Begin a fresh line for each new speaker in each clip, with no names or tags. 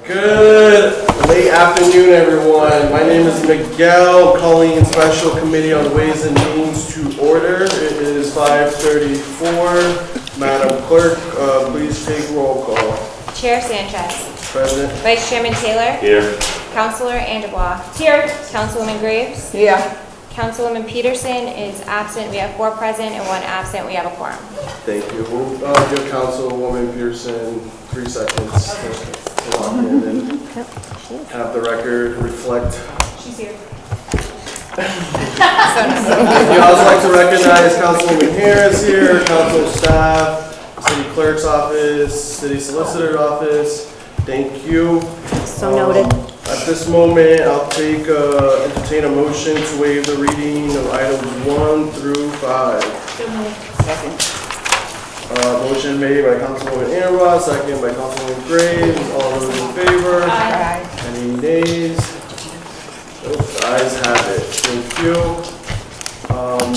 Good late afternoon, everyone. My name is Miguel, calling in special committee on Ways and Means to order. It is 5:34. Madam Clerk, please take roll call.
Chair Sanchez.
Present.
Vice Chairman Taylor.
Here.
Councilor Anderbois. Here. Councilwoman Graves.
Yeah.
Councilwoman Peterson is absent. We have 4 present and 1 absent. We have a quorum.
Thank you. We'll give Councilwoman Pearson 3 seconds to walk in and have the record reflect.
She's here.
I'd also like to recognize Councilwoman Harris here, council staff, city clerk's office, city solicitor's office. Thank you.
So noted.
At this moment, I'll entertain a motion to waive the reading of items 1 through 5.
Second.
Motion made by Councilwoman Anderbois, second by Councilwoman Graves. All those in favor?
Aye.
Any nays? Nope, the ayes have it. Thank you.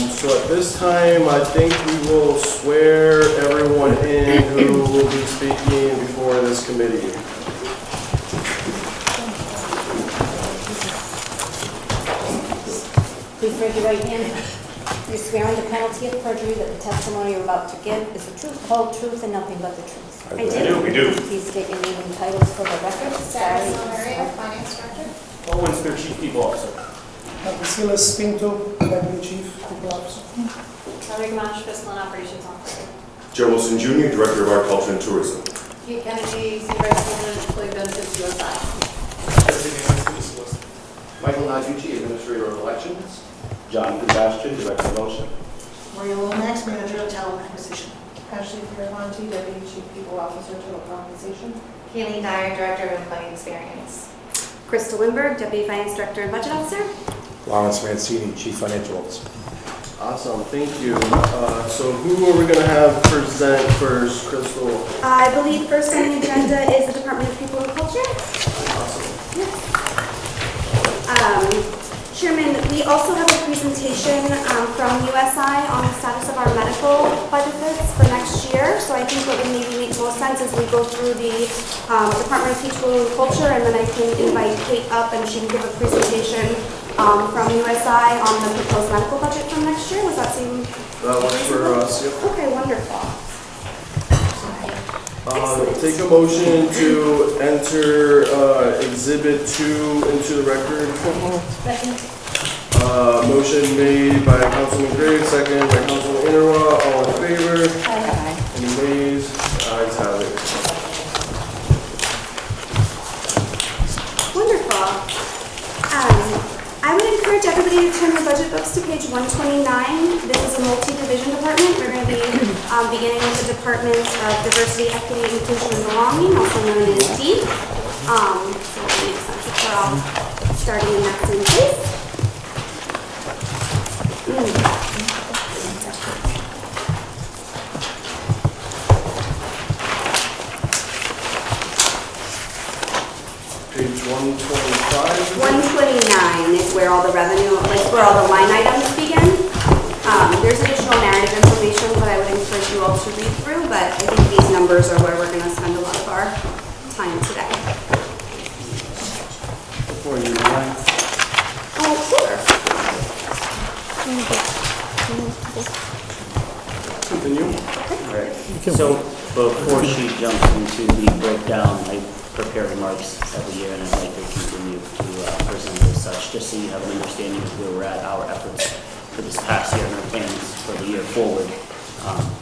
So at this time, I think we will swear everyone in who will be speaking before this committee.
Please raise your right hand. You swear under penalty of perjury that the testimony you're about to give is the truth, whole truth, and nothing but the truth.
I do. We do.
Please state your name and titles for the record.
Sarah Silverio, Finance Director.
Owen's their Chief People Officer.
Silas Pinto, Deputy Chief People Officer.
Elder Gamache, Fiscal and Operations Officer.
Joe Wilson Jr., Director of Art, Culture, and Tourism.
Kate Kennedy, Senior Vice President, Employee Benefits, USI.
Michael Naducci, Administrator of Elections.
John Sebastian, Director of OSHA.
Maria Lomax, Manager of Talent Acquisition. Ashley Fioravanti, Deputy Chief People Officer, Total Compensation.
Kayleen Dyer, Director of Employee Experience.
Crystal Lindberg, Deputy Finance Director and Budget Officer.
Lawrence Mancini, Chief Financial Officer.
Awesome, thank you. So who are we going to have present first, Crystal?
I believe first on the agenda is the Department of People and Culture.
Awesome.
Chairman, we also have a presentation from USI on the status of our medical benefits for next year. So I think what would maybe make most sense is we go through the Department of People and Culture, and then I can invite Kate up and she can give a presentation from USI on the proposed medical budget from next year. Does that seem
That works for us, yep.
okay? Wonderful.
Take a motion to enter Exhibit 2 into the record.
Second.
Motion made by Councilman Graves, second by Councilman Anderbois. All in favor?
Aye.
Any nays? Ayes have it.
Wonderful. I would encourage everybody to turn their budget books to page 129. This is a multi-division department. We're going to be beginning with the Department of Diversity, Equity, Inclusion, and Belonging, also known as D. So it makes sense if we're all starting in that same place.
Page 125.
129 is where all the revenue, like where all the line items begin. There's additional narrative information that I would encourage you all to read through, but I think these numbers are where we're going to spend a lot of our time today.
Before you rewind.
Oh, sure.
Continue.
Alright, so before she jumps into the breakdown, I prepare remarks every year and I'd like to continue to present as such, just so you have an understanding of where we're at, our efforts for this past year and our plans for the year forward,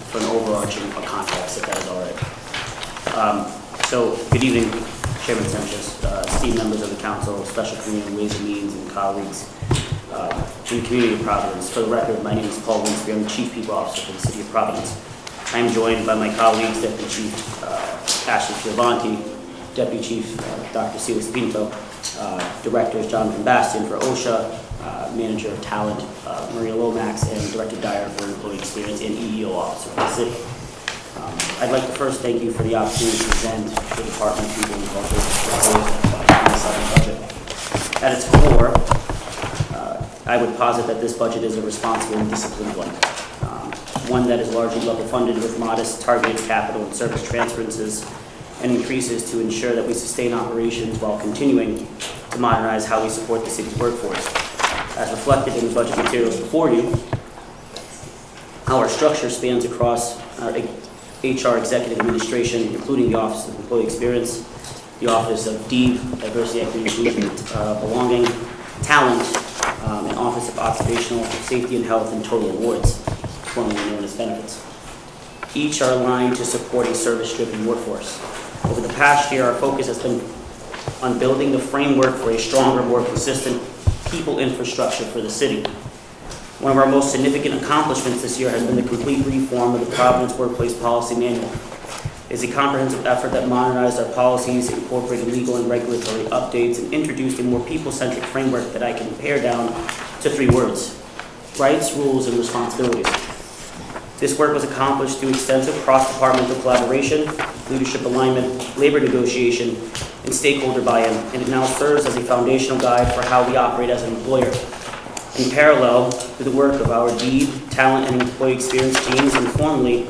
for an overarching context, if that is alright. So, good evening, Chairman Sanchez, esteemed members of the Council, Special Committee on Ways and Means, and colleagues in the community of Providence. For the record, my name is Paul Winsby. I'm the Chief People Officer for the City of Providence. I am joined by my colleagues, Deputy Chief Ashley Fioravanti, Deputy Chief Dr. Silas Pinto, Directors John Sebastian for OSHA, Manager of Talent Maria Lomax, and Director Dyer for Employee Experience and EEO Officer for the City. I'd like to first thank you for the opportunity to present the Department of People and Culture's budget. At its core, I would posit that this budget is a responsible and disciplined one. One that is largely level funded with modest targeted capital and service transferences, and increases to ensure that we sustain operations while continuing to modernize how we support the city's workforce. As reflected in the budget materials before you, our structure spans across our HR executive administration, including the Office of Employee Experience, the Office of DEEB, Diversity, Equity, Inclusion, Belonging, Talent, and Office of Occupational Safety and Health and Total Awards, formerly known as benefits. Each are aligned to support a service-driven workforce. Over the past year, our focus has been on building the framework for a stronger, more consistent people infrastructure for the city. One of our most significant accomplishments this year has been the complete reform of the Providence Workplace Policy Manual. It is a comprehensive effort that modernized our policies, incorporated legal and regulatory updates, and introduced a more people-centric framework that I can pare down to 3 words: rights, rules, and responsibilities. This work was accomplished through extensive cross-departmental collaboration, leadership alignment, labor negotiation, and stakeholder buy-in, and it now serves as a foundational guide for how we operate as an employer. In parallel to the work of our DEEB, talent, and employee experience teams, informally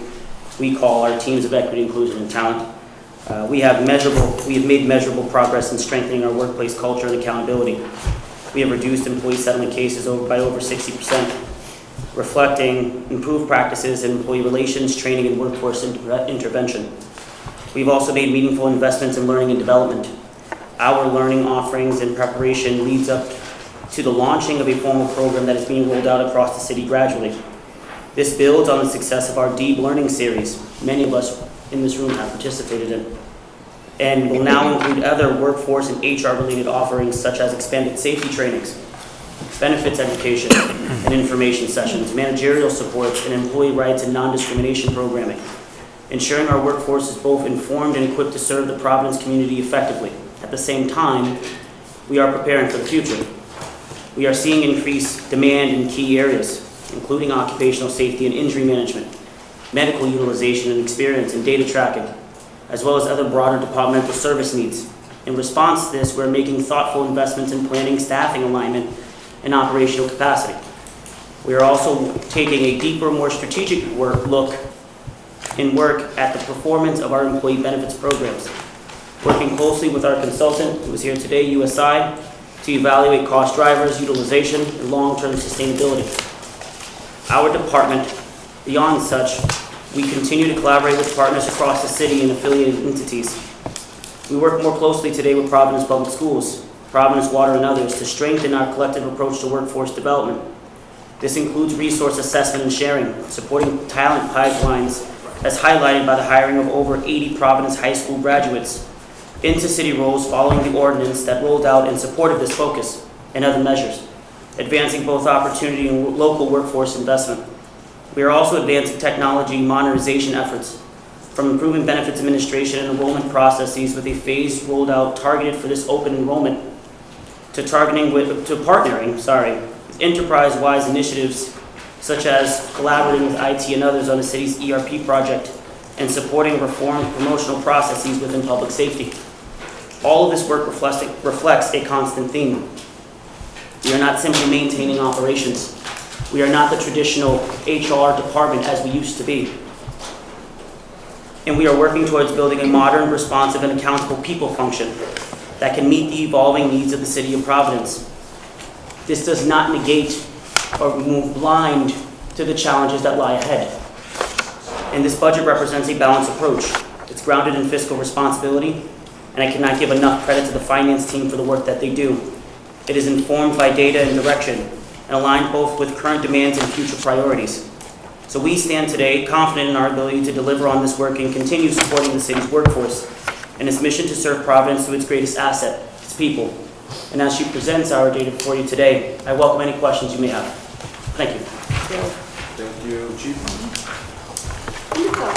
we call our teams of equity, inclusion, and talent, we have made measurable progress in strengthening our workplace culture and accountability. We have reduced employee settlement cases by over 60%, reflecting improved practices in employee relations, training, and workforce intervention. We've also made meaningful investments in learning and development. Our learning offerings and preparation leads up to the launching of a formal program that is being rolled out across the city gradually. This builds on the success of our Deep Learning series, many of us in this room have participated in, and will now include other workforce and HR-related offerings such as expanded safety trainings, benefits education and information sessions, managerial supports, and employee rights and non-discrimination programming, ensuring our workforce is both informed and equipped to serve the Providence community effectively. At the same time, we are preparing for the future. We are seeing increased demand in key areas, including occupational safety and injury management, medical utilization and experience, and data tracking, as well as other broader departmental service needs. In response to this, we're making thoughtful investments in planning, staffing alignment, and operational capacity. We are also taking a deeper, more strategic look at the performance of our employee benefits programs, working closely with our consultant, who is here today, USI, to evaluate cost drivers, utilization, and long-term sustainability. Our department, beyond such, we continue to collaborate with partners across the city and affiliated entities. We work more closely today with Providence Public Schools, Providence Water, and others to strengthen our collective approach to workforce development. This includes resource assessment and sharing, supporting talent pipelines, as highlighted by the hiring of over 80 Providence High School graduates into city roles following the ordinance that rolled out in support of this focus and other measures, advancing both opportunity and local workforce investment. We are also advancing technology modernization efforts, from improving benefits administration and enrollment processes with a phased rolled out targeted for this open enrollment, to partnering with enterprise-wide initiatives such as collaborating with IT and others on the city's ERP project and supporting reformed promotional processes within public safety. All of this work reflects a constant theme. We are not simply maintaining operations. We are not the traditional HR department as we used to be. And we are working towards building a modern, responsive, and accountable people function that can meet the evolving needs of the city of Providence. This does not negate or move blind to the challenges that lie ahead. And this budget represents a balanced approach. It's grounded in fiscal responsibility, and I cannot give enough credit to the finance team for the work that they do. It is informed by data and direction, and aligned both with current demands and future priorities. So we stand today confident in our ability to deliver on this work and continue supporting the city's workforce and its mission to serve Providence to its greatest asset, its people. And as she presents our data for you today, I welcome any questions you may have. Thank you.
Thank you, Chief.
Wonderful.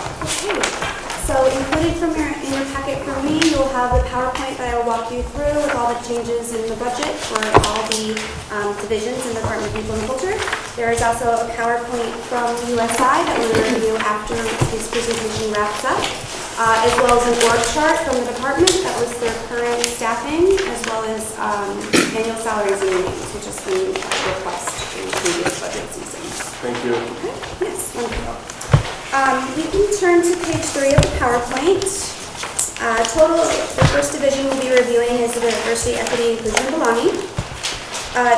Okay. So included in your packet for me, you'll have the PowerPoint that I will walk you through with all the changes in the budget for all the divisions in the Department of People and Culture. There is also a PowerPoint from USI that we'll review after this presentation wraps up, as well as an org chart from the department that lists their current staffing, as well as annual salaries and names, which has been a request in previous budget seasons.
Thank you.
Okay. Yes, wonderful. We can turn to page 3 of the PowerPoint. Total, the first division we'll be reviewing is the diversity, equity, inclusion, and belonging.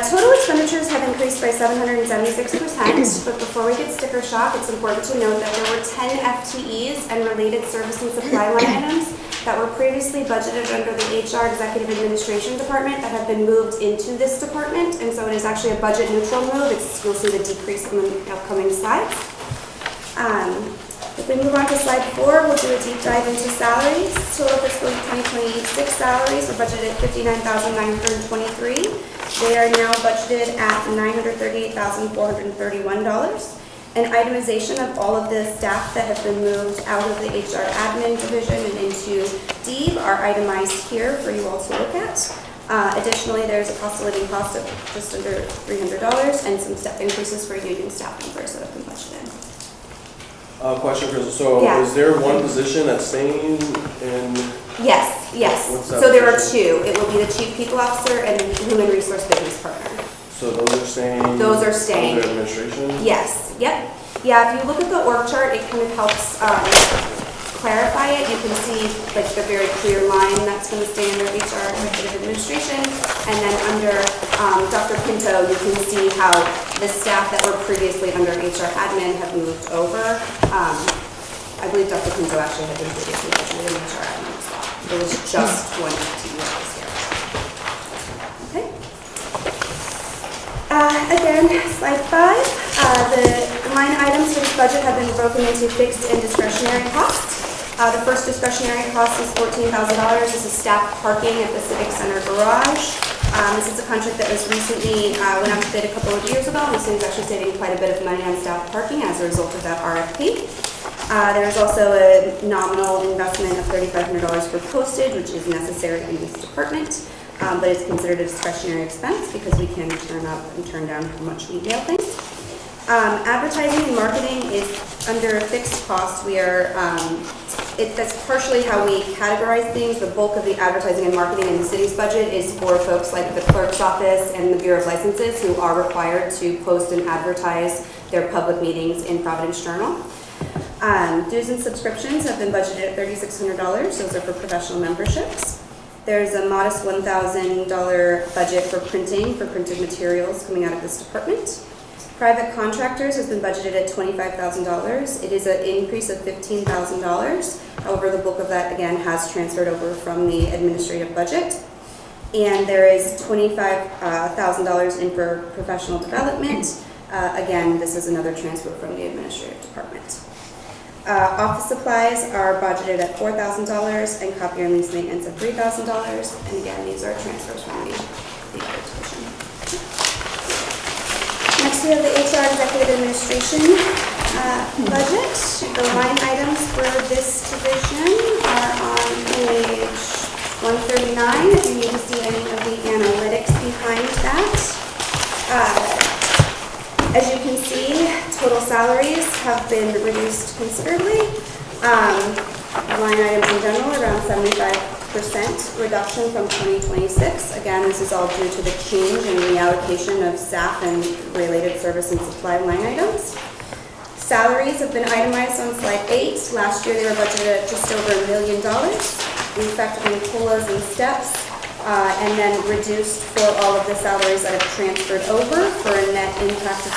Total expenditures have increased by 776%, but before we get sticker shock, it's important to note that there were 10 FTEs and related service and supply line items that were previously budgeted under the HR Executive Administration Department that have been moved into this department, and so it is actually a budget neutral move. You'll see the decrease in the upcoming slides. If we move on to slide 4, we'll do a deep dive into salaries. Total fiscal 2026 salaries were budgeted at $59,923. They are now budgeted at $938,431. An itemization of all of the staff that have been moved out of the HR admin division and into DEEB are itemized here for you all to look at. Additionally, there's a cost of living cost of just under $300 and some step increases for union staff members that have been budgeted.
Question, Crystal. So
Yeah.
is there one position that's staying in?
Yes.
What's that
So there are
position?
2. It will be the chief people officer and human resource business partner.
So those are staying?
Those are staying.
Under administration?
Yes, yep. Yeah, if you look at the org chart, it kind of helps clarify it. You can see like the very clear line that's going to stay under HR Executive Administration. And then under Dr. Pinto, you can see how the staff that were previously under HR admin have moved over. I believe Dr. Pinto actually had been previously budgeted in HR admin as well. There was just one FTE that was here. Okay. Again, slide 5. The line items for this budget have been broken into fixed and discretionary costs. The first discretionary cost is $14,000. This is staff parking at the Civic Center garage. This is a contract that was recently went out to bid a couple of years ago. This is actually saving quite a bit of money on staff parking as a result of that RFP. There is also a nominal investment of $3,500 for postage, which is necessary in this department. But it's considered a discretionary expense because we can turn up and turn down how much we mail things. Advertising and marketing is under fixed cost. We are, that's partially how we categorize things. The bulk of the advertising and marketing in the city's budget is for folks like the clerk's office and the Bureau of Licenses who are required to post and advertise their public meetings in Providence Journal. Dues and subscriptions have been budgeted at $3,600. Those are for professional memberships. There's a modest $1,000 budget for printed materials coming out of this department. Private contractors has been budgeted at $25,000. It is an increase of $15,000. However, the bulk of that, again, has transferred over from the administrative budget. And there is $25,000 in for professional development. Again, this is another transfer from the administrative department. Office supplies are budgeted at $4,000 and copier and lease maintenance of $3,000. And again, these are transfers from the other division. Next, we have the HR Executive Administration budget. The line items for this division are on page 139 if you need to see any of the analytics behind that. As you can see, total salaries have been reduced considerably. Line items in general, around 75% reduction from 2026. Again, this is all due to the change in reallocation of staff and related service and supply line items. Salaries have been itemized on slide 8. Last year, they were budgeted at just over $1 million. We factored in COLAs and steps. And then reduced for all of the salaries that have transferred over for a net impact of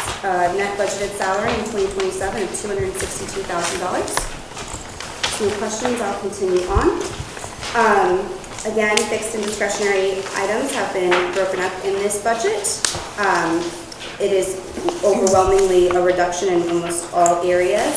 net budgeted salary in 2027 of $262,000. No questions, I'll continue on. Again, fixed and discretionary items have been broken up in this budget. It is overwhelmingly a reduction in almost all areas.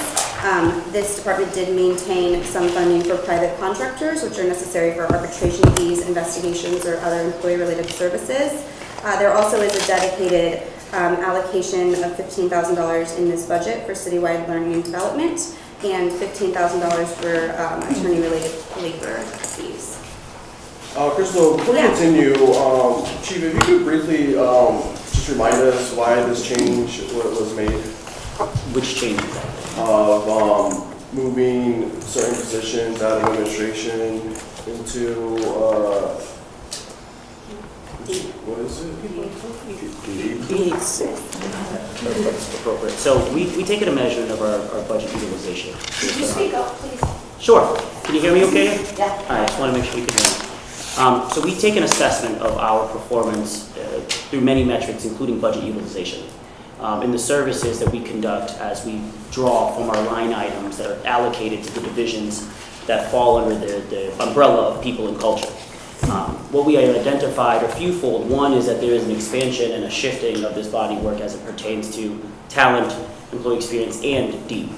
This department did maintain some funding for private contractors, which are necessary for arbitration fees, investigations, or other employee-related services. There also is a dedicated allocation of $15,000 in this budget for citywide learning and development, and $15,000 for attorney-related labor fees.
Crystal, before we continue, Chief, if you could briefly just remind us why this change was made?
Which change is that?
Of moving certain positions out of administration into, what is it?
That's appropriate. So we take a measurement of our budget utilization.
Could you speak up, please?
Sure. Can you hear me okay?
Yeah.
All right, I just want to make sure you can hear me. So we take an assessment of our performance through many metrics, including budget utilization. In the services that we conduct as we draw from our line items that are allocated to the divisions that fall under the umbrella of people and culture. What we have identified are fewfold. One is that there is an expansion and a shifting of this body work as it pertains to talent, employee experience, and DEEP.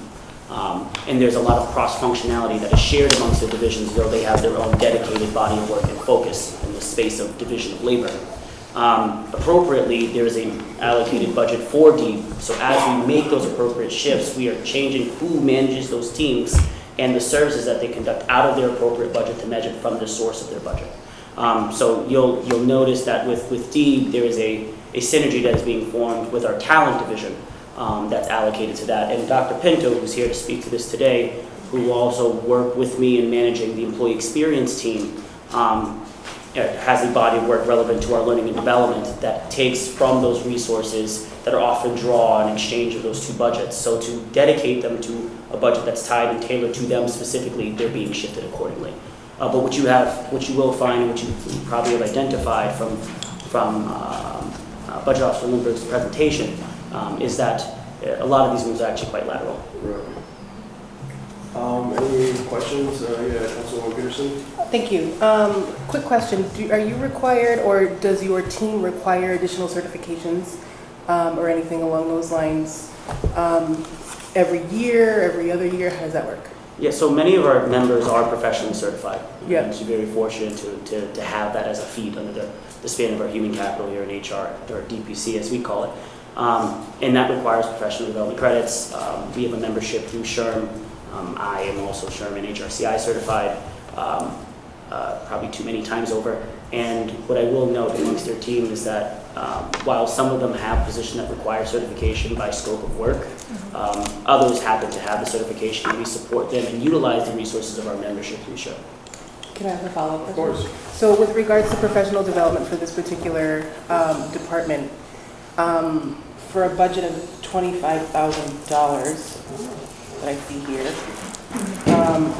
And there's a lot of cross-functionality that is shared amongst the divisions, though they have their own dedicated body of work and focus in the space of division of labor. Appropriately, there is an allocated budget for DEEP, so as we make those appropriate shifts, we are changing who manages those teams and the services that they conduct out of their appropriate budget to measure from the source of their budget. So you'll notice that with DEEP, there is a synergy that is being formed with our talent division that's allocated to that. And Dr. Pinto, who's here to speak to this today, who will also work with me in managing the employee experience team, has a body of work relevant to our learning and development that takes from those resources that are often drawn in exchange of those two budgets. So to dedicate them to a budget that's tied and tailored to them specifically, they're being shifted accordingly. But what you will find, what you probably have identified from Budget Officer Lindbergh's presentation, is that a lot of these moves are actually quite lateral.
Right. Any questions? Yeah, Councilwoman Peterson?
Thank you. Quick question. Are you required, or does your team require additional certifications or anything along those lines every year, every other year? How does that work?
Yeah, so many of our members are professionally certified.
Yeah.
And we're very fortunate to have that as a feed under the span of our human capital here in HR, or DPC as we call it. And that requires professional development credits. We have a membership through SHRM. I am also SHRM and HRCI certified, probably too many times over. And what I will note amongst their team is that while some of them have positions that require certification by scope of work, others happen to have the certification, and we support them and utilize the resources of our membership through SHRM.
Can I have a follow-up?
Of course.
So with regards to professional development for this particular department, for a budget of $25,000 that I see here,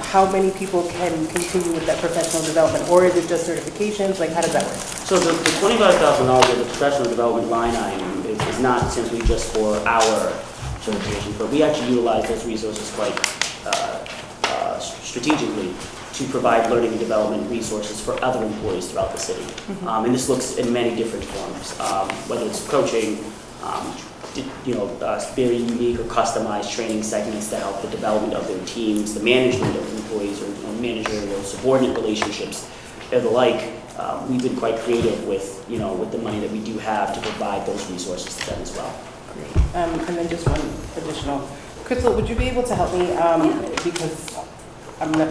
how many people can continue with that professional development, or is it just certifications? Like, how does that work?
So the $25,000 of the professional development line item is not simply just for our certification, but we actually utilize those resources quite strategically to provide learning and development resources for other employees throughout the city. And this looks in many different forms, whether it's coaching, very unique or customized training segments to help the development of their teams, the management of employees, or managerial subordinate relationships, and the like. We've been quite creative with the money that we do have to provide those resources to them as well.
Great. And then just one additional. Crystal, would you be able to help me, because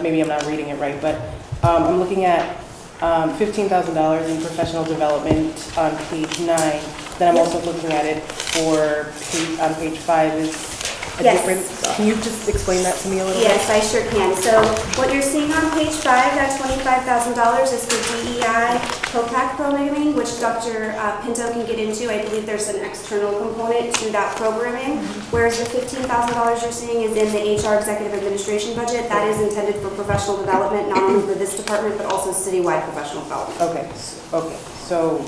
maybe I'm not reading it right, but I'm looking at $15,000 in professional development on page 9. Then I'm also looking at it on page 5 is a different. Can you just explain that to me a little bit?
Yes, I sure can. So what you're seeing on page 5, that $25,000 is for DEI co-pack programming, which Dr. Pinto can get into. I believe there's an external component to that programming, whereas the $15,000 you're seeing is in the HR Executive Administration budget. That is intended for professional development, not only for this department, but also citywide professional development.
Okay. So,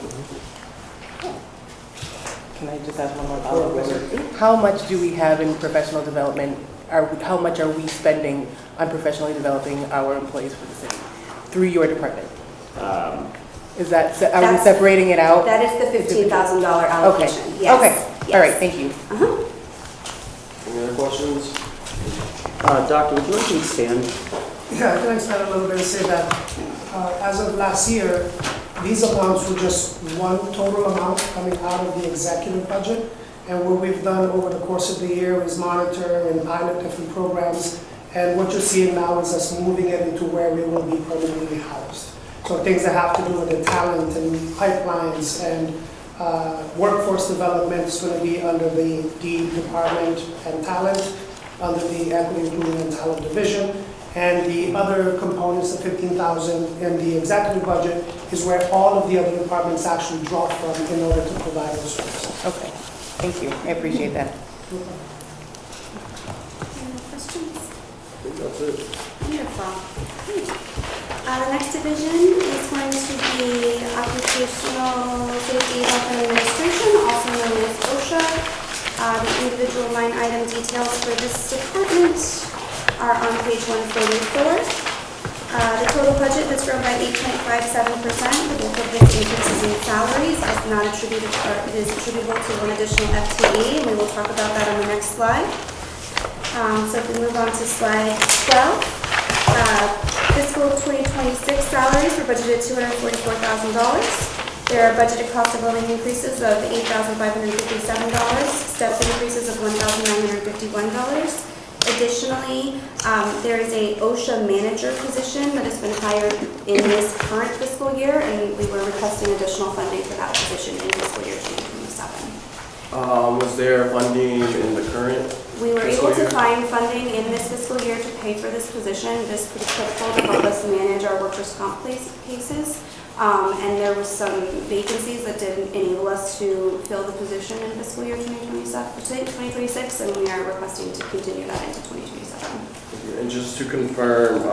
can I just ask one more follow-up question? How much do we have in professional development? How much are we spending on professionally developing our employees for the city through your department? Are we separating it out?
That is the $15,000 allocation.
Okay.
Yes.
Okay.
Yes.
All right. Thank you.
Any other questions?
Doctor, would you like to expand?
Yeah, I can expand a little bit and say that as of last year, these amounts were just one total amount coming out of the executive budget. And what we've done over the course of the year is monitor and pilot different programs. And what you're seeing now is us moving it into where we will be permanently housed. So things that have to do with the talent and pipelines and workforce development is going to be under the D department and talent, under the equity, inclusion, and talent division. And the other components, the $15,000 in the executive budget, is where all of the other departments actually draw from in order to provide those services.
Okay. Thank you. I appreciate that.
Any questions?
I think that's it.
Wonderful. The next division is going to be Occupational Safety, Health and Administration, also known as OSHA. The individual line item details for this department are on page 144. The total budget has grown by 8.57%. The bulk of this increase is in salaries, as not attributed, or it is attributable to one additional FTE, and we will talk about that on the next slide. So if we move on to slide 12. Fiscal 2026 salaries were budgeted $244,000. There are budgeted cost of living increases of $8,557, step increases of $1,951. Additionally, there is a OSHA manager position that has been hired in this current fiscal year, and we were requesting additional funding for that position in fiscal year 2027.
Was there funding in the current?
We were
fiscal
able to
year?
find funding in this fiscal year to pay for this position. This was critical to help us manage our workers' comp cases. And there was some vacancies that didn't enable us to fill the position in fiscal year 2026, and we are requesting to continue that into 2027.
And just to confirm,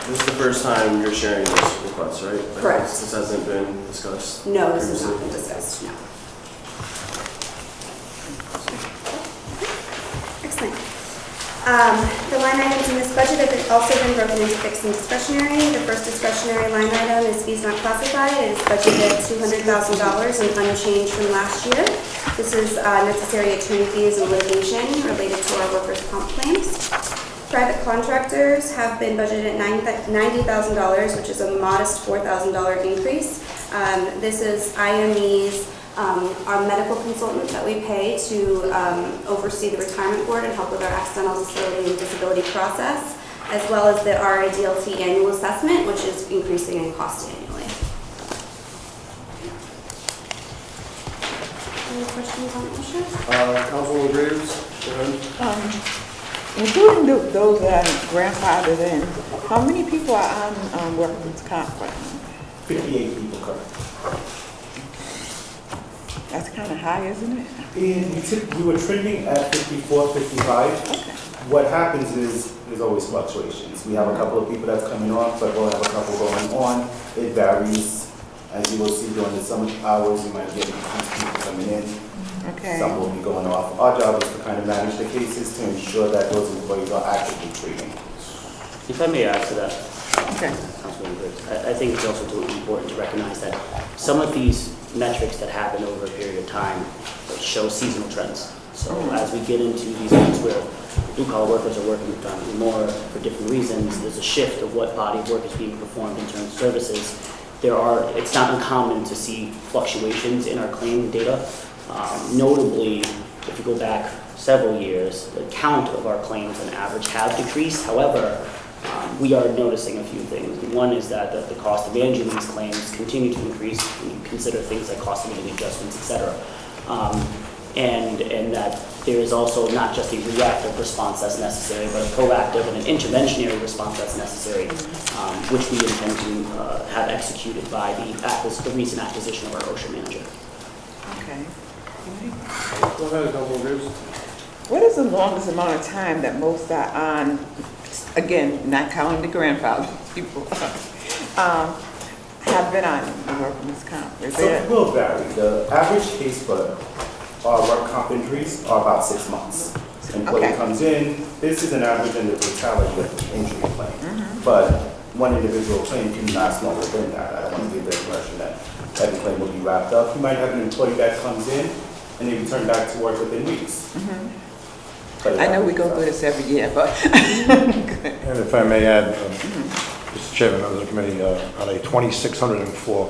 this is the first time you're sharing this request, right?
Correct.
This hasn't been discussed?
No, this has not
previously?
been discussed, no. Excellent. The line items in this budget have also been broken into fixed and discretionary. The first discretionary line item is fees not classified. It is budgeted at $200,000 and unchanged from last year. This is necessary attorney fees and litigation related to our workers' comp claims. Private contractors have been budgeted at $90,000, which is a modest $4,000 increase. This is IME's our medical consultant that we pay to oversee the retirement board and help with our accidental disability and disability process, as well as the RIDLT annual assessment, which is increasing in cost annually. Any questions on OSHA?
Councilwoman Graves, go ahead.
Including those that are grandfathered in, how many people are on workman's comp right now?
58 people covered.
That's kind of high, isn't it?
And we were trending at 54, 55.
Okay.
What happens is there's always fluctuations. We have a couple of people that's coming off, but we'll have a couple going on. It varies. As you will see during the summer hours, you might get increased people coming in.
Okay.
Some will be going off. Our job is to kind of manage the cases to ensure that those employees are actively treating.
If I may add to that,
Okay.
Councilwoman Briggs, I think it's also important to recognize that some of these metrics that happen over a period of time show seasonal trends. So as we get into these months where blue-collar workers are working more for different reasons, there's a shift of what body of work is being performed in terms of services. It's not uncommon to see fluctuations in our claim data. Notably, if you go back several years, the count of our claims on average have decreased. However, we are noticing a few things. One is that the cost of managing these claims continue to increase when you consider things like cost of living adjustments, et cetera. And that there is also not just a reactive response that's necessary, but a proactive and an interventionary response that's necessary, which we intend to have executed by the recent acquisition of our OSHA manager.
Okay.
Go ahead, Councilwoman Graves.
What is the longest amount of time that most are on, again, not counting the grandfather people, have been on the workman's comp? Is
So
there-
it will vary. The average case for our work comp injuries are about 6 months. Employee
Okay.
comes in, this is an average in the totality of the injury claim. But one individual claim can last longer than that. I don't want to give the impression that every claim will be wrapped up. You might have an employee that comes in and they return back to work within weeks. But
I know we go through this every year, but.
And if I may add, Mr. Chairman, members of the committee, on a 2,604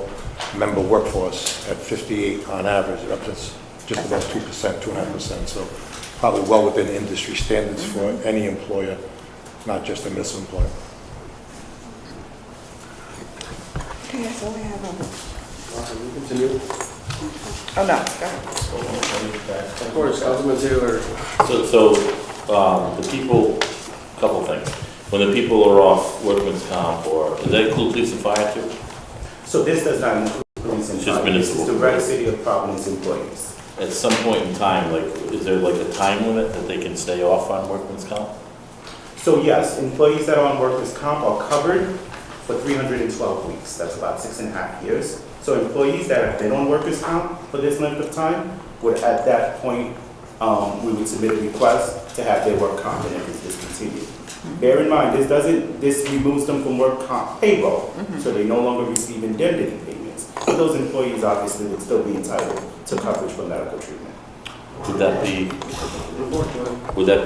member workforce at 58 on average, it represents just about 2%, 2.5%. So probably well within industry standards for any employer, not just a municipal employer.
Okay, that's all I have on it.
Awesome, we continue.
Oh, no, go ahead.
Of course, Councilman Taylor.
So the people, couple things. When the people are off workman's comp, or does that include police and fire too?
So this does not include police and
It's just
fire. This is
municipal.
the Red City of Providence employees.
At some point in time, like, is there like a time limit that they can stay off on workman's comp?
So yes, employees that are on workers' comp are covered for 312 weeks. That's about 6.5 years. So employees that have been on workers' comp for this length of time would, at that point, we would submit a request to have their work comp benefits discontinued. Bear in mind, this removes them from work comp payroll, so they no longer receive indemnity payments. But those employees obviously would still be entitled to coverage for medical treatment.
Would that be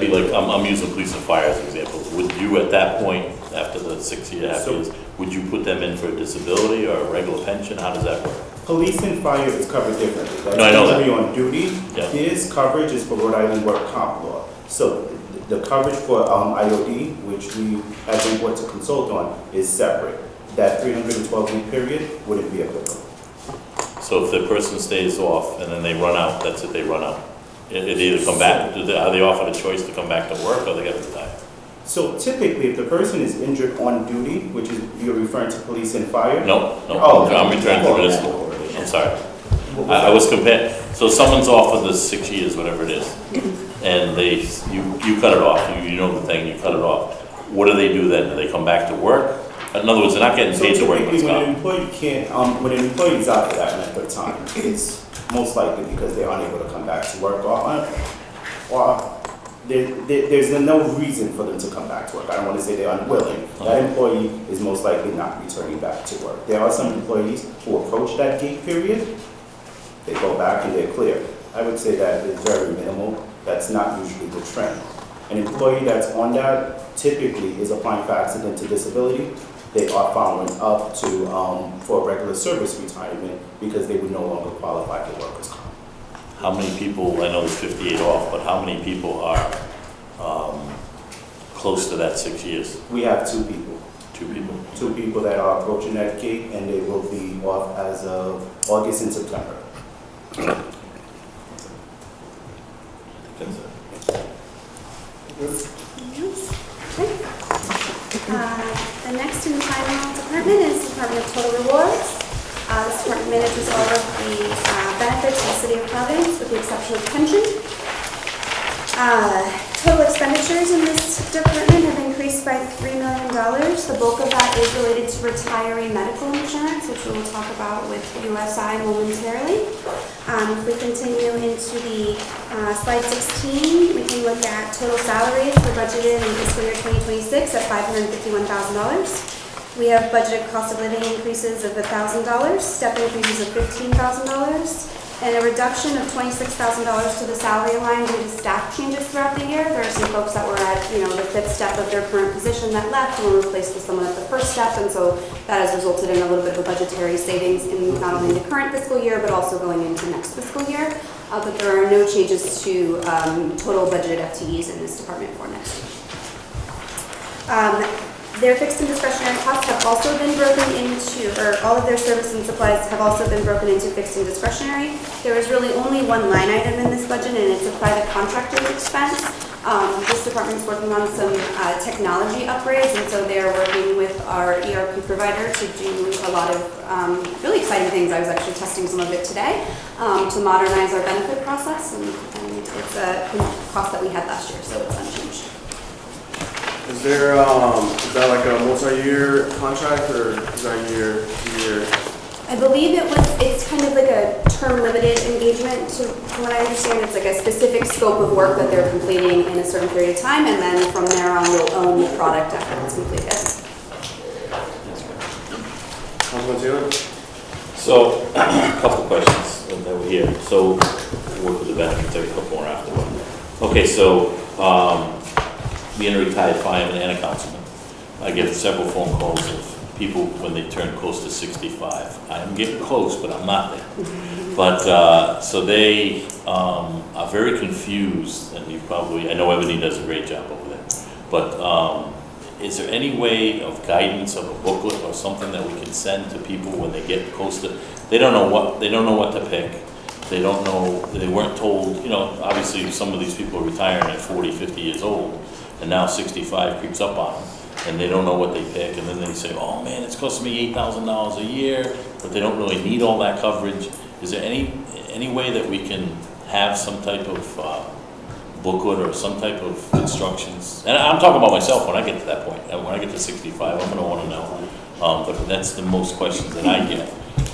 like, I'm using police and fire as examples. Would you at that point, after the 6.5 years, would you put them in for a disability or a regular pension? How does that work?
Police and fire is covered differently. That's
No, I know that.
injury on duty.
Yeah.
His coverage is for Rhode Island work comp law. So the coverage for IOD, which we have been brought to consult on, is separate. That 312-week period wouldn't be applicable.
So if the person stays off and then they run out, that's it, they run out. It either come back, are they offered a choice to come back to work or they got to retire?
So typically, if the person is injured on duty, which is, you're referring to police and fire?
No,
Oh,
I'm returning to municipal. I'm sorry. I was comparing, so someone's off for the 6 years, whatever it is, and you cut it off, you know the thing, you cut it off. What do they do then? Do they come back to work? In other words, they're not getting paid to work.
So typically, when an employee can't, when an employee is out for that length of time, it's most likely because they're unable to come back to work, or there's no reason for them to come back to work. I don't want to say they're unwilling. That employee is most likely not returning back to work. There are some employees who approach that gate period, they go back and they're clear. I would say that is very minimal. That's not usually the trend. An employee that's on that typically is applying for accidental disability. They are following up to for regular service retirement because they would no longer qualify for workers' comp.
How many people, I know there's 58 off, but how many people are close to that 6 years?
We have 2 people.
2 people?
2 people that are approaching that gate, and they will be off as of August and September.
That's it.
The next and final department is the Department of Total Rewards. This department manages all of the benefits of the city of Providence with the exception of pension. Total expenditures in this department have increased by $3 million. The bulk of that is related to retiree medical insurance, which we will talk about with USI momentarily. If we continue into the slide 16, we can look at total salaries for budgeted in fiscal year 2026 at $551,000. We have budgeted cost of living increases of $1,000, step increases of $15,000, and a reduction of $26,000 to the salary line due to staff changes throughout the year. There are some folks that were at, the 5th step of their current position that left and were replaced with someone at the 1st step, and so that has resulted in a little bit of a budgetary savings in not only the current fiscal year, but also going into next fiscal year. But there are no changes to total budgeted FTEs in this department for next year. Their fixed and discretionary costs have also been broken into, or all of their service and supplies have also been broken into fixed and discretionary. There is really only one line item in this budget, and it's a private contractor expense. This department is working on some technology upgrades, and so they're working with our ERP provider to do a lot of really exciting things. I was actually testing some of it today to modernize our benefit process, and it's a cost that we had last year, so it's unchanged.
Is there, is that like a multi-year contract or is that year to year?
I believe it's kind of like a term limited engagement. From what I understand, it's like a specific scope of work that they're completing in a certain period of time, and then from there on, we'll own the product after it's completed.
Councilman Taylor?
So, a couple questions that we're here. So, we'll work with the benefits, a couple more afterward. Okay, so, being a retired fireman and a councilman, I get several phone calls of people when they turn close to 65. I'm getting close, but I'm not there. But, so they are very confused, and you probably, I know Ebony does a great job over there, but is there any way of guidance of a booklet or something that we can send to people when they get close to, they don't know what to pick. They don't know, they weren't told, obviously some of these people are retiring at 40, 50 years old, and now 65 creeps up on them, and they don't know what they pick, and then they say, oh man, it's costing me $8,000 a year, but they don't really need all that coverage. Is there any way that we can have some type of booklet or some type of instructions. And I'm talking about myself when I get to that point. And when I get to 65, I'm gonna wanna know. But that's the most questions that I get.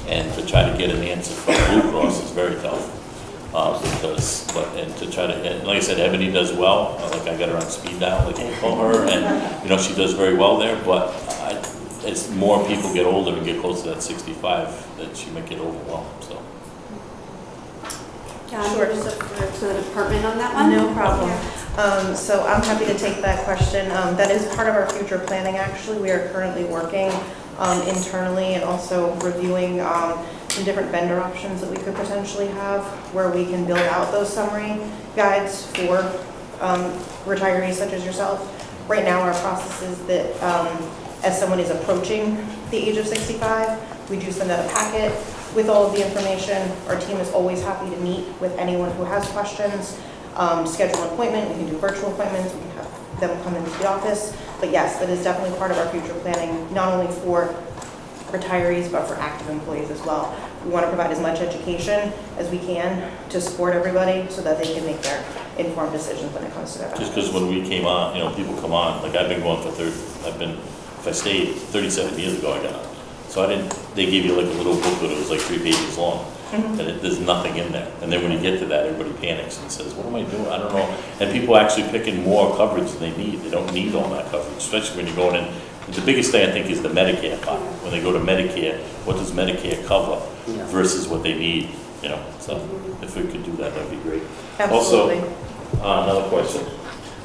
And to try to get an answer from Blue Cross is very tough. And to try to, and like I said, Ebony does well. Like I got her on speed dial, like I call her, and, you know, she does very well there. But as more people get older and get close to that 65, that she might get overwhelmed, so.
Sure. To the department on that one?
No problem. So I'm happy to take that question. That is part of our future planning, actually. We are currently working internally and also reviewing some different vendor options that we could potentially have where we can build out those summary guides for retirees such as yourself. Right now, our process is that as someone is approaching the age of 65, we do send out a packet with all of the information. Our team is always happy to meet with anyone who has questions, schedule an appointment, we can do virtual appointments, we can have them come into the office. But yes, that is definitely part of our future planning, not only for retirees, but for active employees as well. We want to provide as much education as we can to support everybody so that they can make their informed decisions when it comes to their benefits.
Just because when we came on, you know, people come on, like I've been going for if I stayed 37 years ago, I got on. So they gave you like a little booklet, it was like 3 pages long. And there's nothing in there. And then when you get to that, everybody panics and says, what am I doing? I don't know. And people actually picking more coverage than they need. They don't need all that coverage, especially when you're going in. The biggest thing I think is the Medicare part. When they go to Medicare, what does Medicare cover versus what they need, you know? So if we could do that, that'd be great.
Absolutely.
Also, another question.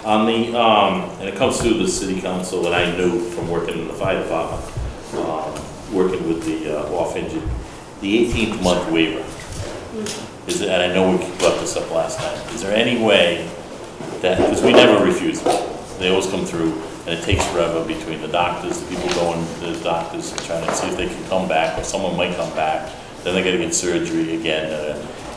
On the, and it comes through the city council, and I knew from working in the fire department, working with the off-injured, the 18th month waiver. And I know we brought this up last time. Is there any way that, because we never refuse them, they always come through, and it takes forever between the doctors, the people going to the doctors and trying to see if they can come back, or someone might come back, then they gotta get surgery again.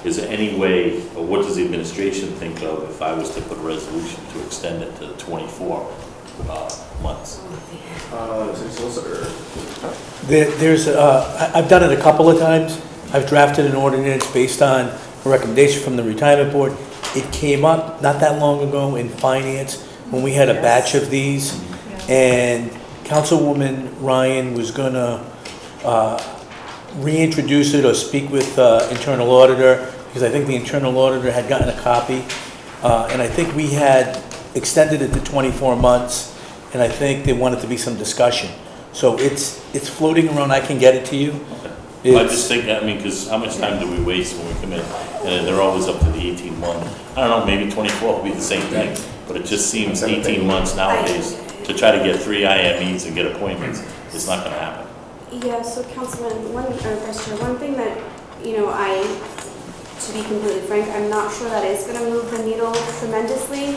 Is there any way, or what does the administration think of if I was to put a resolution to extend it to 24 months?
I've done it a couple of times. I've drafted an ordinance based on a recommendation from the retirement board. It came up not that long ago in finance when we had a batch of these, and Councilwoman Ryan was gonna reintroduce it or speak with internal auditor, because I think the internal auditor had gotten a copy, and I think we had extended it to 24 months, and I think there wanted to be some discussion. So it's floating around. I can get it to you.
I just think, I mean, because how much time do we waste when we come in? And they're always up to the 18 month. I don't know, maybe 24 will be the same thing, but it just seems 18 months nowadays to try to get 3 IMEs and get appointments, it's not gonna happen.
Yeah, so Councilman, Vice Chair, one thing that, you know, to be completely frank, I'm not sure that is gonna move the needle tremendously.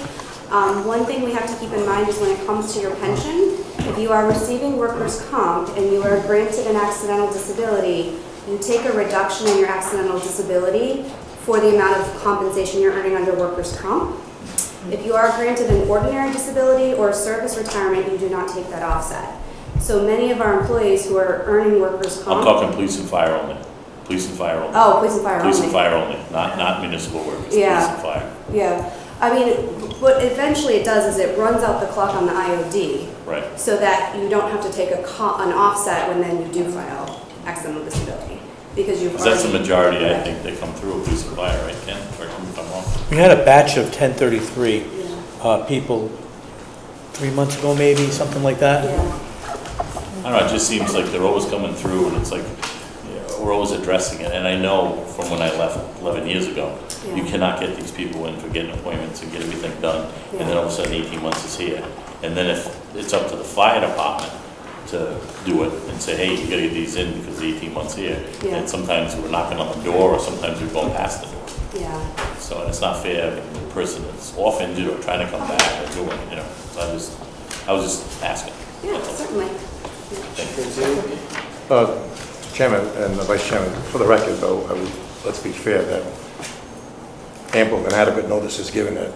One thing we have to keep in mind is when it comes to your pension, if you are receiving workers' comp and you are granted an accidental disability, you take a reduction in your accidental disability for the amount of compensation you're earning under workers' comp. If you are granted an ordinary disability or a service retirement, you do not take that offset. So many of our employees who are earning workers' comp.
I'm talking police and fire only. Police and fire only.
Oh, police and fire only.
Police and fire only, not municipal workers,
Yeah.
police and fire.
Yeah, I mean, what eventually it does is it runs out the clock on the IOD.
Right.
So that you don't have to take an offset when then you do file accidental disability. Because you've
Because that's the
already-
majority, I think, that come through police and fire, right, Ken? Correct me if I'm wrong.
We had a batch of 1033 people 3 months ago, maybe, something like that.
Yeah.
I don't know, it just seems like they're always coming through, and it's like, we're always addressing it. And I know from when I left 11 years ago, you cannot get these people in for getting appointments and get everything done, and then all of a sudden 18 months is here. And then if it's up to the fire department to do it and say, hey, you gotta get these in because the 18 months here.
Yeah.
And sometimes we're knocking on the door, or sometimes we're going past the door.
Yeah.
So and it's not fair, the person that's off injured or trying to come back or doing, you know. So I was just asking.
Yeah, certainly.
Thank you.
Chairman and Vice Chairman, for the record though, let's be fair that ample and adequate notice is given at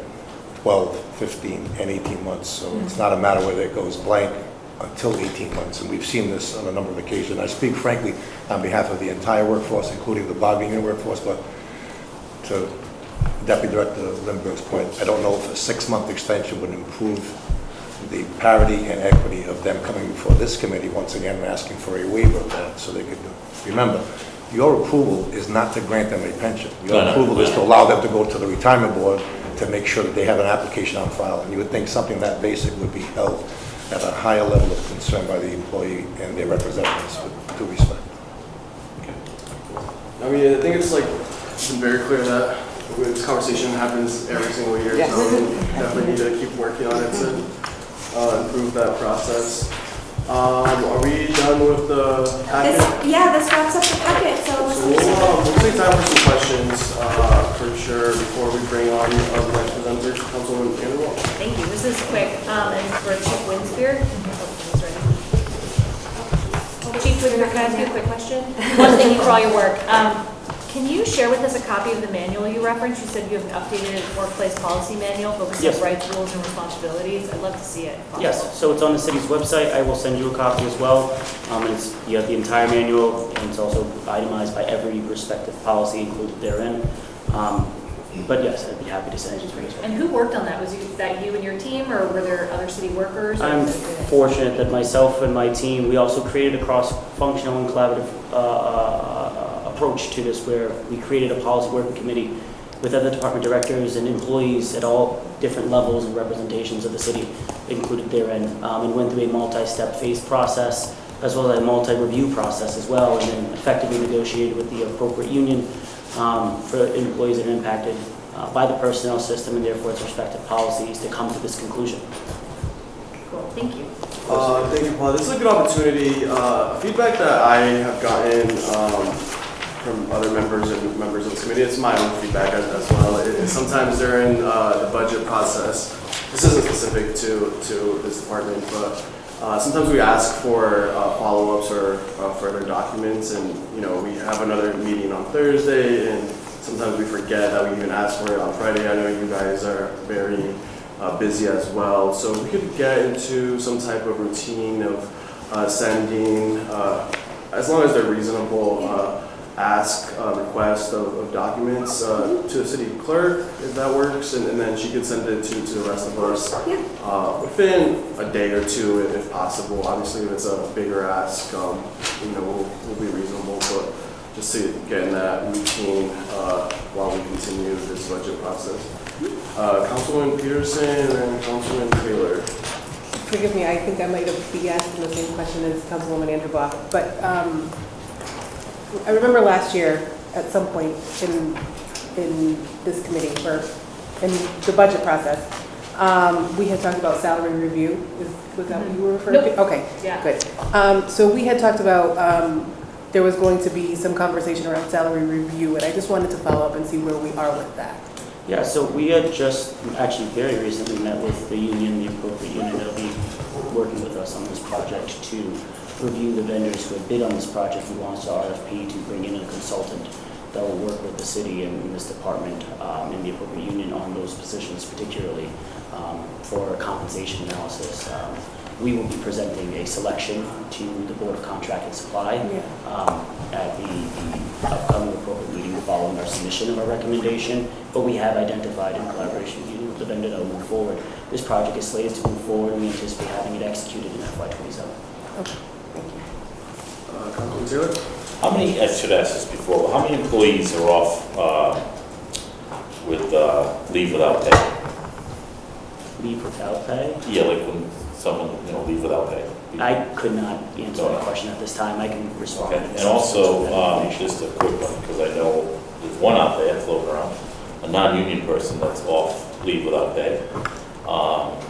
12, 15, and 18 months. So it's not a matter whether it goes blank until 18 months. And we've seen this on a number of occasions. I speak frankly on behalf of the entire workforce, including the bargaining unit workforce, but to Deputy Director Lindbergh's point, I don't know if a 6-month extension would improve the parity and equity of them coming before this committee once again and asking for a waiver of that, so they could, remember, your approval is not to grant them a pension. Your approval is to allow them to go to the retirement board to make sure that they have an application on file. And you would think something that basic would be held at a higher level of concern by the employee and their representatives with due respect.
I mean, I think it's like, it's been very clear that this conversation happens every single year,
Yes.
so we definitely need to keep working on it to improve that process. Are we done with the packet?
This wraps up the packet, so.
So we'll take time for some questions, for sure, before we bring on our next presenter, Councilwoman Vanderwall.
Thank you. This is quick, and it's for Chief Winspear. Chief Winspear, can I ask you a quick question? One thing for all your work. Can you share with us a copy of the manual you referenced? You said you have an updated workplace policy manual focused
Yes.
on rights, rules, and responsibilities. I'd love to see it.
Yes, so it's on the city's website. I will send you a copy as well. You have the entire manual, and it's also itemized by every respective policy included therein. But yes, I'd be happy to send it to you as well.
And who worked on that? Was that you and your team, or were there other city workers?
I'm fortunate that myself and my team, we also created a cross-functional and collaborative approach to this, where we created a policy working committee with other department directors and employees at all different levels and representations of the city included therein, and went through a multi-step phase process as well as a multi-review process as well, and then effectively negotiated with the appropriate union for employees that are impacted by the personnel system and therefore its respective policies to come to this conclusion.
Cool, thank you.
Thank you, Paul. This is a good opportunity. Feedback that I have gotten from other members and members of the committee, it's my own feedback as well. Sometimes during the budget process, this isn't specific to this department, but sometimes we ask for follow-ups or further documents, and we have another meeting on Thursday, and sometimes we forget that we even asked for it on Friday. I know you guys are very busy as well, so we could get into some type of routine of sending, as long as they're reasonable, request of documents to the city clerk, if that works, and then she could send it to the rest of us within a day or two, if possible. Obviously, if it's a bigger ask, we'll be reasonable, but just to get in that routine while we continue this budget process. Councilman Peterson and Councilman Taylor.
Forgive me, I think I might be asking the same question as Councilwoman Andrew Block, but I remember last year at some point in this committee, or in the budget process, we had talked about salary review. Was that what you were referring to? Okay,
Yeah.
good. So we had talked about there was going to be some conversation around salary review, and I just wanted to follow up and see where we are with that.
Yeah, so we had just actually very recently met with the union, the appropriate union that'll be working with us on this project to review the vendors who have bid on this project. We launched our RFP to bring in a consultant that will work with the city and this department and the appropriate union on those positions, particularly for compensation analysis. We will be presenting a selection to the Board of Contract and Supply at the upcoming appropriate meeting following our submission of our recommendation, but we have identified in collaboration with the vendor that will move forward. This project is slated to move forward, and we anticipate having it executed in FY27.
Okay, thank you.
Councilman Taylor?
How many, I should ask this before, but how many employees are off with leave without pay?
Leave without pay?
Yeah, like when someone, leave without pay.
I could not answer that question at this time. I can respond.
Okay, and also, just a quick one, because I know there's one out there floating around, a non-union person that's off leave without pay.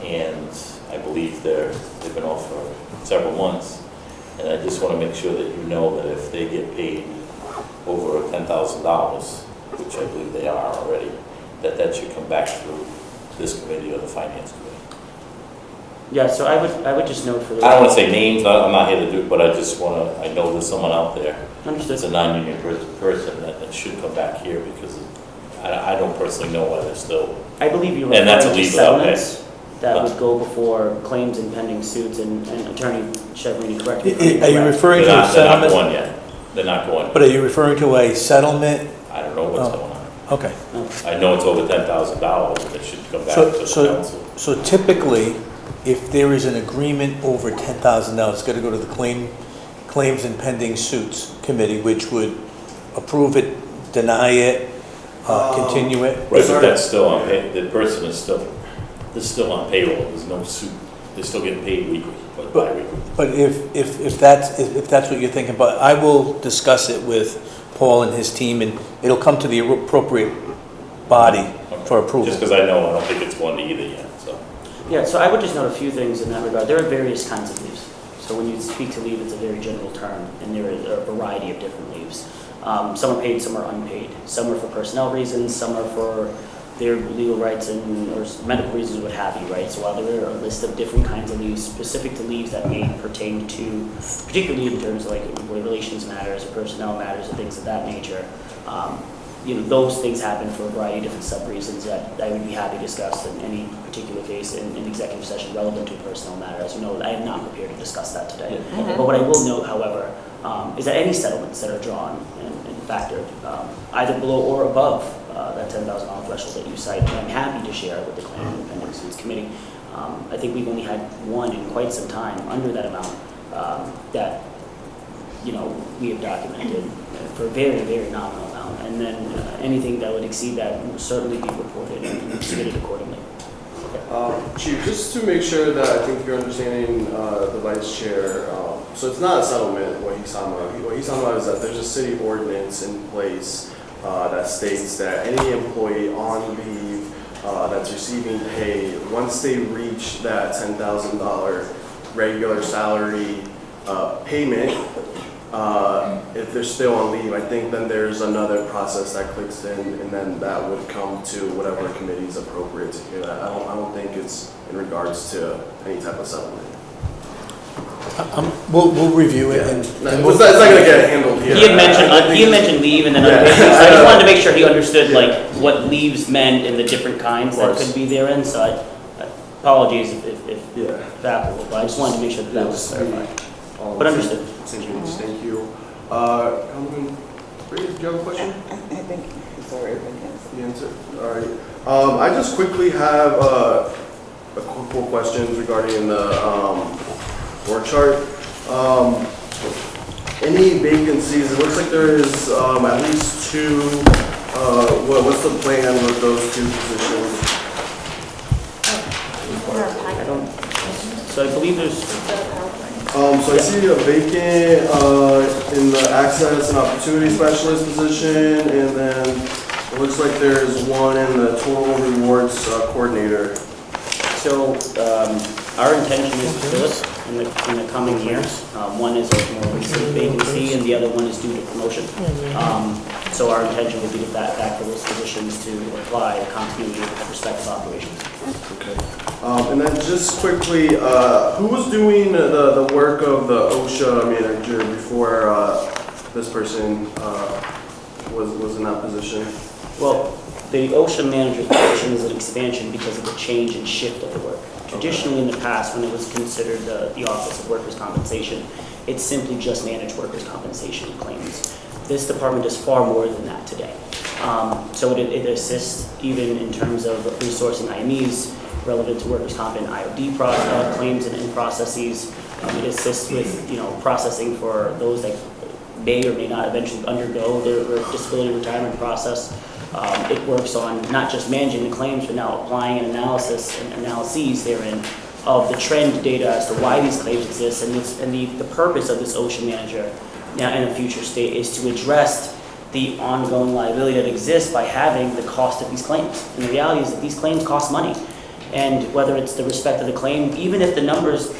And I believe they've been off for several months. And I just want to make sure that you know that if they get paid over $10,000, which I believe they are already, that should come back through this committee or the finance committee.
Yeah, so I would just note for the...
I don't want to say names, I'm not here to do it, but I just want to, I know there's someone out there
Understood.
that's a non-union person that should come back here, because I don't personally know why they're still...
I believe you're
And that's
referring
a
to
leave without pay.
settlements that would go before claims and pending suits, and Attorney Chevrini, correct me if I'm
Are you
incorrect.
referring to a
They're not
settlement?
going yet. They're not going.
But are you referring to a settlement?
I don't know what's going on.
Okay.
I know it's over $10,000, but it should come back to the council.
So typically, if there is an agreement over $10,000, it's got to go to the Claims and Pending Suits Committee, which would approve it, deny it, continue it.
Right, but that's still on pay, the person is still on payroll, there's no suit, they're still getting paid weekly, but bi-weekly.
But if that's what you're thinking, but I will discuss it with Paul and his team, and it'll come to the appropriate body for approval.
Just because I don't think it's going to either yet, so.
Yeah, so I would just note a few things in that regard. There are various kinds of leaves. So when you speak to leave, it's a very general term, and there are a variety of different leaves. Some are paid, some are unpaid. Some are for personnel reasons, some are for their legal rights and or medical reasons, what have you, right? So while there are a list of different kinds of leaves specific to leaves that may pertain to, particularly in terms of like relations matters or personnel matters and things of that nature, those things happen for a variety of different sub-reasons that I would be happy to discuss in any particular case in executive session relevant to a personal matter. As you know, I am not prepared to discuss that today. But what I will note, however, is that any settlements that are drawn and factored, either below or above that $10,000 threshold that you cite, I'm happy to share with the Claims and Pending Suits Committee. I think we've only had one in quite some time under that amount that we have documented for a very, very nominal amount. And then anything that would exceed that will certainly be reported and submitted accordingly.
Chief, just to make sure that I think you're understanding the vice chair, so it's not a settlement, what he's talking about. What he's talking about is that there's a city ordinance in place that states that any employee on leave that's receiving pay, once they reach that $10,000 regular salary payment, if they're still on leave, I think then there's another process that clicks in, and then that would come to whatever committee is appropriate to hear that. I don't think it's in regards to any type of settlement.
We'll review it.
And it's not going to get handled here.
He had mentioned leave and then unpaid leave, so I just wanted to make sure he understood what leaves meant and the different kinds that could be therein. So apologies if applicable, but I just wanted to make sure that was clarified. But understood.
Thank you. Councilman Briggs, do you have a question?
I think it's already been answered.
The answer? All right. I just quickly have a couple questions regarding the org chart. Any vacancies? It looks like there is at least two. What's the plan with those two positions?
So I believe there's.
So I see a vacant in the access and opportunity specialist position, and then it looks like there's one in the total rewards coordinator.
So our intention is to fill it in the coming years. One is a more recent vacancy, and the other one is due to promotion. So our intention would be to backfill those positions to apply the continuity of respective operations.
Okay. And then just quickly, who was doing the work of the OSHA manager before this person was in that position?
Well, the OSHA manager's position is an expansion because of the change and shift of the work. Traditionally in the past, when it was considered the Office of Workers' Compensation, it simply just managed workers' compensation claims. This department does far more than that today. So it assists even in terms of resourcing IMEs relevant to workers' comp and IOD claims and processes. It assists with processing for those that may or may not eventually undergo their disability retirement process. It works on not just managing the claims, but now applying an analyses therein of the trend data as to why these claims exist, and the purpose of this OSHA manager now in a future state is to address the ongoing liability that exists by having the cost of these claims. And the reality is that these claims cost money, and whether it's the respect of the claim, even if the numbers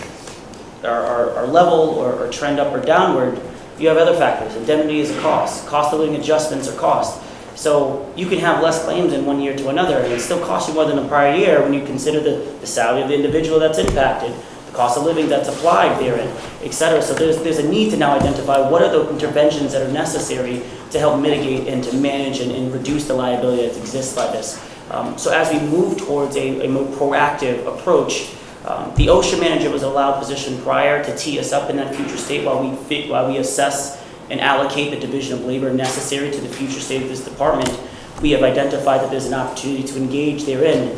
are level or trend up or downward, you have other factors. Indemnity is a cost of living adjustments are cost. So you can have less claims in one year to another, and it still costs you more than the prior year when you consider the salary of the individual that's impacted, the cost of living that's applied therein, et cetera. So there's a need to now identify what are the interventions that are necessary to help mitigate and to manage and reduce the liability that exists by this. So as we move towards a more proactive approach, the OSHA manager was allowed position prior to tee us up in that future state while we assess and allocate the division of labor necessary to the future state of this department. we have identified that there's an opportunity to engage therein.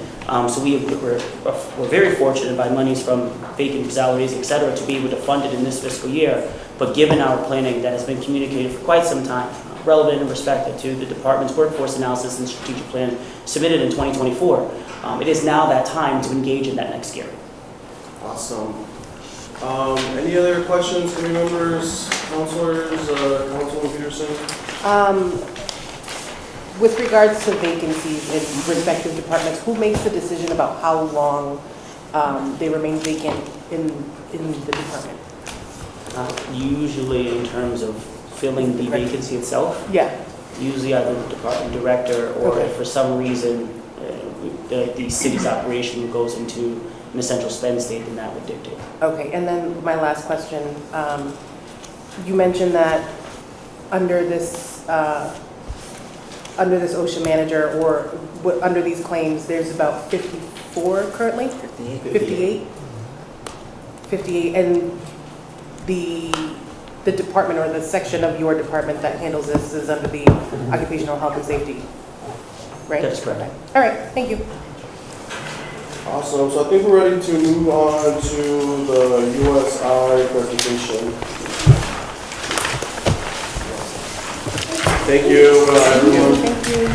So we're very fortunate by monies from vacant salaries, et cetera, to be able to fund it in this fiscal year. But given our planning that has been communicated for quite some time, relevant and respective to the department's workforce analysis and strategic plan submitted in 2024, it is now that time to engage in that next gear.
Awesome. Any other questions, committee members, counselors, Councilman Peterson?
With regards to vacancies in respective departments, who makes the decision about how long they remain vacant in the department?
Usually in terms of filling the vacancy itself,
Yeah.
usually either the department director or
Okay.
if for some reason the city's operation goes into an essential spend state, then that would dictate.
Okay, and then my last question, you mentioned that under this OSHA manager or under these claims, there's about 54 currently? 58. 58, and the department or the section of your department that handles this is under the occupational health and safety, right?
That's correct.
All right, thank you.
Awesome, so I think we're ready to move on to the USI presentation. Thank you, everyone.
Thank you.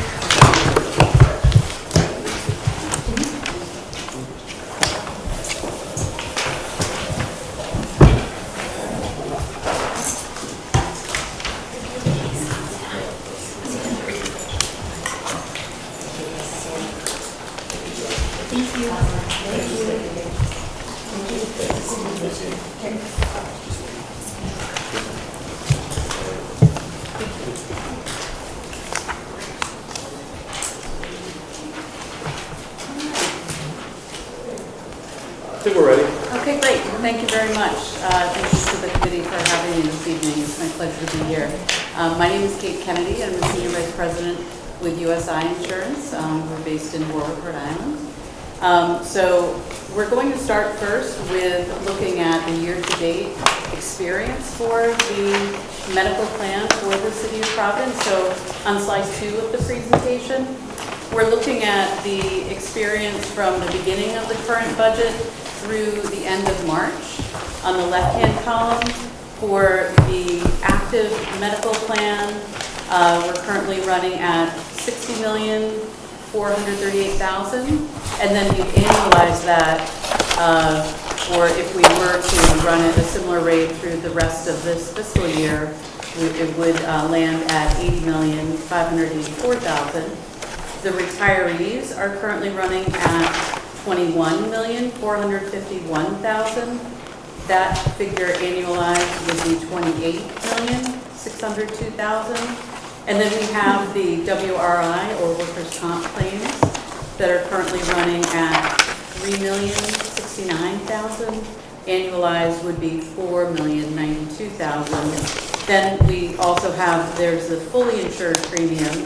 I think we're ready.
Okay, great. Thank you very much. Thank you to the committee for having me this evening. It's my pleasure to be here. My name is Kate Kennedy. I'm the Senior Vice President with USI Insurance. We're based in Warwick, Rhode Island. So we're going to start first with looking at the year-to-date experience for the medical plan for the City of Providence. So on slide 2 of the presentation, we're looking at the experience from the beginning of the current budget through the end of March. On the left-hand column, for the active medical plan, we're currently running at $60,438,000, and then we've annualized that, or if we were to run at a similar rate through the rest of this fiscal year, it would land at $80,584,000. The retirees are currently running at $21,451,000. That figure annualized would be $28,602,000. And then we have the WRI, or workers' comp claims, that are currently running at $3,069,000. Annualized would be $4,092,000. Then we also have, there's the fully insured premium,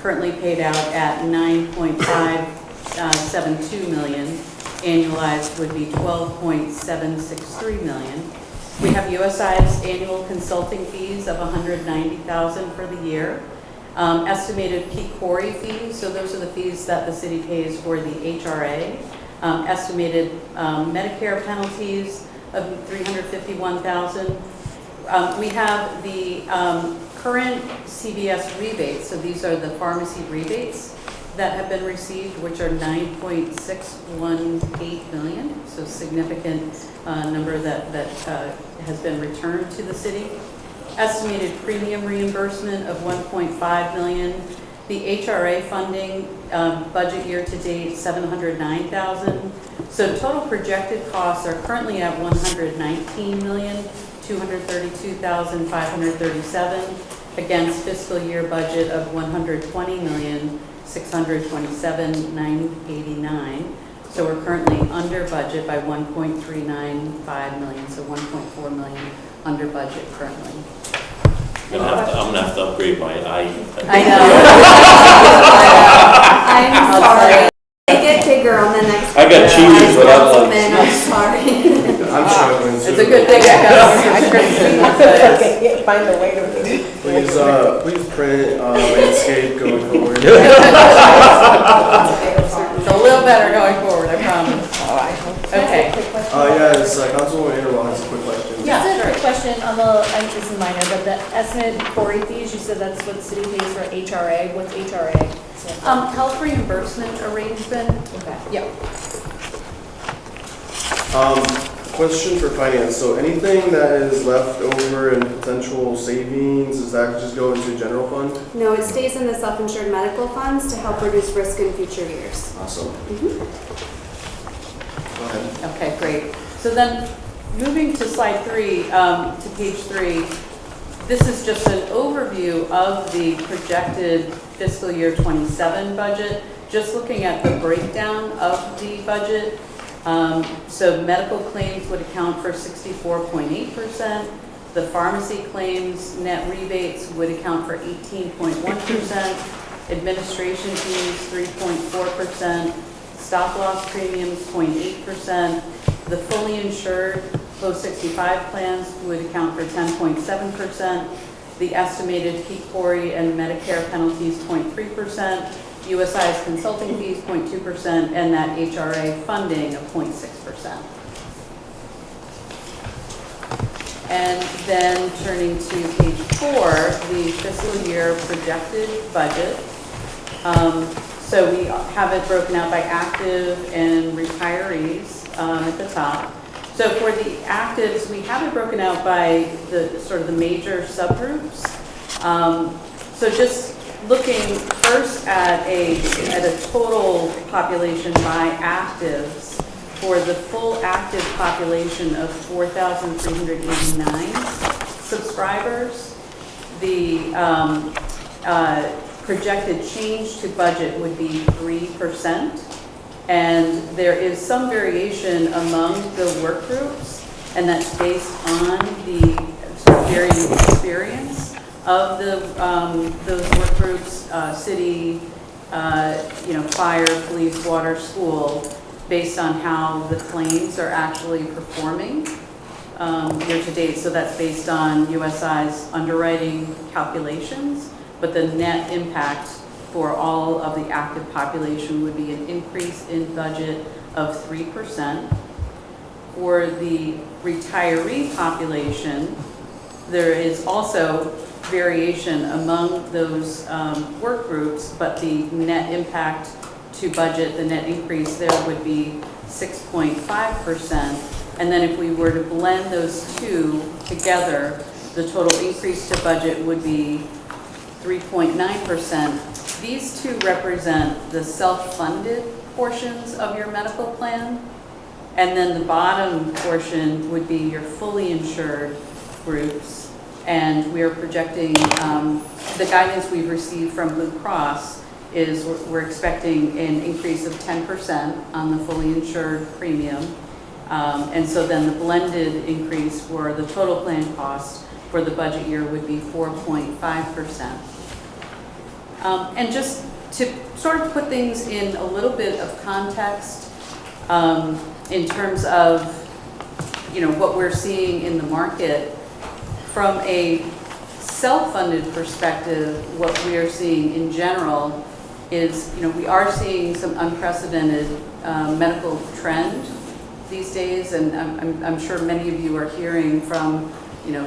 currently paid out at $9.572 million. Annualized would be $12.763 million. We have USI's annual consulting fees of $190,000 for the year. Estimated peak quarry fees, so those are the fees that the city pays for the HRA. Estimated Medicare penalties of $351,000. We have the current CVS rebates, so these are the pharmacy rebates that have been received, which are $9.618 million, so significant number that has been returned to the city. Estimated premium reimbursement of $1.5 million. The HRA funding budget year to date, $709,000. So total projected costs are currently at $119,232,537 against fiscal year budget of $120,627,989. So we're currently under budget by $1.395 million, so $1.4 million under budget currently.
I'm gonna have to upgrade my eye.
I know.
I'm sorry. They get bigger on the next.
I got cheaters, but I'm like.
I'm sorry.
I I'm struggling too.
It's a good thing I got.
Find a way to.
Please print landscape going forward.
It's a little better going forward, I promise.
Oh, I hope so.
Okay.
Yes, Councilwoman Interlaw has a quick question.
Yeah,
Just a
sure.
quick question on the, this is minor, but the estimate quarry fees, you said that's what the city pays for HRA. What's HRA?
Health reimbursement arrangement.
Okay.
Yeah.
Question for finance. So anything that is left over in potential savings, does that just go into general fund?
No, it stays in the self-insured medical funds to help reduce risk in future years.
Awesome. Go ahead.
Okay, great. So then, moving to slide 3, to page 3, this is just an overview of the projected fiscal year 27 budget, just looking at the breakdown of the budget. So medical claims would account for 64.8%. The pharmacy claims net rebates would account for 18.1%. Administration fees, 3.4%. Stop loss premiums, 0.8%. The fully insured post-65 plans would account for 10.7%. The estimated peak quarry and Medicare penalties, 0.3%. USI's consulting fees, 0.2%, and that HRA funding of 0.6%. And then turning to page 4, the fiscal year projected budget. So we have it broken out by active and retirees at the top. So for the actives, we have it broken out by the sort of the major subgroups. So just looking first at a total population by actives, for the full active population of 4,389 subscribers, the projected change to budget would be 3%. And there is some variation among the work groups, and that's based on the sort of varying experience of those work groups, city, fire, police, water, school, based on how the claims are actually performing year to date. So that's based on USI's underwriting calculations, but the net impact for all of the active population would be an increase in budget of 3%. For the retiree population, there is also variation among those work groups, but the net impact to budget, the net increase there would be 6.5%. And then if we were to blend those two together, the total increase to budget would be 3.9%. These two represent the self-funded portions of your medical plan. And then the bottom portion would be your fully insured groups. And we are projecting, the guidance we've received from Blue Cross is we're expecting an increase of 10% on the fully insured premium. And so then the blended increase for the total plan cost for the budget year would be 4.5%. And just to sort of put things in a little bit of context, in terms of, what we're seeing in the market, from a self-funded perspective, what we are seeing in general is, we are seeing some unprecedented medical trend these days, and I'm sure many of you are hearing from,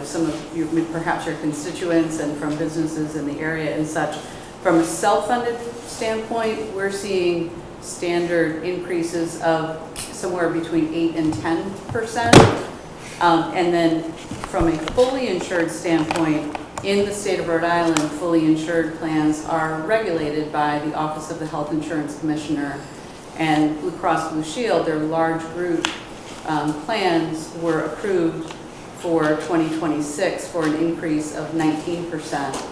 some of you, perhaps your constituents and from businesses in the area and such. From a self-funded standpoint, we're seeing standard increases of somewhere between 8 and 10%. And then from a fully insured standpoint, in the state of Rhode Island, fully insured plans are regulated by the Office of the Health Insurance Commissioner. And Blue Cross Blue Shield, their large group plans were approved for 2026 for an increase of 19%.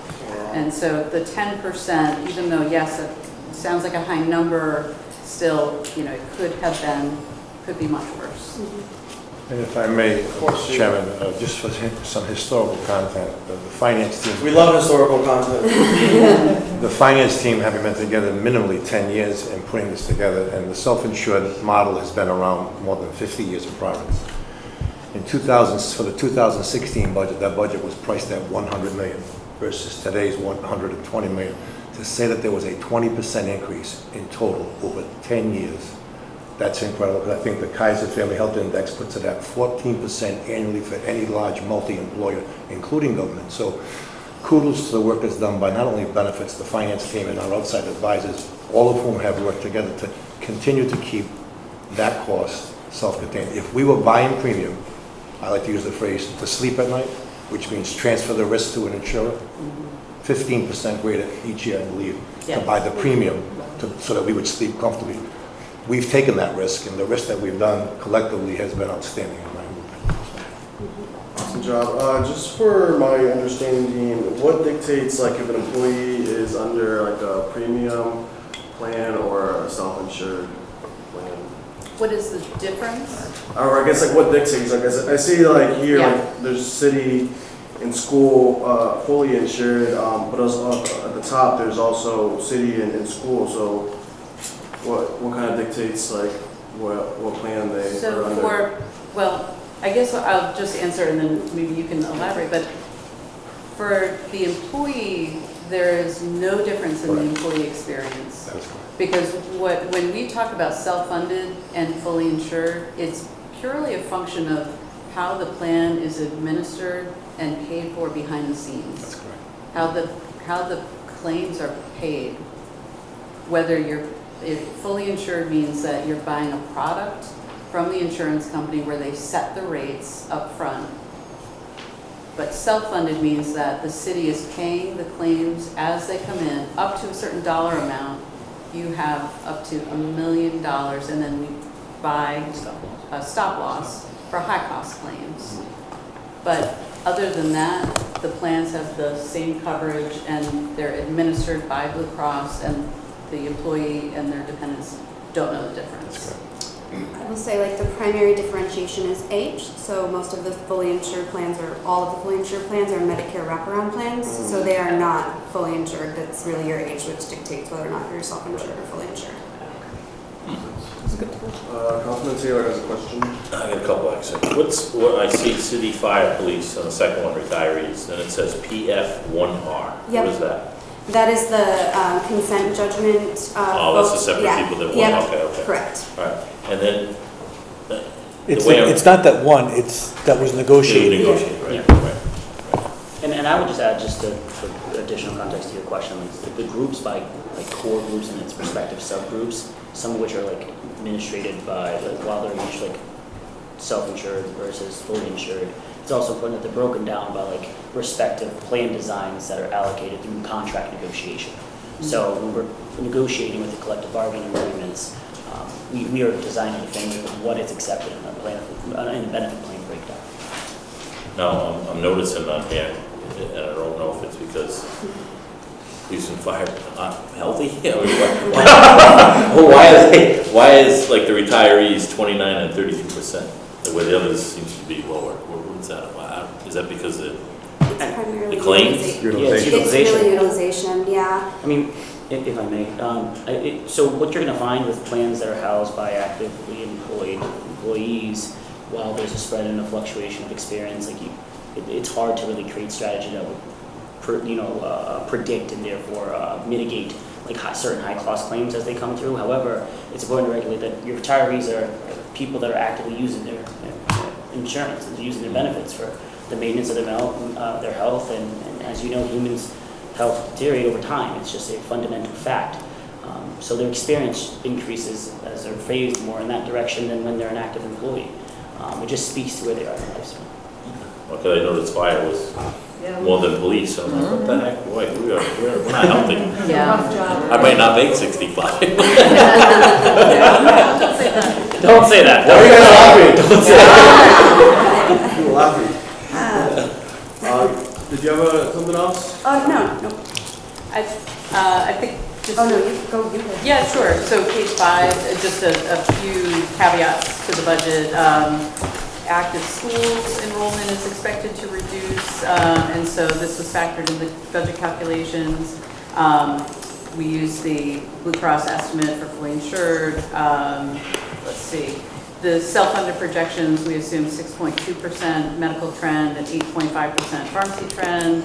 And so the 10%, even though, yes, it sounds like a high number, still, it could be much worse.
And if I may, Mr. Chairman, just for some historical content, the finance team.
We love historical content.
The finance team having been together minimally 10 years in putting this together, and the self-insured model has been around more than 50 years in Providence. In 2000, for the 2016 budget, that budget was priced at 100 million versus today's 120 million. To say that there was a 20% increase in total over 10 years, that's incredible, because I think the Kaiser Family Health Index puts it at 14% annually for any large multi-employer, including government. So kudos to the work that's done by not only benefits, the finance team and our outside advisors, all of whom have worked together to continue to keep that cost self-contained. If we were buying premium, I like to use the phrase, to sleep at night, which means transfer the risk to an insurer, 15% greater each year, I believe, to buy the premium so that we would sleep comfortably. We've taken that risk, and the risk that we've done collectively has been outstanding in my opinion.
Awesome job. Just for my understanding, what dictates like if an employee is under like a premium plan or a self-insured plan?
What is the difference?
Or I guess like what dictates? Like I see like here,
Yeah.
like there's city and school fully insured, but also at the top there's also city and school. So what kind of dictates like what plan they are
So
under?
well, I guess I'll just answer and then maybe you can elaborate, but for the employee, there is no difference in the employee experience.
That is correct.
Because when we talk about self-funded and fully insured, it's purely a function of how the plan is administered and paid for behind the scenes.
That's correct.
How the claims are paid. Whether fully insured means that you're buying a product from the insurance company where they set the rates up front. But self-funded means that the city is paying the claims as they come in up to a certain dollar amount. You have up to $1 million, and then we buy a stop loss for high-cost claims. But other than that, the plans have the same coverage, and they're administered by Blue Cross, and the employee and their dependents don't know the difference.
I will say like the primary differentiation is age. So most of the fully insured plans, or all of the fully insured plans, are Medicare wraparound plans. So they are not fully insured. That's really your age which dictates whether or not you're self-insured or fully insured.
Councilman Taylor has a question.
I got a couple actually. What I see city fire police on the second one, retirees, then it says PF1R.
Yep.
What is that?
That is the consent judgment.
Oh, that's the separate people that
Yep.
want, okay.
Correct.
All right, and then,
It's not that one, that was negotiated.
Negotiated, right,
Yeah.
right.
And I would just add, just for additional context to your question, like the groups by like core groups and its respective subgroups, some of which are like administrated by, like, while they're each like self-insured versus fully insured. It's also important that they're broken down by like respective plan designs that are allocated through contract negotiation. So when we're negotiating with the collective bargaining agreements, we are designing a thing with what is accepted in the plan, in the benefit plan breakdown.
Now, I'm noticing on here, and I don't know if it's because police and fire aren't healthy. Why is like the retirees 29 and 32%, where the others seems to be lower? What's that? Is that because of
It's primarily
the claims?
utilization. It's really utilization, yeah.
I mean, if I may, so what you're going to find with plans that are housed by actively employed employees, while there's a spread and a fluctuation of experience, like it's hard to really create strategy that would, predict and therefore mitigate like certain high-cost claims as they come through. However, it's important to regulate that your retirees are people that are actively using their insurance and using their benefits for the maintenance of their health, and as you know, humans' health deteriorate over time. It's just a fundamental fact. So their experience increases as they're phased more in that direction than when they're an active employee. It just speaks to where they are in their lifespan.
Okay, I noticed fire was more than police, so I'm like, what the heck, boy, we're not healthy.
Yeah.
I might not make 65.
Don't say that.
Don't say that.
Why are you guys laughing? Don't say that. You're laughing. Did you have something else?
No.
I think just.
Oh, no, you go.
Yeah, sure. So page 5, just a few caveats to the budget. Active school enrollment is expected to reduce, and so this was factored in the budget calculations. We use the Blue Cross estimate for fully insured. Let's see. The self-funded projections, we assume 6.2% medical trend and 8.5% pharmacy trend.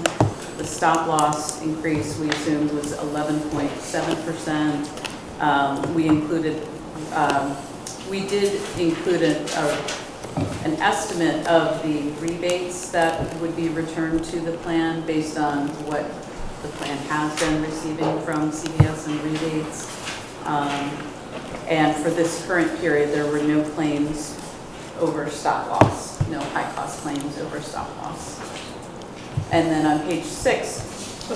The stop loss increase, we assumed was 11.7%. We did include an estimate of the rebates that would be returned to the plan based on what the plan has been receiving from CVS and rebates. And for this current period, there were no claims over stop loss, no high-cost claims over stop loss. And then on page 6,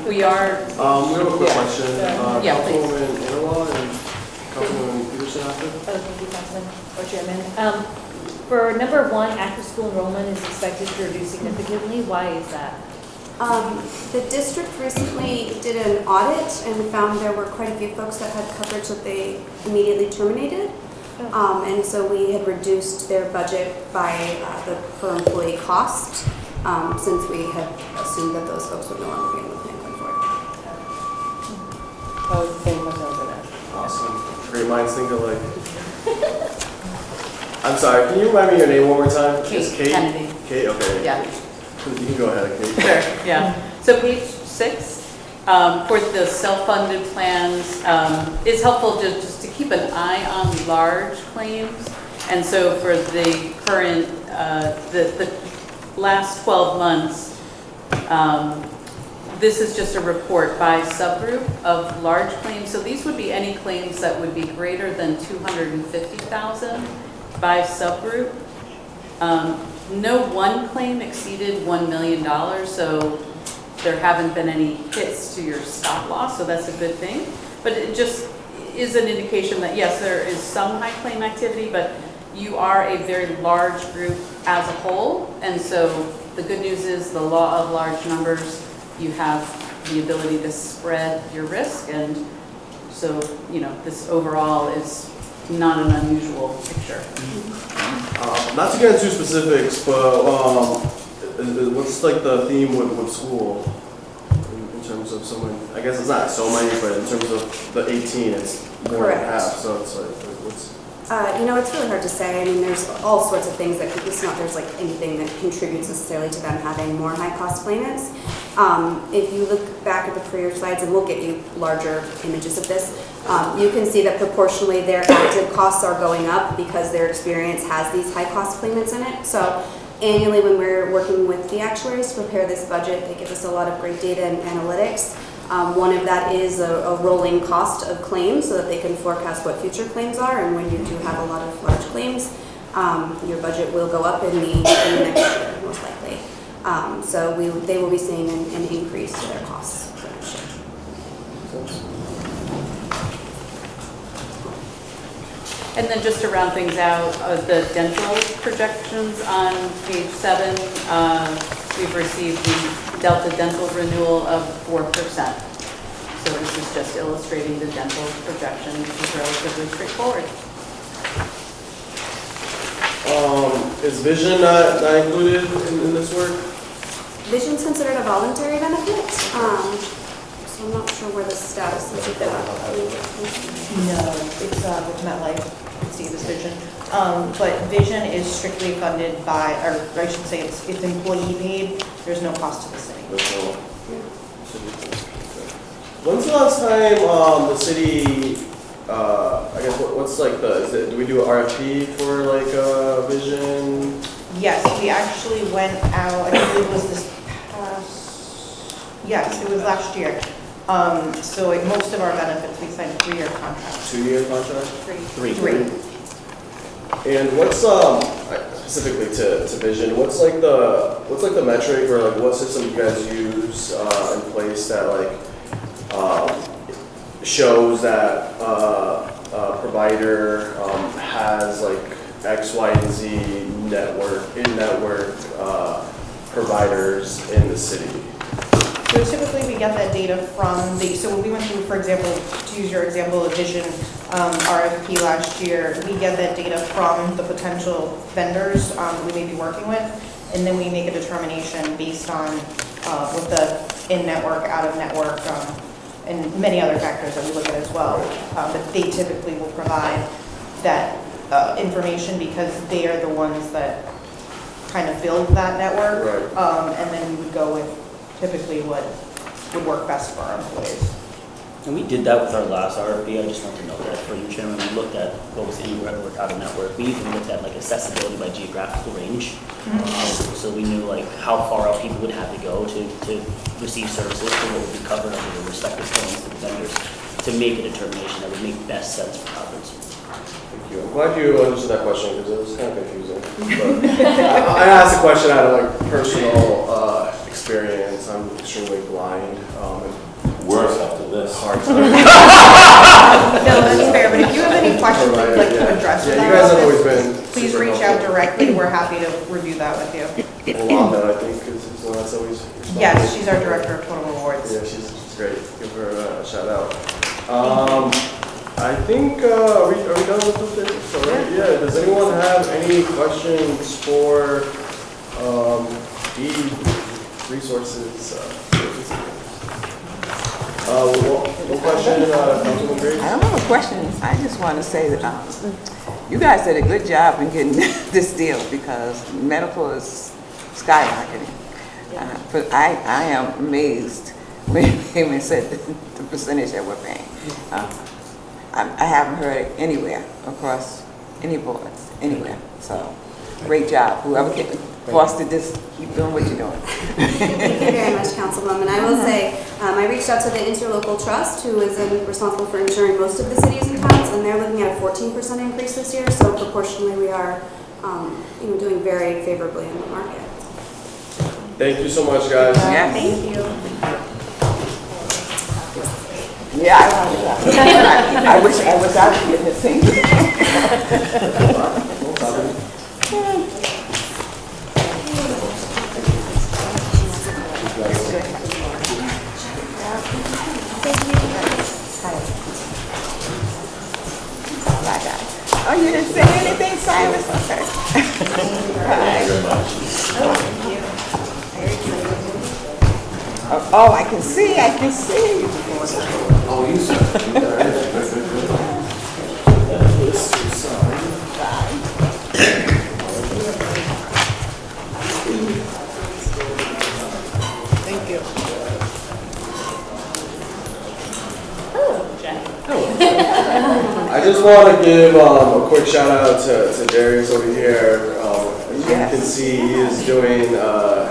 we are...
We have a quick question.
Yeah, please.
Councilwoman Interlaw and Councilwoman Peterson after.
Thank you, Councilman or Chairman. For number 1, after-school enrollment is expected to reduce significantly. Why is that?
The district recently did an audit and found there were quite a few folks that had coverage that they immediately terminated. And so we had reduced their budget by the per employee cost, since we had assumed that those folks would no longer be on the plan going forward.
That was the same question I was gonna ask.
Awesome. Great minds think alike. I'm sorry, can you remind me your name one more time?
Kate
It's Kate?
Kennedy.
Kate, okay.
Yeah.
You can go ahead, Kate.
Sure, yeah. So page 6, for the self-funded plans, it's helpful just to keep an eye on large claims. And so for the current, the last 12 months, this is just a report by subgroup of large claims. So these would be any claims that would be greater than 250,000 by subgroup. No one claim exceeded $1 million, so there haven't been any hits to your stop loss, so that's a good thing. But it just is an indication that, yes, there is some high claim activity, but you are a very large group as a whole. And so the good news is the law of large numbers, you have the ability to spread your risk. And so, you know, this overall is not an unusual picture.
Not to get into specifics, but what's like the theme with school in terms of someone? I guess it's not so many, but in terms of the 18, it's more than half. So it's like what's?
You know, it's really hard to say. I mean, there's all sorts of things that it's not there's like anything that contributes necessarily to them having more high-cost claimants. If you look back at the career slides, and we'll get you larger images of this, you can see that proportionally their active costs are going up because their experience has these high-cost claimants in it. So annually, when we're working with the actuaries to prepare this budget, they give us a lot of great data and analytics. One of that is a rolling cost of claims so that they can forecast what future claims are. And when you do have a lot of large claims, your budget will go up in the next year, most likely. So they will be seeing an increase to their costs for next year.
And then just to round things out, the dental projections on page 7, we've received the Delta Dental renewal of 4%. So this is just illustrating the dental projection, which is relatively straightforward.
Is vision not included in this work?
Vision's considered a voluntary benefit, so I'm not sure where the status is of that.
No, it's with MetLife, it's Davis Vision. But Vision is strictly funded by, or I should say it's employee paid. There's no cost to the city.
When's the last time the city, I guess, what's like do we do an RFP for like vision?
Yes, we actually went out, I believe it was this past, yes, it was last year. So like most of our benefits, we signed a 3-year contract.
2-year contract?
3.
And what's specifically to vision? What's like the metric or like what system you guys use in place that like shows that a provider has like X, Y, and Z in-network providers in the city?
So typically we get that data from so when we went through, for example, to use your example of Vision RFP last year, we get that data from the potential vendors we may be working with, and then we make a determination based on what the in-network, out-of-network, and many other factors that we look at as well, that they typically will provide that information because they are the ones that kind of build that network.
Right.
And then we would go with typically what would work best for our employees.
And we did that with our last RFP. I just want to note that for you, Chairman. We looked at what was in network, out of network. We even looked at like accessibility by geographical range. So we knew like how far out people would have to go to receive services, to what would be covered under the respective plans to the vendors, to make a determination that would make best sense for Providence.
Thank you. I'm glad you understood that question because it was kind of confusing. But I asked a question out of like personal experience. I'm extremely blind.
Worse after this.
Hard
No, that's fair, but if you have any questions that you'd like to address with
you
our
guys have
office,
always been.
please
super
reach
helpful.
out directly. We're happy to review that with you.
Wanda, I think, is the one that's always responsible.
Yes, she's our Director of Total Rewards.
Yeah, she's great. Give her a shout out. I think, are we done with the business already? Yeah, does anyone have any questions for resources? One question, Councilman Graves?
I don't have a question. I just want to say that you guys did a good job in getting this deal because medical is skyrocketing. But I am amazed when you came and said the percentage that we're paying. I haven't heard it anywhere across any boards, anywhere. So, great job. Whoever fostered this, keep doing what you're doing.
Thank you very much, Councilwoman. I will say, I reached out to the Interlocal Trust, who is responsible for insuring most of the cities and towns, and they're looking at a 14% increase this year. So proportionally, we are, doing very favorably in the market.
Thank you so much, guys.
Yeah.
Thank you.
Yeah, I wish I was out here getting the same. Oh, you didn't say anything, Cyrus? Okay. Oh, I can see.
Oh, you said.
Thank you.
I just want to give a quick shout out to Darius over here. As you can see, he is doing the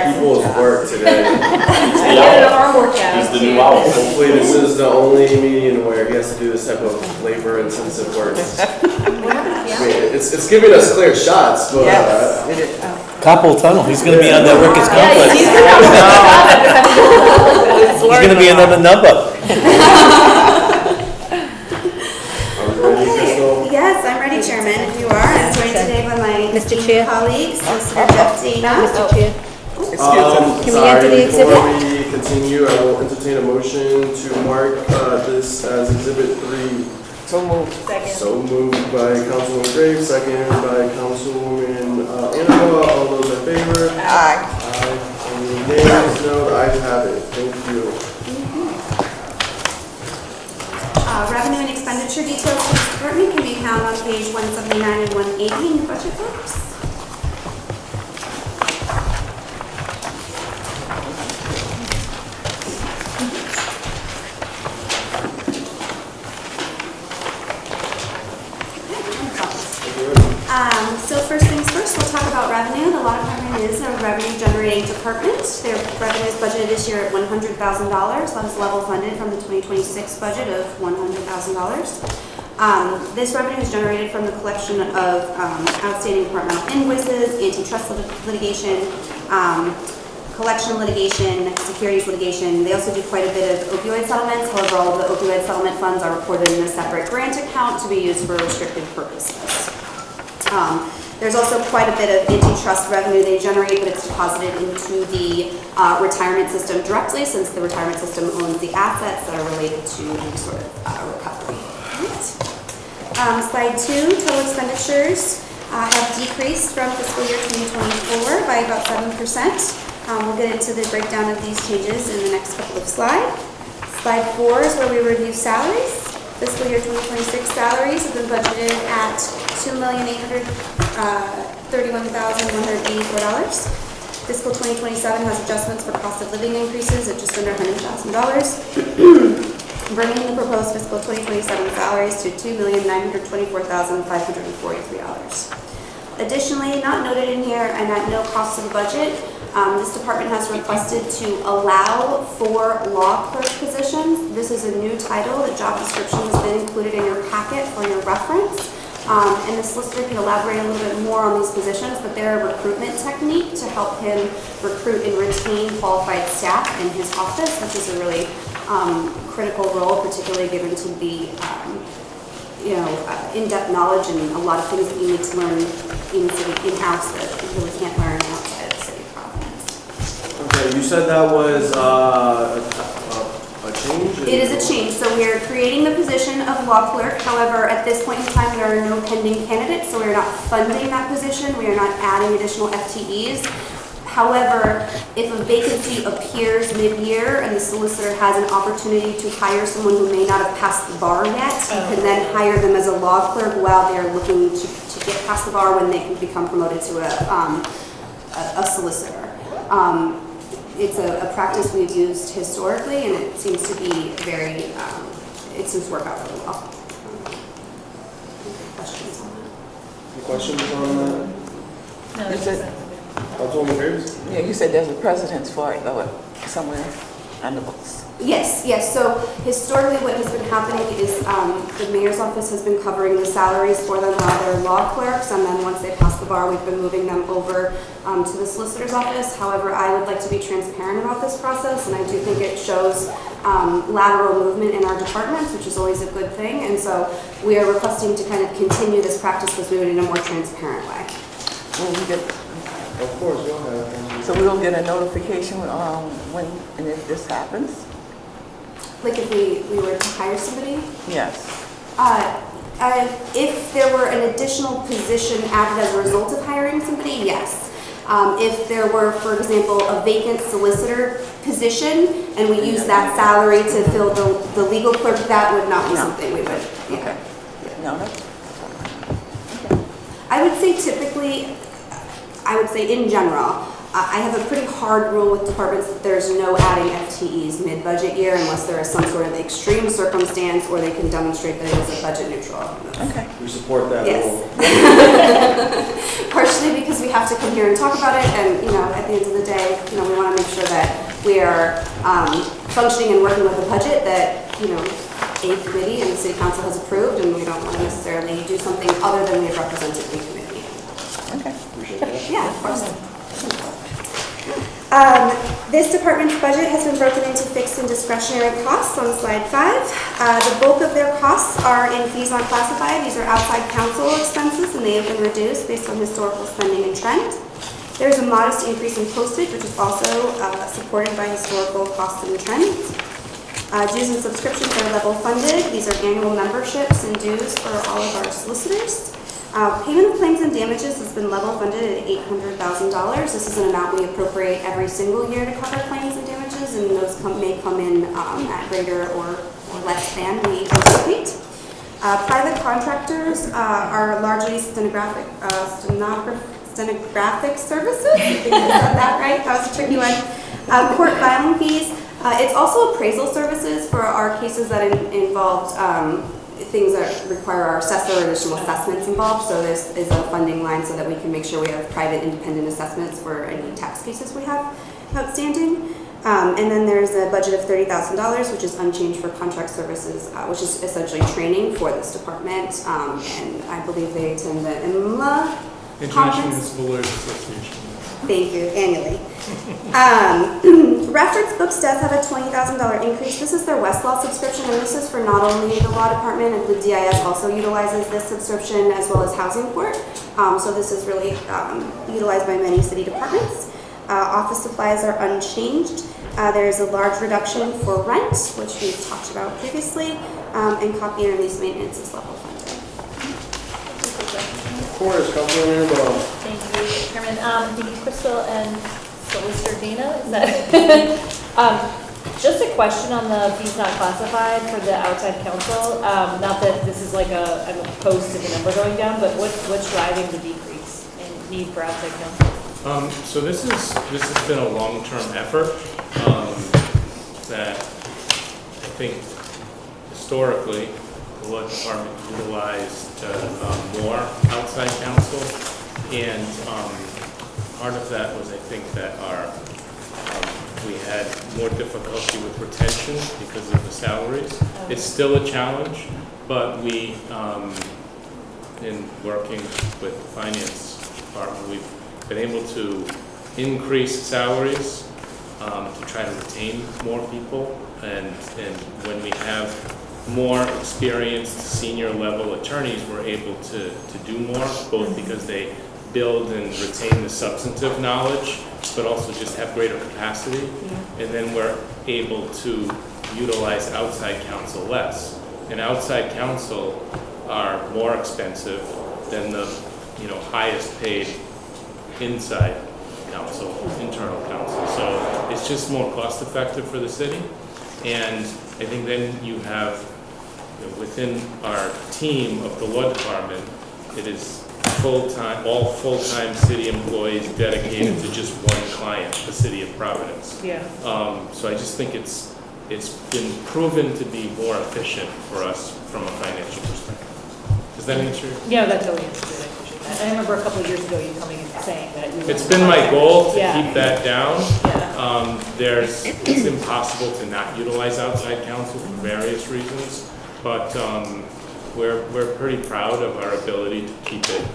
people's work today.
He's the new owl.
Hopefully this is the only meeting where he has to do this type of labor-intensive work. I mean, it's giving us clear shots, but
Yes, it is.
Carpal tunnel, he's gonna be on that workers' complex. He's gonna be another number.
Yes, I'm ready, Chairman, if you are. I'm joined today by my esteemed colleagues, Solicitor Jeff Dana.
Mr. Chair.
Can we enter the exhibit? Before we continue, I will entertain a motion to mark this as Exhibit 3.
So moved.
So moved by Councilwoman Graves, second by Councilwoman Annabelle. All those in favor?
Aye.
Aye. Any nays? No, the ayes have it. Thank you.
Revenue and expenditure details for this department can be found on page 179 and 180 in the budget books. So first things first, we'll talk about revenue. The law department is a revenue generating department. Their revenue is budgeted this year at $100,000. That is level funded from the 2026 budget of $100,000. This revenue is generated from the collection of outstanding departmental invoices, antitrust litigation, collection litigation, securities litigation. They also do quite a bit of opioid settlements. However, all of the opioid settlement funds are reported in a separate grant account to be used for restricted purposes. There's also quite a bit of antitrust revenue they generate, but it's deposited into the retirement system directly, since the retirement system owns the assets that are related to any sort of recovery. Right. Slide 2, total expenditures have decreased from fiscal year 2024 by about 7%. We'll get into the breakdown of these changes in the next couple of slides. Slide 4 is where we review salaries. Fiscal year 2026 salaries have been budgeted at $2,831,184. Fiscal 2027 has adjustments for cost of living increases at just under $100,000, bringing the proposed fiscal 2027 salaries to $2,924,543. Additionally, not noted in here and at no cost to the budget, this department has requested to allow for law clerk positions. This is a new title. The job description has been included in your packet for your reference. And the solicitor can elaborate a little bit more on these positions, but they're a recruitment technique to help him recruit and retain qualified staff in his office, which is a really critical role, particularly given to the in-depth knowledge and a lot of things that you need to learn in-house that you really can't learn outside of the city of Providence.
Okay, you said that was a change?
It is a change, so we are creating the position of law clerk. However, at this point in time, there are no pending candidates, so we are not funding that position. We are not adding additional FTEs. However, if a vacancy appears mid-year and the solicitor has an opportunity to hire someone who may not have passed the bar yet, you can then hire them as a law clerk while they're looking to get past the bar when they can become promoted to a solicitor. It's a practice we've used historically, and it seems to be it seems to work out really well. Questions on that?
Any questions on that?
No,
You said,
Councilwoman Graves?
yeah, you said there's a precedence for it, though, somewhere on the books.
Yes. So historically what has been happening is the mayor's office has been covering the salaries for them while they're law clerks, and then once they pass the bar, we've been moving them over to the solicitor's office. However, I would like to be transparent about this process, and I do think it shows lateral movement in our departments, which is always a good thing, and so we are requesting to kind of continue this practice but do it in a more transparent way.
Of course, go ahead.
So we will get a notification when and if this happens?
Like if we were to hire somebody?
Yes.
If there were an additional position added as a result of hiring somebody, yes. If there were, for example, a vacant solicitor position and we use that salary to fill the legal clerk, that would not be something we would,
Okay. No,
I would say typically, in general, I have a pretty hard rule with departments that there's no adding FTEs mid-budget year unless there is some sort of extreme circumstance or they can demonstrate that it is a budget neutral.
Okay.
We support that rule.
Partially because we have to come here and talk about it, and at the end of the day, we want to make sure that we are functioning and working with a budget that a committee and the city council has approved, and we don't want to necessarily do something other than we have represented the committee.
Okay.
Appreciate that.
Yeah, of course. This department's budget has been broken into fixed and discretionary costs on slide 5. The bulk of their costs are in fees not classified. These are outside council expenses, and they have been reduced based on historical spending and trend. There's a modest increase in postage, which is also supported by historical costs and trends. Dues and subscriptions are level funded. These are annual memberships and dues for all of our solicitors. Payment of claims and damages has been level funded at $800,000. This is an amount we appropriate every single year to cover claims and damages, and those may come in at greater or less than we anticipate. Private contractors are largely stenographic services. I think I said that right. That was a tricky one. Court filing fees. It's also appraisal services for our cases that involved things that require our assessor or additional assessments involved. So this is a funding line so that we can make sure we have private independent assessments for any tax cases we have outstanding. And then there's a budget of $30,000, which is unchanged for contract services, which is essentially training for this department. And I believe they attend the IMLA
International Municipal Lawyers Association.
Thank you, annually. Reference Books does have a $20,000 increase. This is their Westlaw subscription, and this is for not only the law department, and the DIS also utilizes this subscription as well as housing court. So this is really utilized by many city departments. Office supplies are unchanged. There is a large reduction for rent, which we've talked about previously, and copy and release maintenance is level funded.
Of course, Councilwoman Ambrose.
Thank you, Chairman. Thank you, Crystal and Solicitor Dana. Is that Just a question on the fees not classified for the outside counsel. Not that this is like I'm opposed to the number going down, but what's driving the decrease in need for outside counsel?
So this has been a long-term effort that I think historically the law department utilized more outside counsel, and part of that was I think that we had more difficulty with retention because of the salaries. It's still a challenge, but we, in working with the finance department, we've been able to increase salaries to try to retain more people. And when we have more experienced senior level attorneys, we're able to do more, both because they build and retain the substantive knowledge, but also just have greater capacity. And then we're able to utilize outside counsel less. And outside counsel are more expensive than the highest paid inside counsel, internal counsel. So it's just more cost effective for the city. And I think then you have, within our team of the law department, it is full-time, all full-time city employees dedicated to just one client, the city of Providence.
Yeah.
So I just think it's been proven to be more efficient for us from a financial perspective. Does that answer?
Yeah, that totally answers it. I appreciate that. I remember a couple of years ago you coming and saying that you.
It's been my goal to
Yeah.
keep that down.
Yeah.
It's impossible to not utilize outside counsel for various reasons, but we're pretty proud of our ability to keep it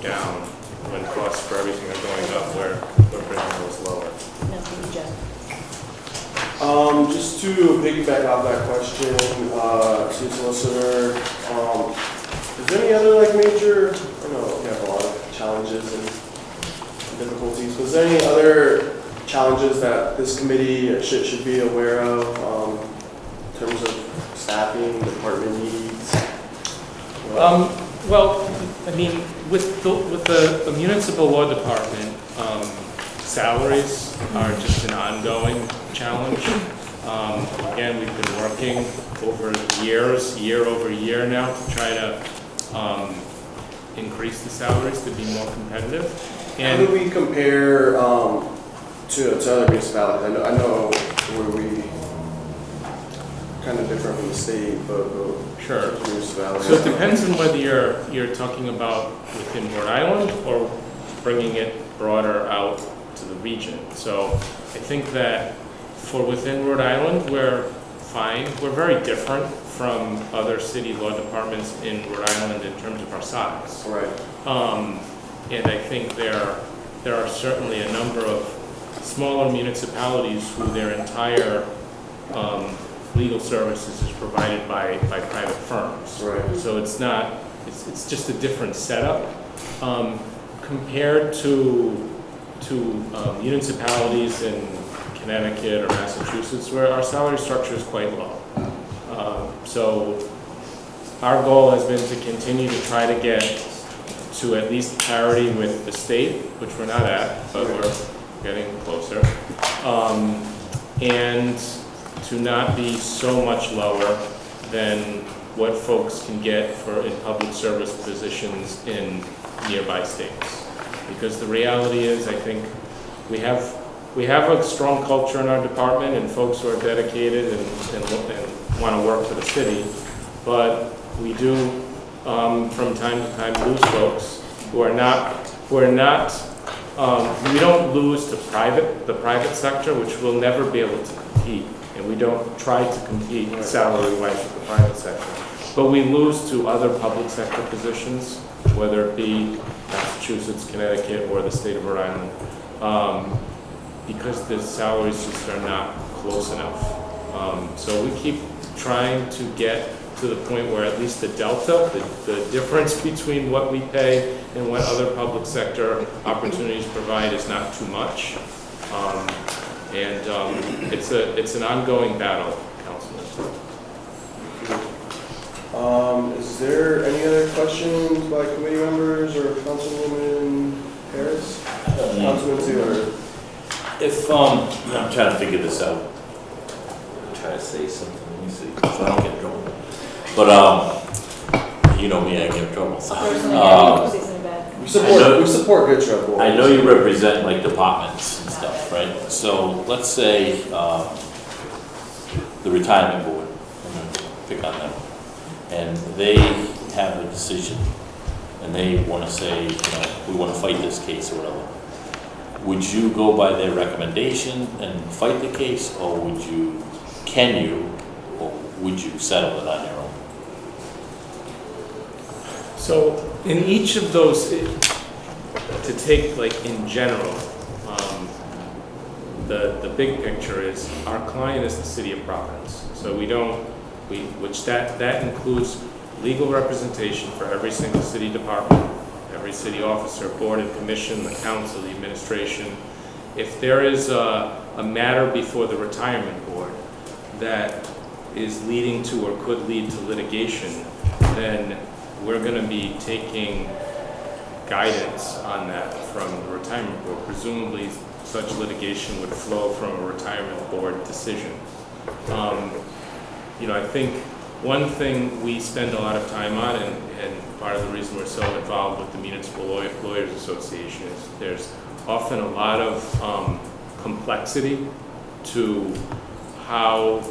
down when costs for everything are going up. We're bringing those lower.
No, thank you, Jeff.
Just to piggyback off that question, Chief Solicitor, is there any other major, I know we have a lot of challenges and difficulties, but is there any other challenges that this committee should be aware of in terms of staffing, department needs?
Well, I mean, with the municipal law department, salaries are just an ongoing challenge. Again, we've been working over years, year over year now, to try to increase the salaries to be more competitive.
And how do we compare to other municipalities? I know where we kind of different from the state, but
sure.
Municipalities.
So it depends on whether you're talking about within Rhode Island or bringing it broader out to the region. So I think that for within Rhode Island, we're fine. We're very different from other city law departments in Rhode Island in terms of our size.
Right.
And I think there are certainly a number of smaller municipalities who their entire legal services is provided by private firms.
Right.
So it's just a different setup compared to municipalities in Connecticut or Massachusetts, where our salary structure is quite low. So our goal has been to continue to try to get to at least parity with the state, which we're not at, but we're getting closer. And to not be so much lower than what folks can get in public service positions in nearby states. Because the reality is, I think we have a strong culture in our department and folks who are dedicated and want to work for the city, but we do from time to time lose folks who are not we don't lose to the private sector, which will never be able to compete, and we don't try to compete salary-wise with the private sector. But we lose to other public sector positions, whether it be Massachusetts, Connecticut, or the state of Rhode Island, because the salaries just are not close enough. So we keep trying to get to the point where at least the delta, the difference between what we pay and what other public sector opportunities provide is not too much. It's an ongoing battle, Councilman.
Is there any other questions by committee members or Councilwoman Harris? Councilman Taylor?
If, I'm trying to figure this out. try to say something, let me see, so I don't get in trouble. But, you know me, I get in trouble, so.
Say something bad.
We support good trouble.
I know you represent like departments and stuff, right? So let's say, the retirement board, I'm gonna pick on them, and they have a decision, and they want to say, you know, we want to fight this case or whatever. Would you go by their recommendation and fight the case, or can you, or would you settle it on your own?
So in each of those, to take like in general, the big picture is our client is the city of Providence. So which that includes legal representation for every single city department, every city officer, board and commission, the council, the administration. If there is a matter before the retirement board that is leading to or could lead to litigation, then we're going to be taking guidance on that from the retirement board. Presumably, such litigation would flow from a retirement board decision. You know, I think one thing we spend a lot of time on, and part of the reason we're so involved with the Municipal Lawyers Association, is there's often a lot of complexity to how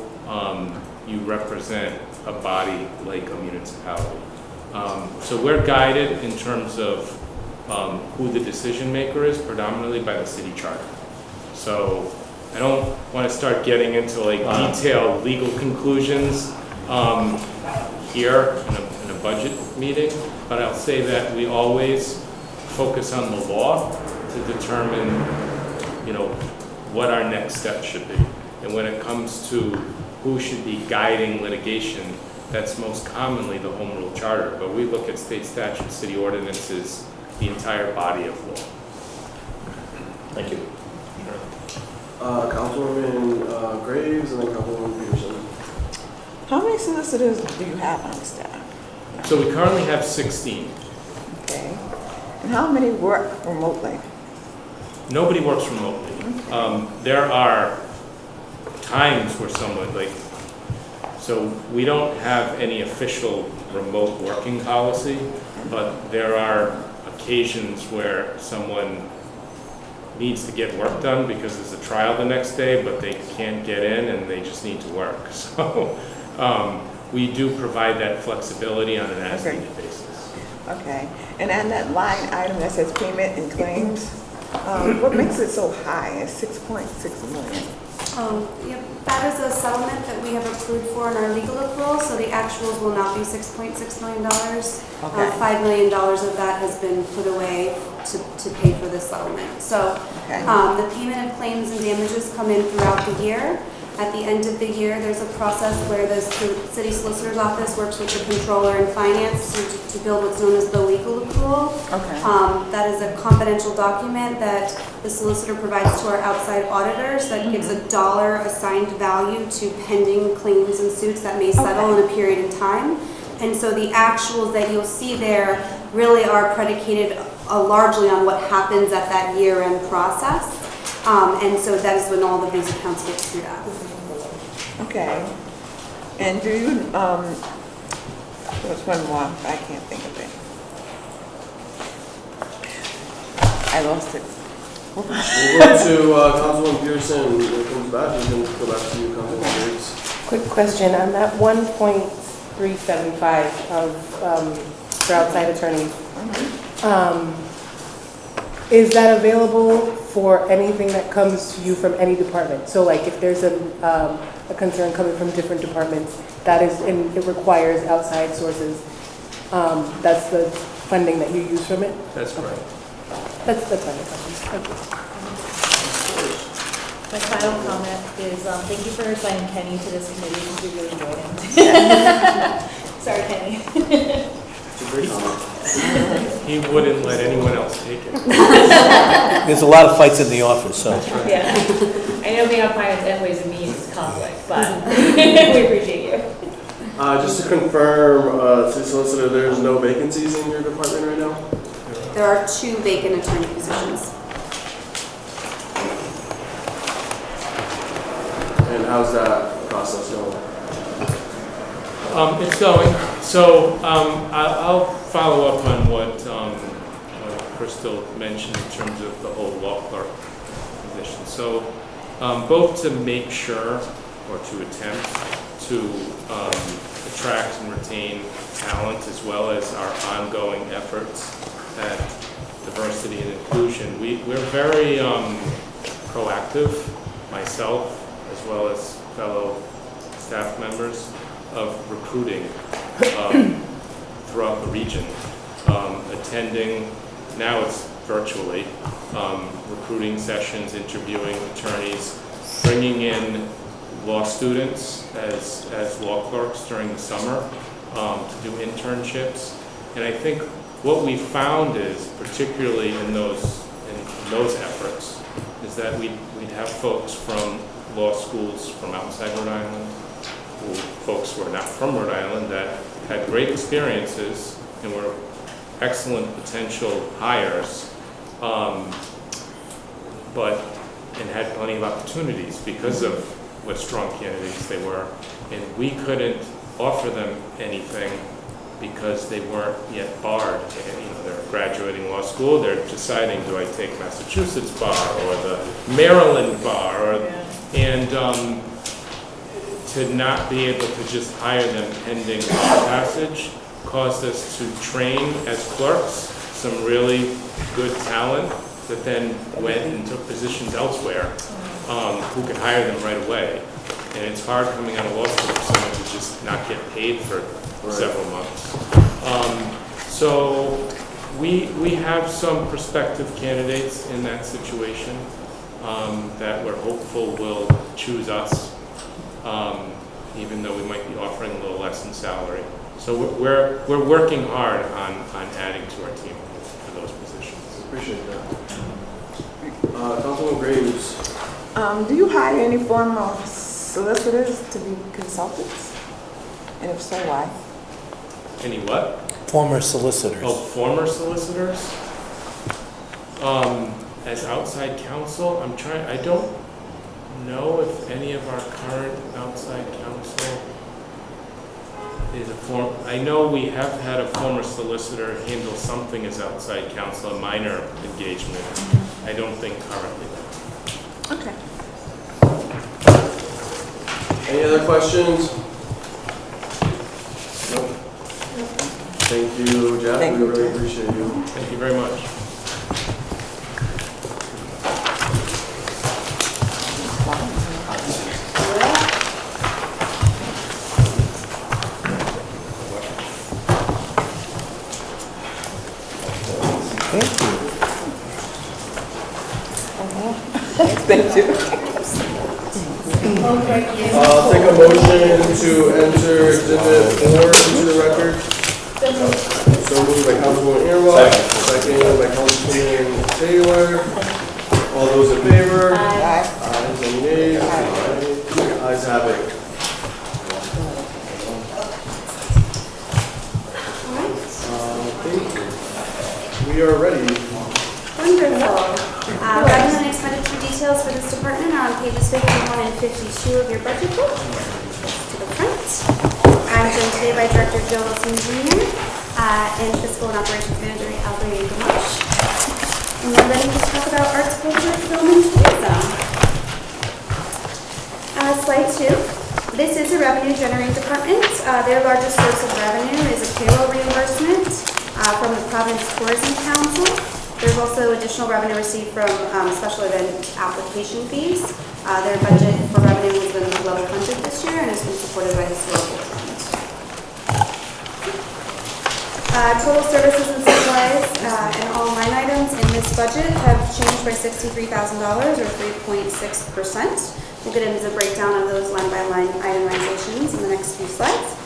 you represent a body like a municipality. So we're guided in terms of who the decision maker is, predominantly by the city charter. So I don't want to start getting into like detailed legal conclusions here in a budget meeting, but I'll say that we always focus on the law to determine, you know, what our next step should be. And when it comes to who should be guiding litigation, that's most commonly the Home Rule Charter, but we look at state statutes, city ordinances, the entire body of law.
Thank you.
Councilwoman Graves and then Councilwoman Peterson.
How many solicitors do you have on staff?
So we currently have 16.
Okay. And how many work remotely?
Nobody works remotely. There are times where someone, like, so we don't have any official remote working policy, but there are occasions where someone needs to get work done because there's a trial the next day, but they can't get in and they just need to work. So we do provide that flexibility on an as-needed basis.
Okay. And on that line item that says payment and claims, what makes it so high? It's 6.6 million.
Yep, that is a settlement that we have approved for in our legal accrual, so the actuals will not be $6.6 million.
Okay.
$5 million of that has been put away to pay for this settlement. So
Okay.
the payment of claims and damages come in throughout the year. At the end of the year, there's a process where the city solicitor's office works with the controller and finance to build what's known as the legal accrual.
Okay.
That is a confidential document that the solicitor provides to our outside auditors that gives a dollar assigned value to pending claims and suits that may settle in a period in time. And so the actuals that you'll see there really are predicated largely on what happens at that year-end process. And so that is when all of these accounts get screwed up.
Okay. And do you, what's one more? I can't think of it. I lost it.
We'll go to Councilwoman Peterson. When it comes back, we can go back to you, Councilwoman Graves.
Quick question, on that 1.375 for outside attorneys, is that available for anything that comes to you from any department? So like if there's a concern coming from different departments, that is, and it requires outside sources, that's the funding that you use from it?
That's correct.
That's my question. Thank you.
My final comment is, thank you for assigning Kenny to this committee because we really enjoyed him. Sorry, Kenny.
It's a great comment.
He wouldn't let anyone else take it.
There's a lot of fights in the office, so.
Yeah. I know being on finance and ways and means conflict, but we appreciate you.
Just to confirm, City Solicitor, there's no vacancies in your department right now?
There are 2 vacant attorney positions.
And how's that process going?
It's going. So I'll follow up on what Crystal mentioned in terms of the whole law clerk position. So both to make sure or to attempt to attract and retain talent, as well as our ongoing efforts at diversity and inclusion. We're very proactive, myself as well as fellow staff members, of recruiting throughout the region, attending, now it's virtually, recruiting sessions, interviewing attorneys, bringing in law students as law clerks during the summer to do internships. And I think what we found is, particularly in those efforts, is that we'd have folks from law schools from outside Rhode Island, folks who are not from Rhode Island that had great experiences and were excellent potential hires, and had plenty of opportunities because of what strong candidates they were. And we couldn't offer them anything because they weren't yet barred. They're graduating law school, they're deciding, do I take Massachusetts bar or the Maryland bar? And to not be able to just hire them pending passage caused us to train as clerks some really good talent that then went and took positions elsewhere, who could hire them right away. And it's hard coming out of law school for someone to just not get paid for several months. So we have some prospective candidates in that situation that we're hopeful will choose us, even though we might be offering a little less in salary. So we're working hard on adding to our team for those positions.
Appreciate that. Councilman Graves.
Do you hire any former solicitors to be consultants? And if so, why?
Any what?
Former solicitors.
Oh, former solicitors? As outside counsel, I don't know if any of our current outside counsel is I know we have had a former solicitor handle something as outside counsel, a minor engagement. I don't think currently.
Okay.
Any other questions? Nope. Thank you, Jeff. We really appreciate you.
Thank you very much.
Thank you.
I'll take a motion to enter Exhibit 4 into the record. So moved by Councilwoman Earwell, second by Councilman Taylor. All those in favor?
Aye.
Ayes, any nays? Ayes have it. We are ready.
Wonderful. Revenue and expenditure details for this department are on pages 51 and 52 of your budget book. To the front. I'm joined today by Director Joe Wilson Jr. And Fiscal and Operations Manager Albert Gamache. And we're ready to talk about arts, culture, film, and tourism. Slide 2. This is a revenue generating department. Their largest source of revenue is a payroll reimbursement from the Providence Tourism Council. There's also additional revenue received from special event application fees. Their budget for revenue has been level funded this year and has been supported by historical trends. Total services and supplies and all line items in this budget have changed by $63,000 or 3.6%. We'll get into the breakdown of those line by line itemizations in the next few slides.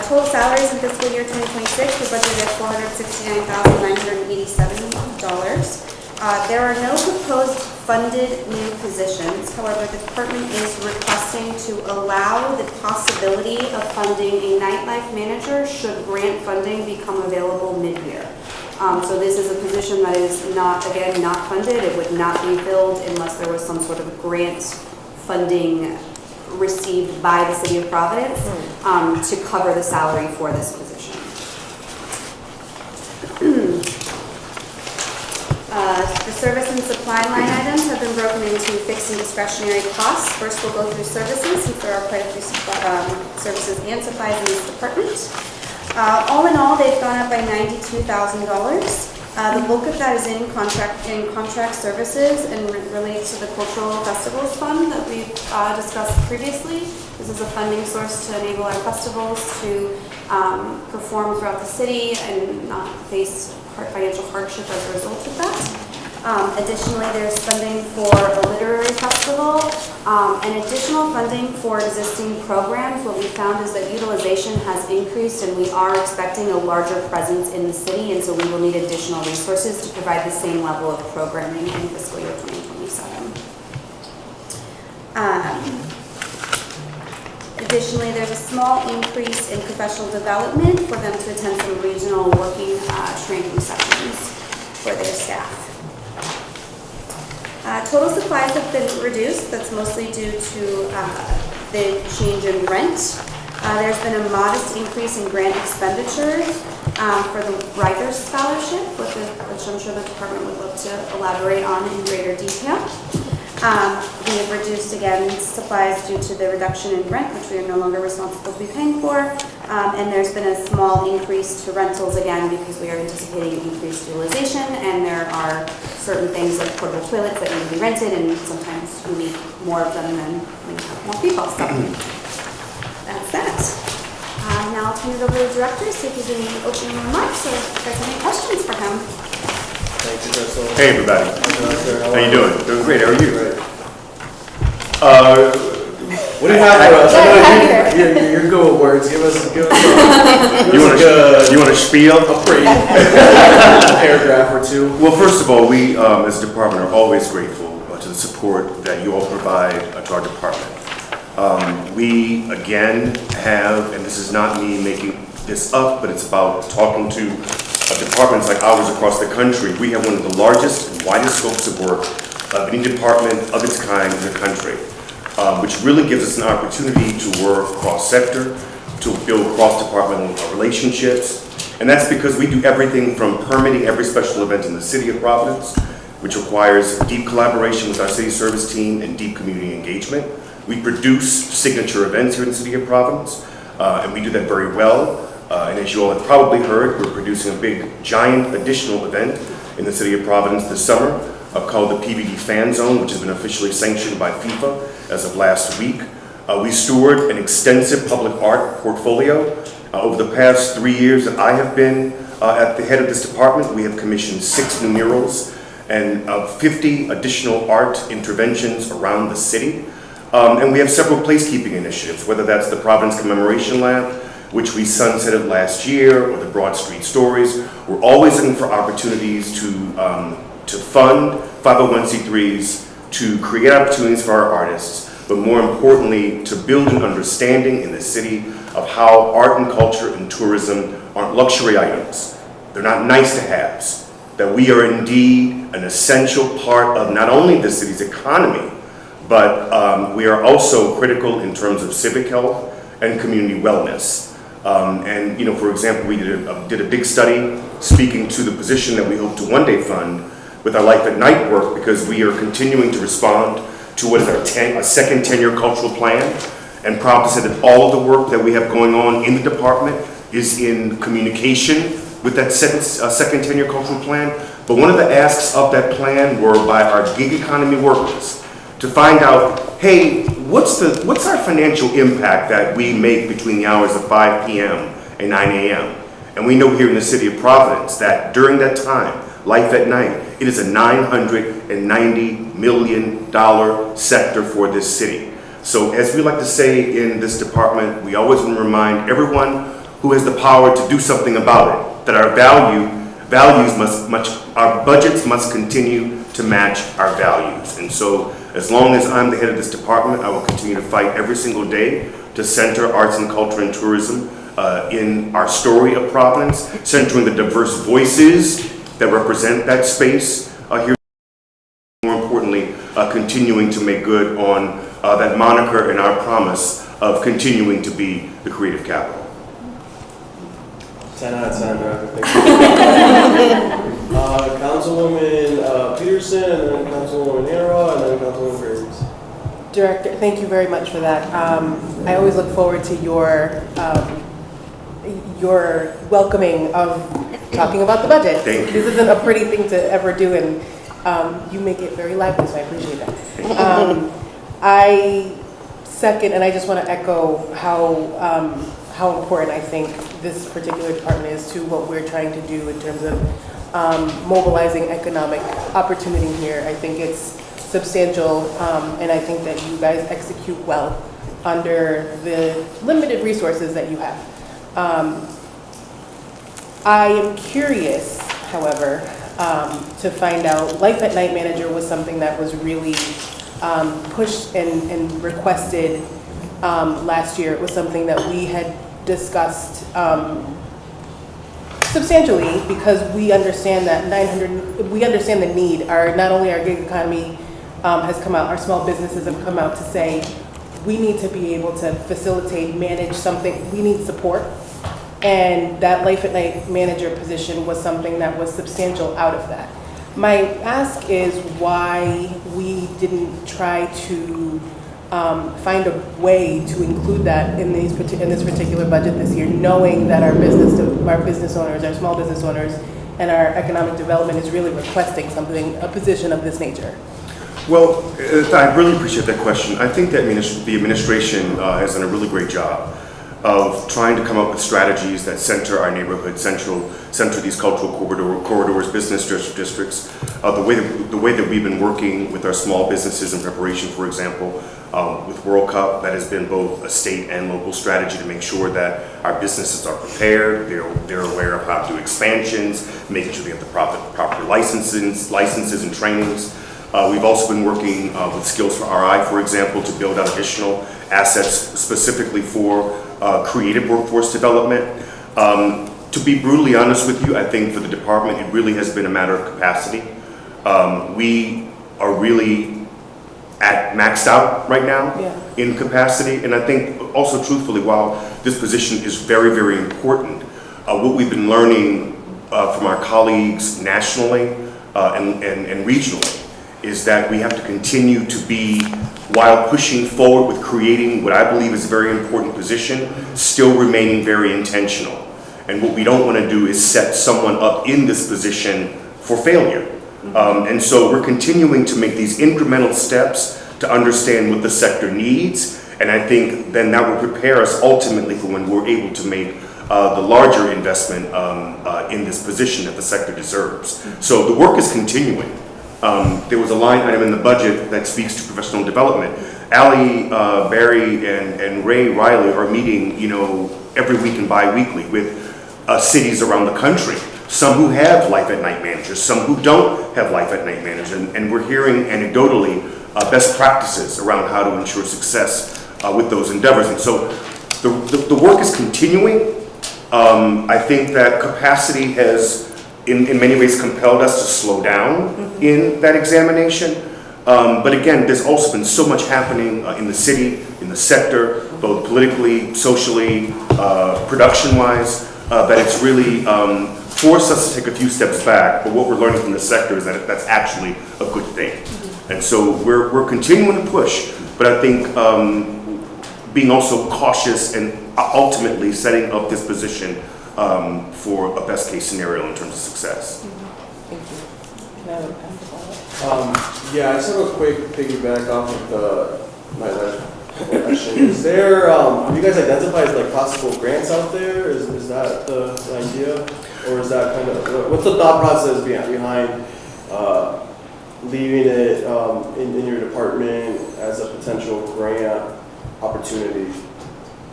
Total salaries in fiscal year 2026 were budgeted at $469,987. There are no proposed funded new positions. However, the department is requesting to allow the possibility of funding a nightlife manager should grant funding become available mid-year. So this is a position that is not funded. It would not be filled unless there was some sort of grant funding received by the city of Providence to cover the salary for this position. The service and supply line items have been broken into fixed and discretionary costs. First, we'll go through services, since there are quite a few services and supplies in this department. All in all, they've gone up by $92,000. The bulk of that is in contract services and relates to the Cultural Festivals Fund that we've discussed previously. This is a funding source to enable our festivals to perform throughout the city and not face financial hardship as a result of that. Additionally, there's funding for a literary festival and additional funding for existing programs. What we found is that utilization has increased and we are expecting a larger presence in the city, and so we will need additional resources to provide the same level of programming in fiscal year 2027. Additionally, there's a small increase in professional development for them to attend some regional working training sessions for their staff. Total supplies have been reduced. That's mostly due to the change in rent. There's been a modest increase in grant expenditures for the Writers Scholarship, which I'm sure the department would look to elaborate on in greater detail. We have reduced, again, supplies due to the reduction in rent, which we are no longer responsible to be paying for. And there's been a small increase to rentals, again, because we are anticipating increased utilization, and there are certain things like portable toilets that need to be rented, and sometimes we need more of them than we have more people. So that's that. Now I'll turn it over to the director, see if he's any opening remarks or if there's any questions for him.
Thank you, Crystal.
Hey, everybody. How you doing? Doing great. How are you?
What do you have for us? I know you're good with words. Give us
You want a spiel?
a brief paragraph or two.
Well, first of all, we as a department are always grateful to the support that you all provide to our department. We, again, have, and this is not me making this up, but it's about talking to departments like ours across the country. We have one of the largest and widest scopes of work of any department of its kind in the country, which really gives us an opportunity to work cross-sector, to build cross-departmental relationships. And that's because we do everything from permitting every special event in the city of Providence, which requires deep collaboration with our city service team and deep community engagement. We produce signature events here in the city of Providence, and we do that very well. And as you all have probably heard, we're producing a big, giant additional event in the city of Providence this summer called the PVD Fan Zone, which has been officially sanctioned by FIFA as of last week. We steward an extensive public art portfolio. Over the past 3 years that I have been at the head of this department, we have commissioned 6 new murals and 50 additional art interventions around the city. And we have several placekeeping initiatives, whether that's the Providence Commemoration Lab, which we sunsetted last year, or the Broad Street Stories. We're always looking for opportunities to fund 501c3s, to create opportunities for our artists, but more importantly, to build an understanding in the city of how art and culture and tourism aren't luxury items. They're not nice-to-haves, that we are indeed an essential part of not only the city's economy, but we are also critical in terms of civic health and community wellness. And, you know, for example, we did a big study speaking to the position that we hope to one day fund with our Life at Night work, because we are continuing to respond to what is our second 10-year cultural plan, and proud to say that all of the work that we have going on in the department is in communication with that second 10-year cultural plan. But one of the asks of that plan were by our gig economy workers to find out, hey, what's our financial impact that we make between the hours of 5 p.m. and 9 a.m.? And we know here in the city of Providence that during that time, Life at Night, it is a $990 million sector for this city. So as we like to say in this department, we always want to remind everyone who has the power to do something about it, that our our budgets must continue to match our values. And so as long as I'm the head of this department, I will continue to fight every single day to center arts and culture and tourism in our story of Providence, centering the diverse voices that represent that space here. More importantly, continuing to make good on that moniker and our promise of continuing to be the creative capital.
10 out of 10, Director. Thank you. Councilwoman Peterson, and then Councilwoman Nero, and then Councilwoman Graves.
Director, thank you very much for that. I always look forward to your welcoming of talking about the budget.
Thank you.
This isn't a pretty thing to ever do, and you make it very lively, so I appreciate that. I second, and I just want to echo how important I think this particular department is to what we're trying to do in terms of mobilizing economic opportunity here. I think it's substantial, and I think that you guys execute well under the limited resources that you have. I am curious, however, to find out, Life at Night Manager was something that was really pushed and requested last year. It was something that we had discussed substantially, because we understand that we understand the need. Not only our gig economy has come out, our small businesses have come out to say, we need to be able to facilitate, manage something, we need support. And that Life at Night Manager position was something that was substantial out of that. My ask is why we didn't try to find a way to include that in this particular budget this year, knowing that our business owners, our small business owners, and our economic development is really requesting a position of this nature.
Well, I really appreciate that question. I think that the administration has done a really great job of trying to come up with strategies that center our neighborhood, center these cultural corridors, business districts. The way that we've been working with our small businesses in preparation, for example, with World Cup, that has been both a state and local strategy to make sure that our businesses are prepared, they're aware of how to do expansions, making sure they have the proper licenses and trainings. We've also been working with Skills for RI, for example, to build out additional assets specifically for creative workforce development. To be brutally honest with you, I think for the department, it really has been a matter of capacity. We are really maxed out right now in capacity, and I think also truthfully, while this position is very, very important, what we've been learning from our colleagues nationally and regionally is that we have to continue to be, while pushing forward with creating what I believe is a very important position, still remaining very intentional. And what we don't want to do is set someone up in this position for failure. And so we're continuing to make these incremental steps to understand what the sector needs. And I think then that will prepare us ultimately for when we're able to make the larger investment in this position that the sector deserves. So the work is continuing. There was a line item in the budget that speaks to professional development. Allie Barry and Ray Riley are meeting, every week and bi-weekly with cities around the country. Some who have Life at Night managers, some who don't have Life at Night managers, and we're hearing anecdotally best practices around how to ensure success with those endeavors. And so the work is continuing. I think that capacity has in many ways compelled us to slow down in that examination. But again, there's also been so much happening in the city, in the sector, both politically, socially, production-wise, that it's really forced us to take a few steps back. But what we're learning from the sector is that that's actually a good thing. And so we're continuing to push, but I think being also cautious and ultimately setting up this position for a best case scenario in terms of success.
Thank you.
Yeah, I just have a quick piggyback off of my last question. Is there, have you guys identified like possible grants out there? Is that the idea? Or is that kind of, what's the thought process behind leaving it in your department as a potential grant opportunity?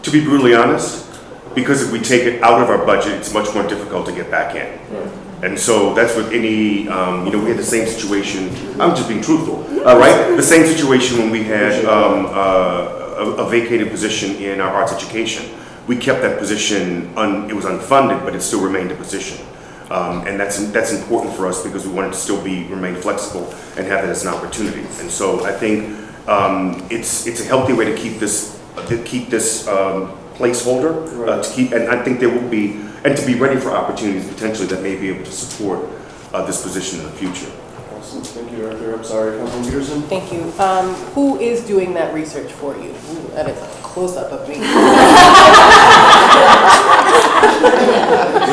To be brutally honest, because if we take it out of our budget, it's much more difficult to get back in.
Right.
And so that's with any, we had the same situation, I'm just being truthful, right? The same situation when we had a vacated position in our arts education. We kept that position, it was unfunded, but it still remained a position. And that's important for us because we wanted to still remain flexible and have it as an opportunity. And so I think It's a healthy way to keep this placeholder, and I think there will be, and to be ready for opportunities potentially that may be able to support this position in the future.
Awesome, thank you, Director. I'm sorry, Councilman Peterson?
Thank you. Who is doing that research for you? Ooh, that is a close-up of me.
You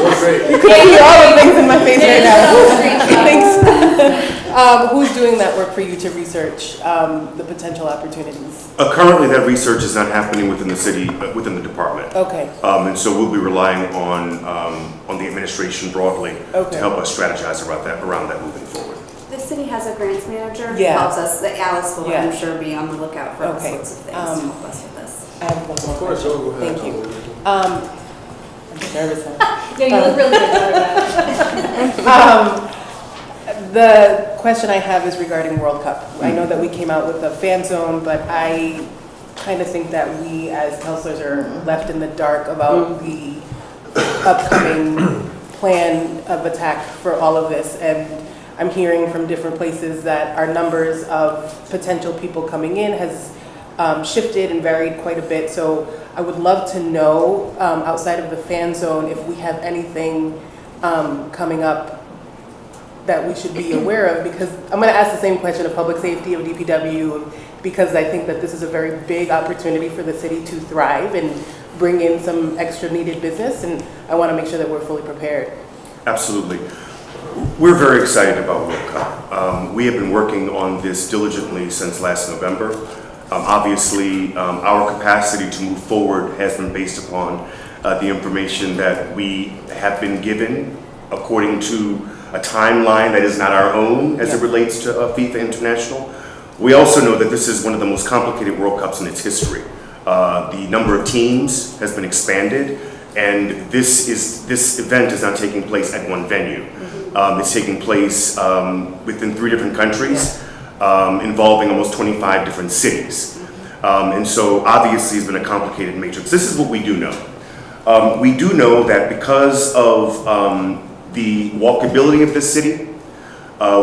look great.
You can see all the things in my face right now. Thanks. Who's doing that work for you to research the potential opportunities?
Currently, that research is not happening within the city, within the department.
Okay.
And so we'll be relying on the administration broadly
Okay.
to help us strategize around that moving forward.
The city has a grants manager who
Yeah.
helps us, that Alice will,
Yeah.
I'm sure, be on the lookout for all
Okay.
sorts of things to help us with this.
I have one more
Of course,
question.
go ahead.
Thank you. I'm nervous now.
Yeah, you look really good.
The question I have is regarding World Cup. I know that we came out with a fan zone, but I kind of think that we as counselors are left in the dark about the upcoming plan of attack for all of this. And I'm hearing from different places that our numbers of potential people coming in has shifted and varied quite a bit. So I would love to know, outside of the fan zone, if we have anything coming up that we should be aware of, because I'm going to ask the same question of public safety, of DPW, because I think that this is a very big opportunity for the city to thrive and bring in some extra needed business, and I want to make sure that we're fully prepared.
Absolutely. We're very excited about World Cup. We have been working on this diligently since last November. Obviously, our capacity to move forward has been based upon the information that we have been given according to a timeline that is not our own as it relates to FIFA International. We also know that this is one of the most complicated World Cups in its history. The number of teams has been expanded, and this event is not taking place at one venue. It's taking place within 3 different countries, involving almost 25 different cities. And so obviously it's been a complicated matrix. This is what we do know. We do know that because of the walkability of this city,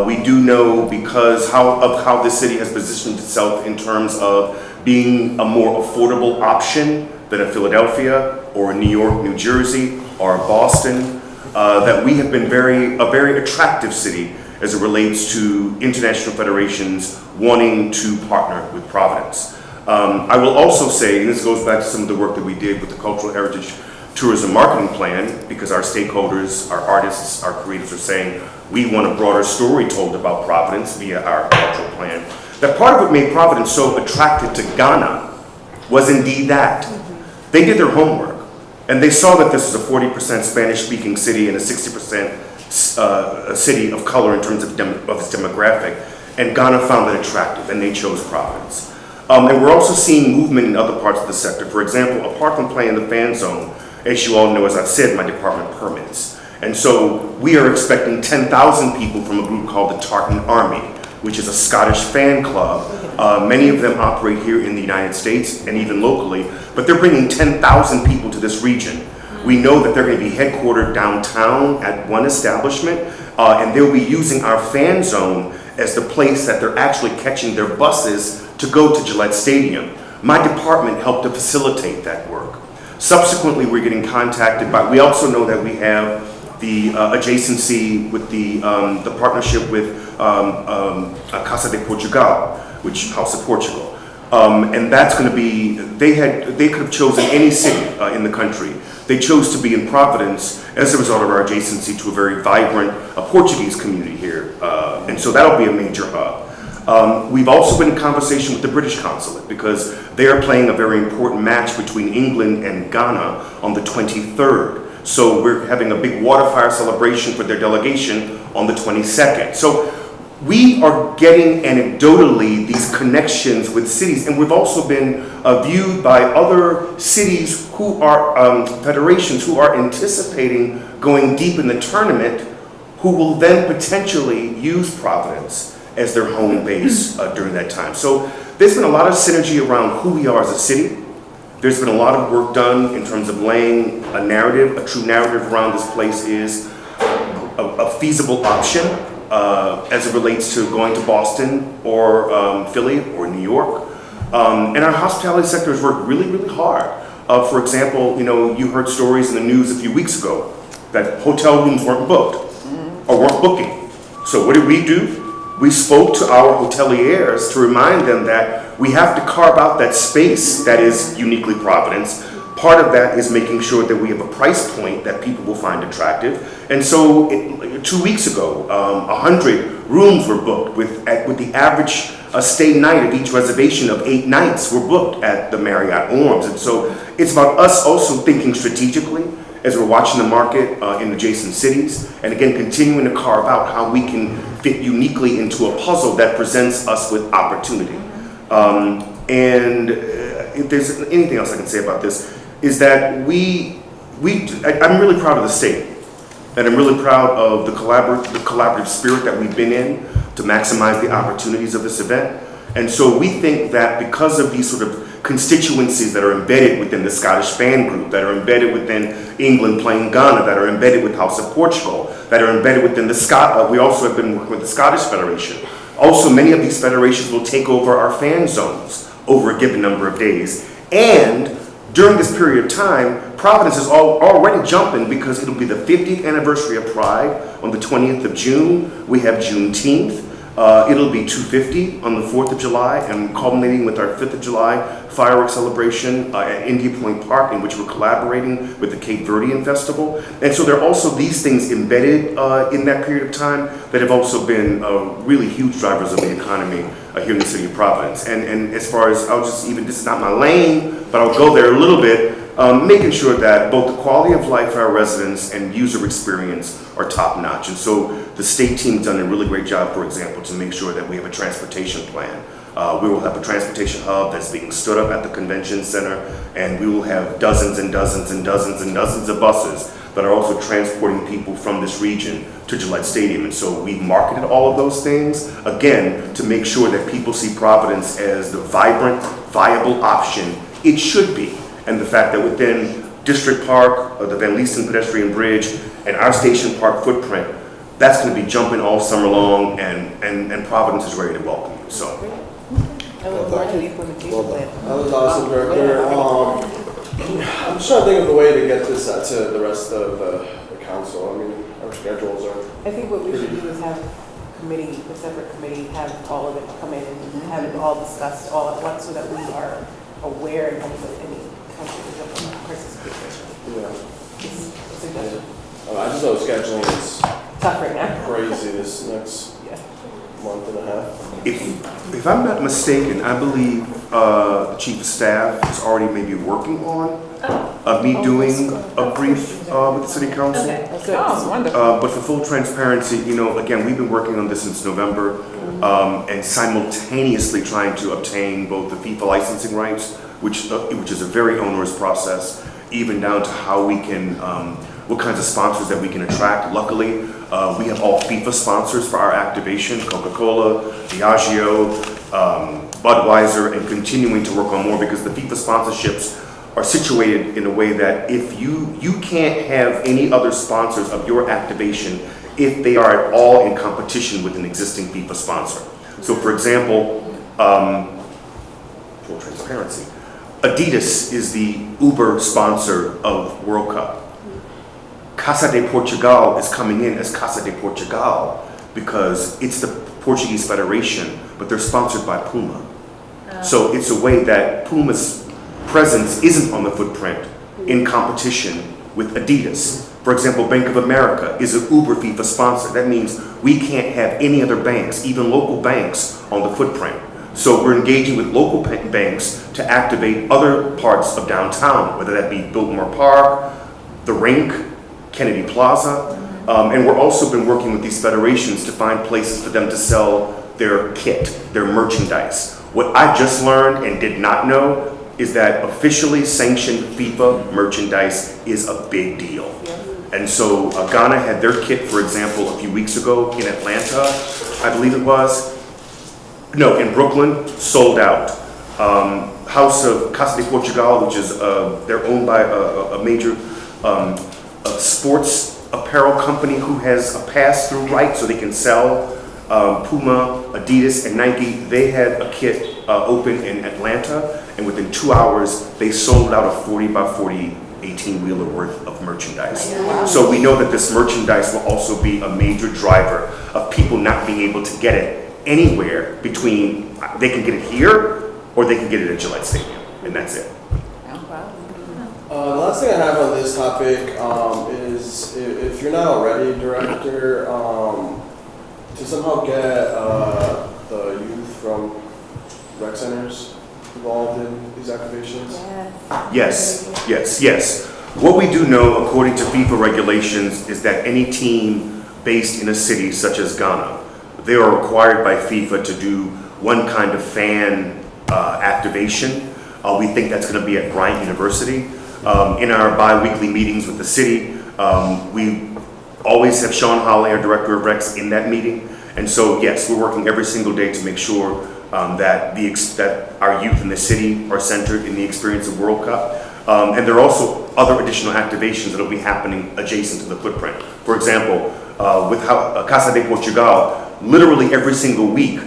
we do know because of how this city has positioned itself in terms of being a more affordable option than a Philadelphia or a New York, New Jersey, or a Boston, that we have been a very attractive city as it relates to international federations wanting to partner with Providence. I will also say, and this goes back to some of the work that we did with the Cultural Heritage Tourism Marketing Plan, because our stakeholders, our artists, our creators are saying, we want a broader story told about Providence via our cultural plan. That part of what made Providence so attractive to Ghana was indeed that. They did their homework, and they saw that this is a 40% Spanish-speaking city and a 60% city of color in terms of its demographic, and Ghana found that attractive, and they chose Providence. And we're also seeing movement in other parts of the sector. For example, apart from playing the fan zone, as you all know, as I've said, my department permits. And so we are expecting 10,000 people from a group called the Tartan Army, which is a Scottish fan club. Many of them operate here in the United States and even locally, but they're bringing 10,000 people to this region. We know that they're going to be headquartered downtown at one establishment, and they'll be using our fan zone as the place that they're actually catching their buses to go to Gillette Stadium. My department helped to facilitate that work. Subsequently, we're getting contacted by, we also know that we have the adjacency with the partnership with Casa de Portugal, which House of Portugal. And that's going to be, they could have chosen any city in the country. They chose to be in Providence as a result of our adjacency to a very vibrant Portuguese community here. And so that'll be a major hub. We've also been in conversation with the British consulate because they are playing a very important match between England and Ghana on the 23rd. So we're having a big water fire celebration for their delegation on the 22nd. So we are getting anecdotally these connections with cities, and we've also been viewed by other cities who are federations who are anticipating going deep in the tournament, who will then potentially use Providence as their home base during that time. So there's been a lot of synergy around who we are as a city. There's been a lot of work done in terms of laying a narrative, a true narrative around this place is a feasible option. as it relates to going to Boston or Philly or New York. And our hospitality sector has worked really, really hard. For example, you heard stories in the news a few weeks ago that hotel rooms weren't booked or weren't booking. So what did we do? We spoke to our hoteliers to remind them that we have to carve out that space that is uniquely Providence. Part of that is making sure that we have a price point that people will find attractive. And so 2 weeks ago, 100 rooms were booked with the average stay night of each reservation of 8 nights were booked at the Marriott Orms. And so it's about us also thinking strategically as we're watching the market in adjacent cities, and again, continuing to carve out how we can fit uniquely into a puzzle that presents us with opportunity. And if there's anything else I can say about this, is that I'm really proud of the state, and I'm really proud of the collaborative spirit that we've been in to maximize the opportunities of this event. And so we think that because of these sort of constituencies that are embedded within the Scottish band group, that are embedded within England playing Ghana, that are embedded with House of Portugal, that are embedded within we also have been working with the Scottish Federation. Also, many of these federations will take over our fan zones over a given number of days. And during this period of time, Providence is already jumping because it'll be the 50th anniversary of Pride on the 20th of June. We have Juneteenth. It'll be 250 on the 4th of July, and culminating with our 5th of July fireworks celebration at India Point Park, in which we're collaborating with the Cape Verdean Festival. And so there are also these things embedded in that period of time that have also been really huge drivers of the economy here in the city of Providence. And as far as, this is not my lane, but I'll go there a little bit, making sure that both the quality of life for our residents and user experience are top notch. And so the state team's done a really great job, for example, to make sure that we have a transportation plan. We will have a transportation hub that's being stood up at the convention center, and we will have dozens and dozens and dozens and dozens of buses that are also transporting people from this region to Gillette Stadium. And so we've marketed all of those things, again, to make sure that people see Providence as the vibrant, viable option it should be. And the fact that within District Park, the Van Leesten Pedestrian Bridge, and our Station Park footprint, that's going to be jumping all summer long, and Providence is ready to welcome you. So.
That was awesome, Director. I'm just trying to think of a way to get this out to the rest of the council. I mean, our schedules are.
I think what we should do is have a separate committee, have all of it come in and have it all discussed all at once so that we are aware of any participation.
Yeah.
It's a suggestion.
I just know scheduling is
tough right now.
Crazy this next month and a half.
If I'm not mistaken, I believe the Chief of Staff is already maybe working on me doing a brief with the City Council.
Okay. Oh, wonderful.
But for full transparency, again, we've been working on this since November and simultaneously trying to obtain both the FIFA licensing rights, which is a very onerous process, even down to how we can, what kinds of sponsors that we can attract. Luckily, we have all FIFA sponsors for our activation, Coca-Cola, Diageo, Budweiser, and continuing to work on more because the FIFA sponsorships are situated in a way that if you can't have any other sponsors of your activation if they are at all in competition with an existing FIFA sponsor. So for example, full transparency, Adidas is the Uber sponsor of World Cup. Casa de Portugal is coming in as Casa de Portugal because it's the Portuguese Federation, but they're sponsored by Puma. So it's a way that Puma's presence isn't on the footprint in competition with Adidas. For example, Bank of America is an Uber FIFA sponsor. That means we can't have any other banks, even local banks, on the footprint. So we're engaging with local banks to activate other parts of downtown, whether that be Biltmore Park, the Rink, Kennedy Plaza, and we're also been working with these federations to find places for them to sell their kit, their merchandise. What I just learned and did not know is that officially sanctioned FIFA merchandise is a big deal. And so Ghana had their kit, for example, a few weeks ago in Atlanta, I believe it was. No, in Brooklyn, sold out. House of Casa de Portugal, which is, they're owned by a major sports apparel company who has a pass-through right so they can sell Puma, Adidas, and Nike. They had a kit open in Atlanta, and within 2 hours, they sold out a 40 by 40 18-wheeler worth of merchandise. So we know that this merchandise will also be a major driver of people not being able to get it anywhere between, they can get it here, or they can get it at Gillette Stadium, and that's it.
The last thing I have on this topic is if you're not already director, to somehow get the youth from rec centers involved in these activations.
Yes. What we do know, according to FIFA regulations, is that any team based in a city such as Ghana, they are required by FIFA to do one kind of fan activation. We think that's going to be at Bryant University. In our bi-weekly meetings with the city, we always have Sean Holley, our director of recs, in that meeting. And so, yes, we're working every single day to make sure that our youth in the city are centered in the experience of World Cup. And there are also other additional activations that will be happening adjacent to the footprint. For example, with Casa de Portugal, literally every single week,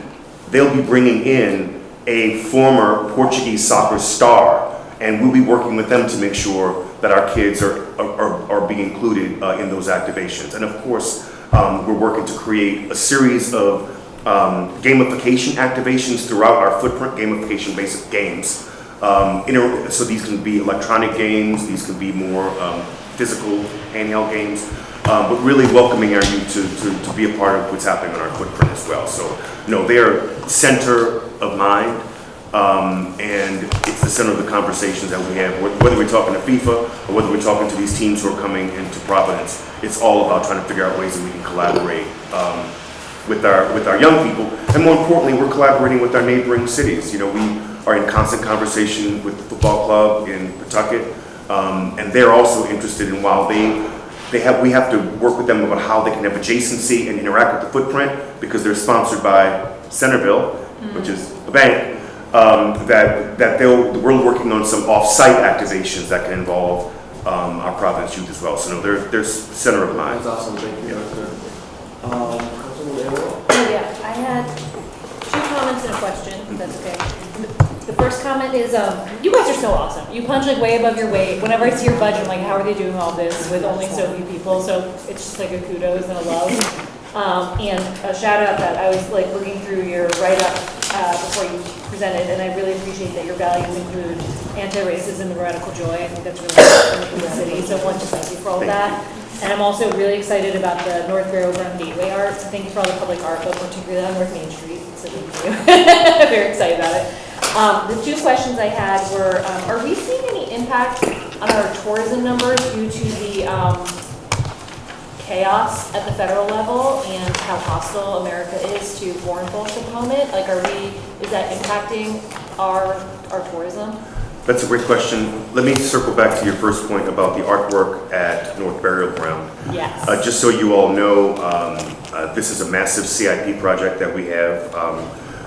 they'll be bringing in a former Portuguese soccer star, and we'll be working with them to make sure that our kids are being included in those activations. And of course, we're working to create a series of gamification activations throughout our footprint, gamification-based games. So these can be electronic games, these can be more physical handheld games, but really welcoming our youth to be a part of what's happening on our footprint as well. So, no, they are center of mind, and it's the center of the conversations that we have, whether we're talking to FIFA or whether we're talking to these teams who are coming into Providence. It's all about trying to figure out ways that we can collaborate with our young people, and more importantly, we're collaborating with our neighboring cities. You know, we are in constant conversation with the football club in Pawtucket, and they're also interested in, while we have to work with them about how they can have adjacency and interact with the footprint, because they're sponsored by Centerville, which is a bank, we're working on some off-site activations that can involve our Providence youth as well. So no, they're center of mind.
That's awesome, thank you.
Yeah, I had 2 comments and a question, if that's okay. The first comment is, you guys are so awesome. You punch like way above your weight. Whenever I see your budget, I'm like, how are they doing all this with only so few people? So it's just like a kudos and a love. And a shout out that I was like looking through your write-up before you presented, and I really appreciate that your values include anti-racism and radical joy. I think that's really important in the city. So one, just thank you for all of that. And I'm also really excited about the North Barrowground Gateway art. So thank you for all the public art, but particularly on North Main Street. So thank you. I'm very excited about it. The 2 questions I had were, are we seeing any impact on our tourism numbers due to the chaos at the federal level and how hostile America is to foreign folks at the moment? Like, is that impacting our tourism?
That's a great question. Let me circle back to your first point about the artwork at North Burial Ground.
Yes.
Just so you all know, this is a massive CIP project that we have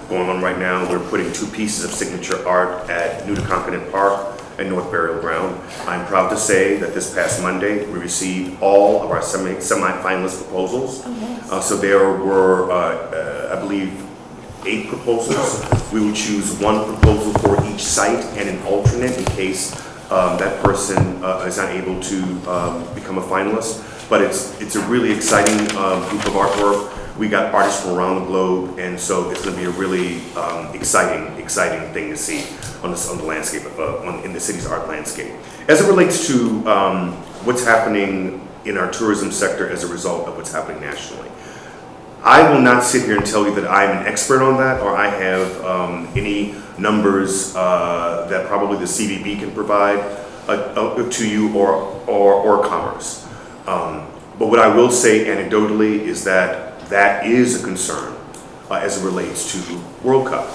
going on right now. We're putting 2 pieces of signature art at New Conconin Park and North Burial Ground. I'm proud to say that this past Monday, we received all of our semi-finalist proposals. Oh, nice. So there were, I believe, 8 proposals. We will choose 1 proposal for each site and an alternate in case that person is not able to become a finalist. But it's a really exciting group of artwork. We got artists from around the globe, and so it's going to be a really exciting thing to see on the landscape, in the city's art landscape. As it relates to what's happening in our tourism sector as a result of what's happening nationally, I will not sit here and tell you that I'm an expert on that, or I have any numbers that probably the CVB can provide to you or Commerce. But what I will say anecdotally is that is a concern as it relates to World Cup,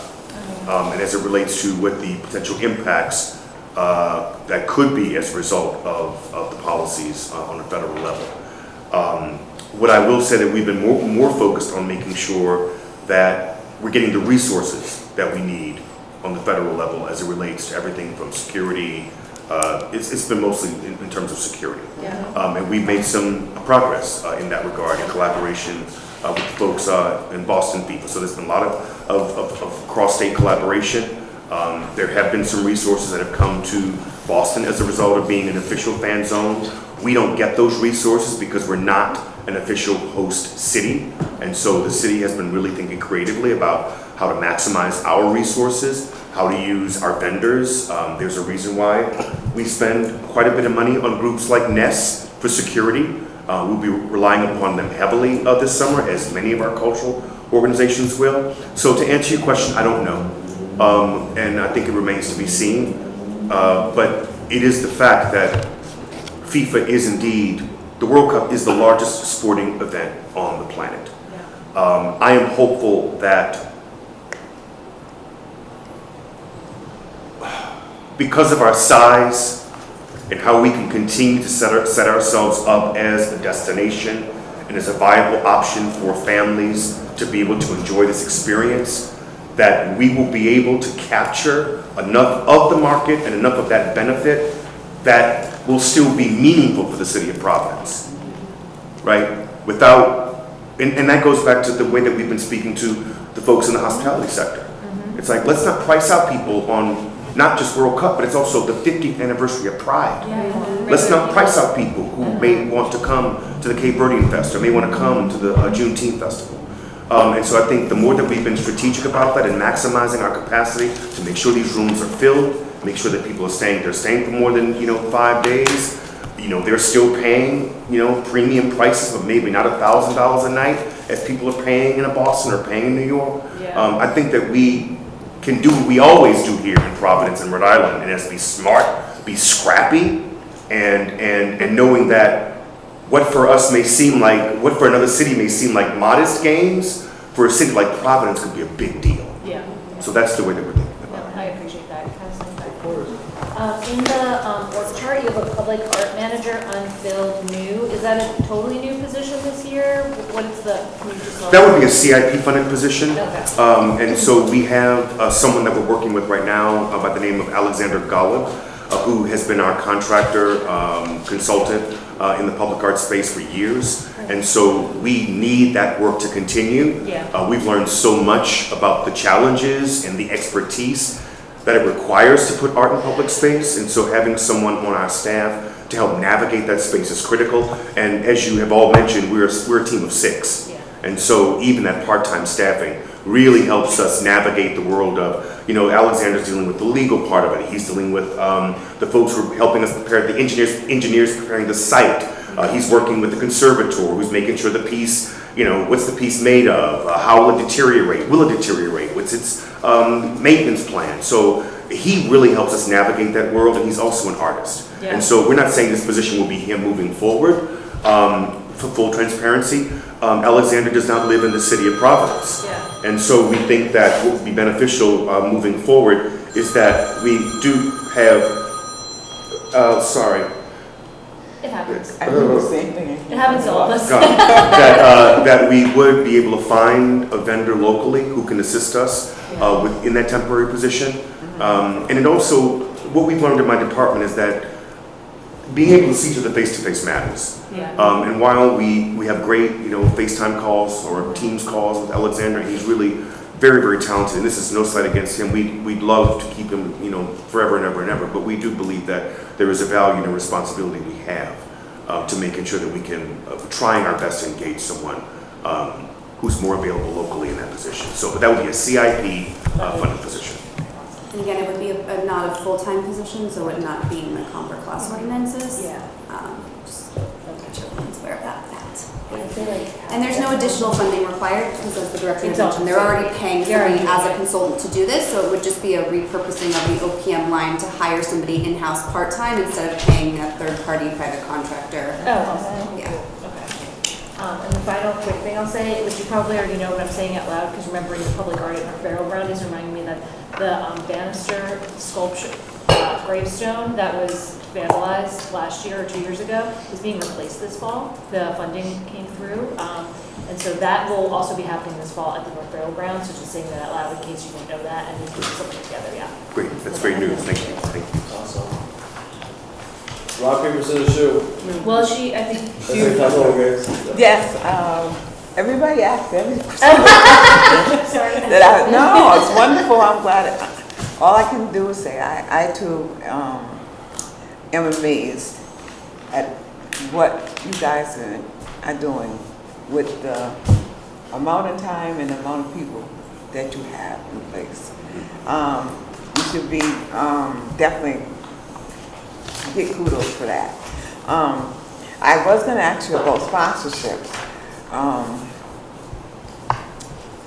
and as it relates to what the potential impacts that could be as a result of the policies on a federal level. What I will say that we've been more focused on making sure that we're getting the resources that we need on the federal level as it relates to everything from security, It's been mostly in terms of security.
Yeah.
And we've made some progress in that regard in collaboration with folks in Boston people. So there's been a lot of cross-state collaboration. There have been some resources that have come to Boston as a result of being an official fan zone. We don't get those resources because we're not an official host city. And so the city has been really thinking creatively about how to maximize our resources, how to use our vendors. There's a reason why we spend quite a bit of money on groups like NESS for security. We'll be relying upon them heavily this summer, as many of our cultural organizations will. So to answer your question, I don't know. And I think it remains to be seen. But it is the fact that FIFA is indeed, the World Cup is the largest sporting event on the planet. I am hopeful that because of our size and how we can continue to set ourselves up as a destination and as a viable option for families to be able to enjoy this experience, that we will be able to capture enough of the market and enough of that benefit that will still be meaningful for the city of Providence, right? And that goes back to the way that we've been speaking to the folks in the hospitality sector. It's like, let's not price out people on not just World Cup, but it's also the 50th anniversary of Pride. Let's not price out people who may want to come to the Cape Verdean Fest or may want to come to the Juneteenth Festival. And so I think the more that we've been strategic about that and maximizing our capacity to make sure these rooms are filled, make sure that people are staying for more than 5 days. They're still paying premium prices, but maybe not $1,000 a night as people are paying in Boston or paying in New York. I think that we can do what we always do here in Providence and Rhode Island, and that's be smart, be scrappy, and knowing that what for another city may seem like modest gains, for a city like Providence could be a big deal.
Yeah.
So that's the way that we're thinking about it.
I appreciate that. In the org chart, you have a public art manager unfilled new. Is that a totally new position this year? What is can you just
That would be a CIP funded position.
Okay.
And so we have someone that we're working with right now by the name of Alexander Golub, who has been our contractor consultant in the public art space for years. And so we need that work to continue. We've learned so much about the challenges and the expertise that it requires to put art in public space. And so having someone on our staff to help navigate that space is critical. And as you have all mentioned, we're a team of 6. And so even that part-time staffing really helps us navigate the world of, Alexander's dealing with the legal part of it. He's dealing with the folks who are helping us prepare, the engineers preparing the site. He's working with the conservator who's making sure the piece, what's the piece made of? How will it deteriorate? Will it deteriorate? What's its maintenance plan? So he really helps us navigate that world, and he's also an artist. And so we're not saying this position will be him moving forward. For full transparency, Alexander does not live in the city of Providence. And so we think that what would be beneficial moving forward is that we do have,
It happens.
I do the same thing.
It happens to all of us.
that we would be able to find a vendor locally who can assist us in that temporary position. And it also, what we've learned in my department is that being able to see each other face-to-face matters. And while we have great, FaceTime calls or Teams calls with Alexander, he's really very, very talented. And this is no slight against him. We'd love to keep him, forever and ever and ever. But we do believe that there is a value and a responsibility we have to making sure that we can, trying our best to engage someone who's more available locally in that position. But that would be a CIP funded position.
And again, it would be not a full-time position, so it would not be in the Comfort Class ordinances. Just make sure everyone's aware of that. And there's no additional funding required, because as the director mentioned, they're already paying somebody as a consultant to do this, so it would just be a repurposing of the OPM line to hire somebody in-house part-time instead of paying a third-party private contractor.
And the final quick thing I'll say, which you probably already know, but I'm saying out loud because remembering the public art in our burial ground is reminding me that the Bannister sculpture gravestone that was vandalized last year or 2 years ago is being replaced this fall. The funding came through. And so that will also be happening this fall at the North Burial Ground. So just saying that out loud in case you didn't know that and we put something together,
Great, that's great news. Thank you. Thank you.
Awesome.
Rock, paper, scissors, shoot.
Well, she, I think,
That's it, Councilwoman Graves.
Yes, everybody asked every
sorry.
no, it's wonderful, I'm glad. All I can do is say, I too am amazed at what you guys are doing with the amount of time and the amount of people that you have in place. You should be definitely get kudos for that. I was going to ask you about sponsorships.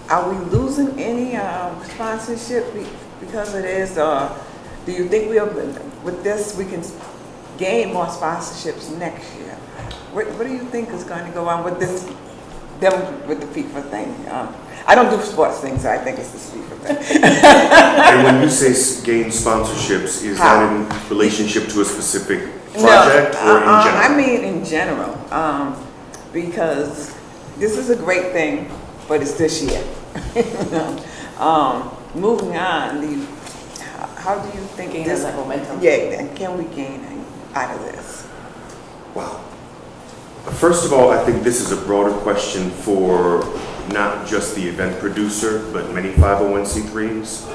Are we losing any sponsorship because of this? Do you think with this we can gain more sponsorships next year? What do you think is going to go on with this? With the FIFA thing. I don't do sports things, so I think it's the FIFA thing.
And when you say gain sponsorships, is that in relationship to a specific project or in general?
I mean in general, because this is a great thing, but it's this year. Moving on, how do you think
Gain
this
that momentum?
Yeah, can we gain out of this?
Wow. First of all, I think this is a broader question for not just the event producer, but many 501c3s.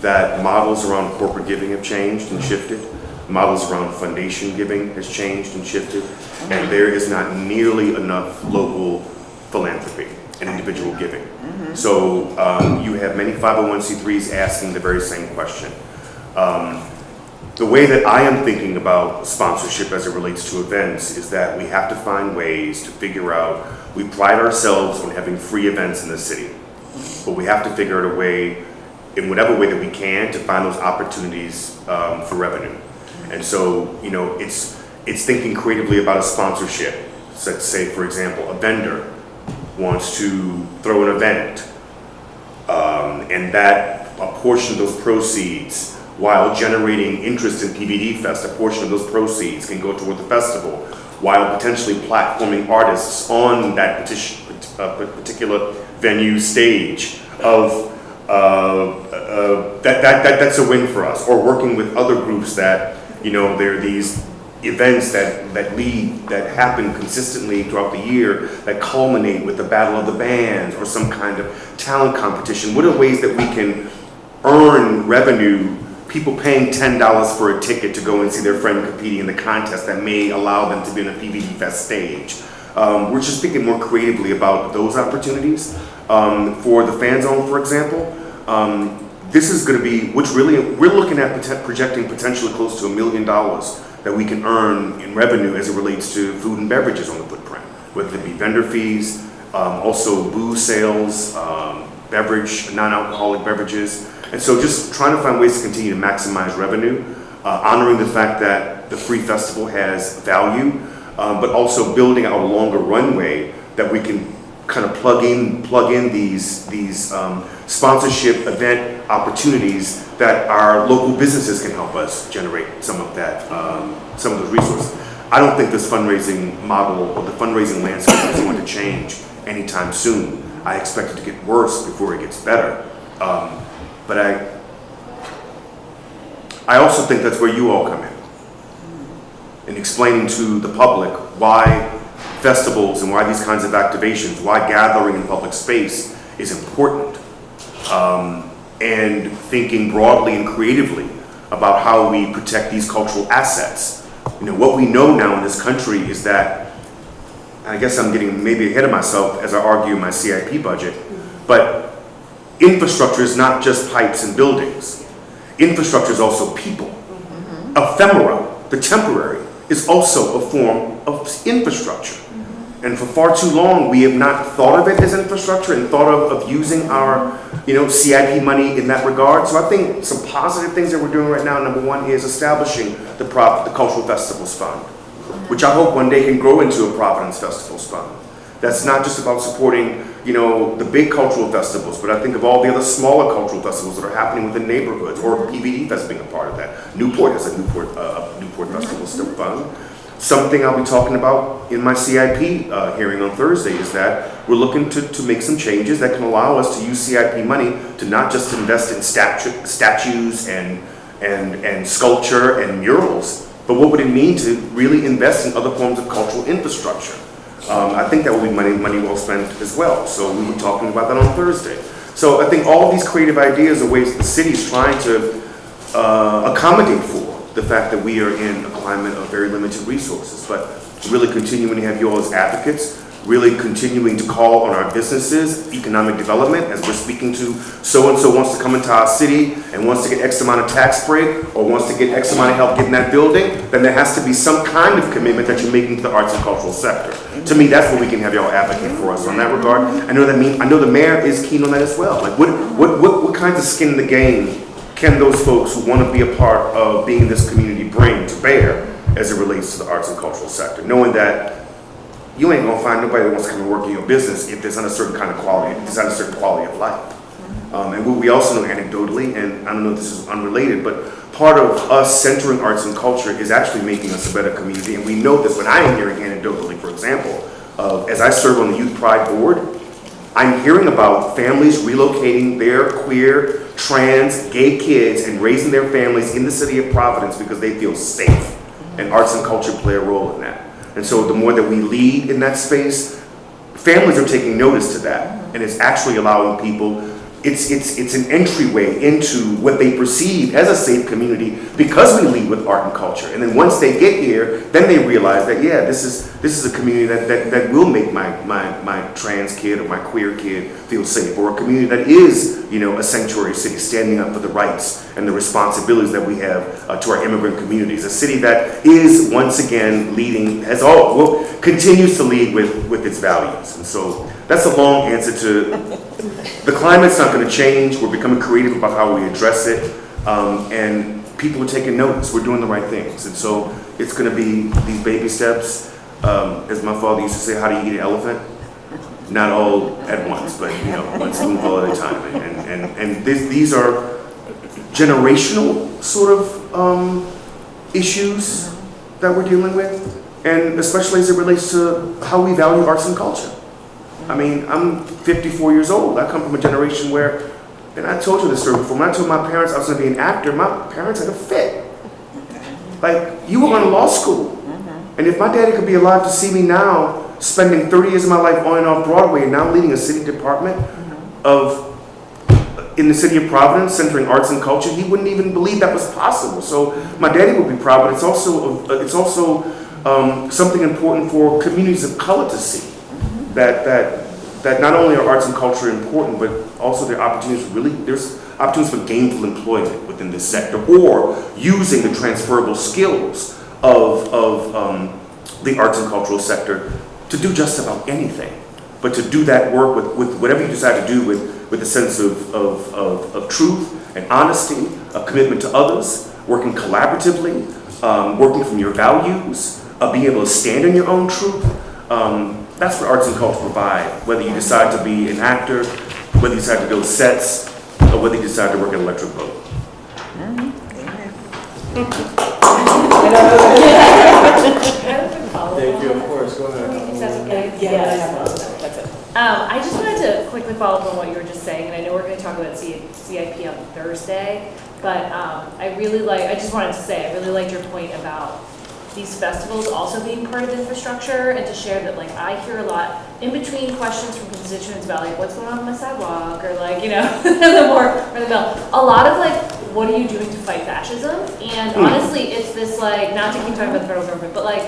That models around corporate giving have changed and shifted. Models around foundation giving has changed and shifted. And there is not nearly enough local philanthropy and individual giving. So you have many 501c3s asking the very same question. The way that I am thinking about sponsorship as it relates to events is that we have to find ways to figure out, we pride ourselves on having free events in the city, but we have to figure out a way, in whatever way that we can, to find those opportunities for revenue. And so, you know, it's thinking creatively about a sponsorship. So let's say, for example, a vendor wants to throw an event, and that a portion of those proceeds, while generating interest in PVD Fest, a portion of those proceeds can go toward the festival, while potentially platforming artists on that particular venue stage. That's a win for us. Or working with other groups that, you know, there are these events that happen consistently throughout the year that culminate with the Battle of the Bands or some kind of talent competition. What are ways that we can earn revenue? People paying $10 for a ticket to go and see their friend competing in the contest that may allow them to be on a PVD Fest stage. We're just thinking more creatively about those opportunities. For the fan zone, for example, this is going to be, we're looking at projecting potentially close to $1 million that we can earn in revenue as it relates to food and beverages on the footprint, whether it be vendor fees, also booze sales, beverage, non-alcoholic beverages. And so just trying to find ways to continue to maximize revenue, honoring the fact that the free festival has value, but also building out a longer runway that we can kind of plug in these sponsorship event opportunities that our local businesses can help us generate some of that, some of those resources. I don't think this fundraising model or the fundraising landscape is going to change anytime soon. I expect it to get worse before it gets better. But I also think that's where you all come in explaining to the public why festivals and why these kinds of activations, why gathering in public space is important, and thinking broadly and creatively about how we protect these cultural assets. You know, what we know now in this country is that, and I guess I'm getting maybe ahead of myself as I argue my CIP budget, but infrastructure is not just pipes and buildings. Infrastructure is also people. Ephemera, the temporary, is also a form of infrastructure. And for far too long, we have not thought of it as infrastructure and thought of using our, CIP money in that regard. So I think some positive things that we're doing right now, number one, is establishing the Cultural Festivals Fund, which I hope one day can grow into a Providence Festivals Fund. That's not just about supporting, the big cultural festivals, but I think of all the other smaller cultural festivals that are happening within neighborhoods, or PVD Fest being a part of that. Newport has a Newport Festival Still Fund. Something I'll be talking about in my CIP hearing on Thursday is that we're looking to make some changes that can allow us to use CIP money to not just invest in statues and sculpture and murals, but what would it mean to really invest in other forms of cultural infrastructure? I think that would be money well spent as well. So we were talking about that on Thursday. So I think all of these creative ideas are ways the city is trying to accommodate for the fact that we are in a climate of very limited resources, but really continuing to have you all as advocates, really continuing to call on our businesses, economic development, as we're speaking to so-and-so wants to come into our city and wants to get X amount of tax break or wants to get X amount of help getting that building, then there has to be some kind of commitment that you're making to the arts and cultural sector. To me, that's where we can have y'all advocate for us on that regard. I know the mayor is keen on that as well. Like what kinds of skin in the game can those folks who want to be a part of being in this community bring to bear as it relates to the arts and cultural sector, knowing that you ain't gonna find nobody that wants to come and work in your business if there's not a certain kind of quality, if there's not a certain quality of life. And what we also know anecdotally, and I don't know if this is unrelated, but part of us centering arts and culture is actually making us a better community. And we know this when I am hearing anecdotally, for example, as I serve on the Youth Pride Board, I'm hearing about families relocating their queer, trans, gay kids and raising their families in the city of Providence because they feel safe. And arts and culture play a role in that. And so the more that we lead in that space, families are taking notice to that. And it's actually allowing people, it's an entryway into what they perceive as a safe community because we lead with art and culture. And then once they get here, then they realize that, yeah, this is a community that will make my trans kid or my queer kid feel safe, or a community that is, a sanctuary city standing up for the rights and the responsibilities that we have to our immigrant communities. A city that is once again leading, continues to lead with its values. And so that's a long answer to the climate's not going to change. We're becoming creative about how we address it, and people are taking notice. We're doing the right things, and so it's going to be these baby steps. As my father used to say, "How do you eat an elephant?" Not all at once, but one spoonful at a time. And these are generational sort of issues that we're dealing with, and especially as it relates to how we value arts and culture. I mean, I'm 54 years old. I come from a generation where, and I told you this story before, when I told my parents I was going to be an actor, my parents had a fit. Like, you were going to law school. And if my daddy could be alive to see me now, spending 30 years of my life on and off Broadway and now leading a city department in the city of Providence, centering arts and culture, he wouldn't even believe that was possible. So my daddy would be proud, but it's also something important for communities of color to see. That not only are arts and culture important, but also there's opportunities for gainful employment within this sector, or using the transferable skills of the arts and cultural sector to do just about anything, but to do that work with whatever you decide to do with a sense of truth and honesty, a commitment to others, working collaboratively, working from your values, being able to stand in your own truth. That's what arts and culture provide, whether you decide to be an actor, whether you decide to build sets, or whether you decide to work an electric boat.
Thank you, of course, go ahead.
If that's okay?
That's it.
I just wanted to quickly follow up on what you were just saying, and I know we're going to talk about CIP on Thursday, but I just wanted to say, I really liked your point about these festivals also being part of infrastructure, and to share that, like, I hear a lot in between questions from constituents about, like, what's going on my sidewalk, or, like, a lot of, like, what are you doing to fight fascism? And honestly, it's this, like, not to keep talking about the federal government, but, like,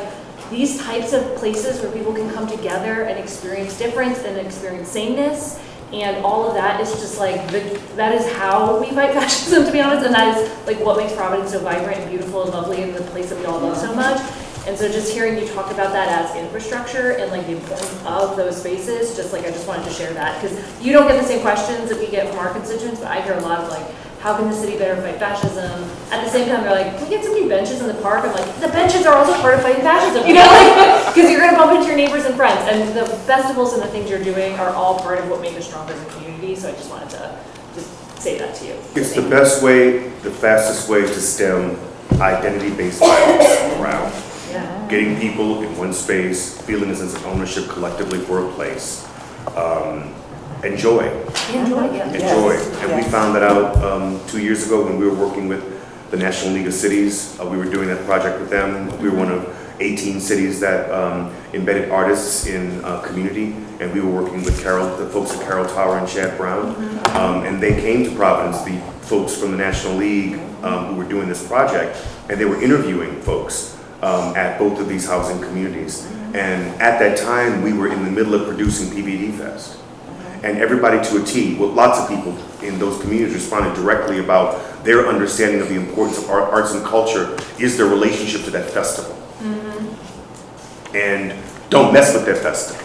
these types of places where people can come together and experience difference and experience sameness, and all of that is just like, that is how we fight fascism, to be honest, and that is like what makes Providence so vibrant and beautiful and lovely, and the place that we all love so much. And so just hearing you talk about that as infrastructure and like the importance of those spaces, just like I just wanted to share that, because you don't get the same questions that we get from our constituents, but I hear a lot of like, how can the city better fight fascism? At the same time, they're like, can we get some new benches in the park? I'm like, the benches are also part of fighting fascism, because you're going to bump into your neighbors and friends. And the festivals and the things you're doing are all part of what make us stronger as a community. So I just wanted to just say that to you.
It's the best way, the fastest way to stem identity-based violence around.
Yeah.
Getting people in one space, feeling a sense of ownership collectively for a place. Enjoy.
Enjoy, yeah.
Enjoy. And we found that out 2 years ago when we were working with the National League of Cities. We were doing that project with them. We were one of 18 cities that embedded artists in community, and we were working with the folks at Carroll Tower and Chad Brown. And they came to Providence, the folks from the National League who were doing this project, and they were interviewing folks at both of these housing communities. And at that time, we were in the middle of producing PVD Fest. And everybody to a T, well, lots of people in those communities responded directly about their understanding of the importance of arts and culture is their relationship to that festival. And don't mess with that festival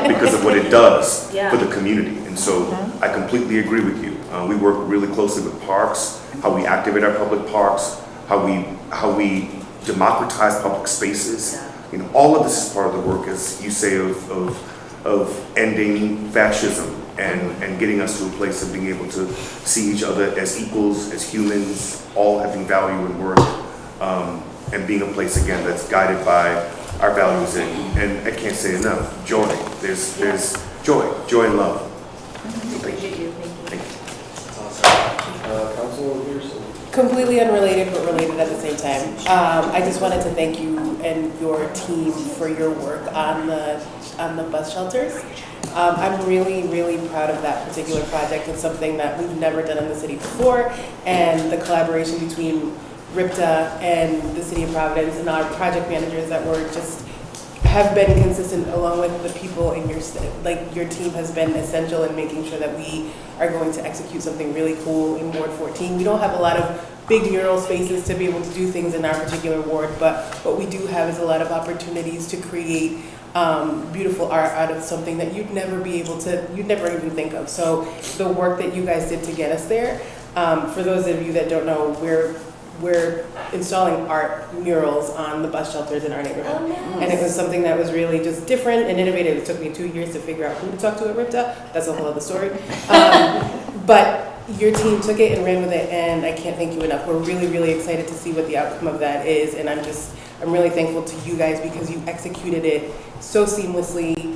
because of what it does for the community. And so I completely agree with you. We work really closely with parks, how we activate our public parks, how we democratize public spaces. You know, all of this is part of the work, as you say, of ending fascism and getting us to a place of being able to see each other as equals, as humans, all having value and worth, and being a place again that's guided by our values and I can't say enough, joy. There's joy and love.
Appreciate you, thank you.
Councilwoman Peterson.
Completely unrelated, but related at the same time. I just wanted to thank you and your team for your work on the bus shelters. I'm really, really proud of that particular project. It's something that we've never done in the city before, and the collaboration between RIPTA and the city of Providence and our project managers that were just have been consistent, along with the people in your team has been essential in making sure that we are going to execute something really cool in Ward 14. We don't have a lot of big mural spaces to be able to do things in our particular ward, but what we do have is a lot of opportunities to create beautiful art out of something that you'd never even think of. So the work that you guys did to get us there, for those of you that don't know, we're installing art murals on the bus shelters in our neighborhood.
Oh, nice.
And it was something that was really just different and innovative. It took me 2 years to figure out who to talk to at RIPTA. That's a whole other story. But your team took it and ran with it, and I can't thank you enough. We're really, really excited to see what the outcome of that is, and I'm really thankful to you guys because you executed it so seamlessly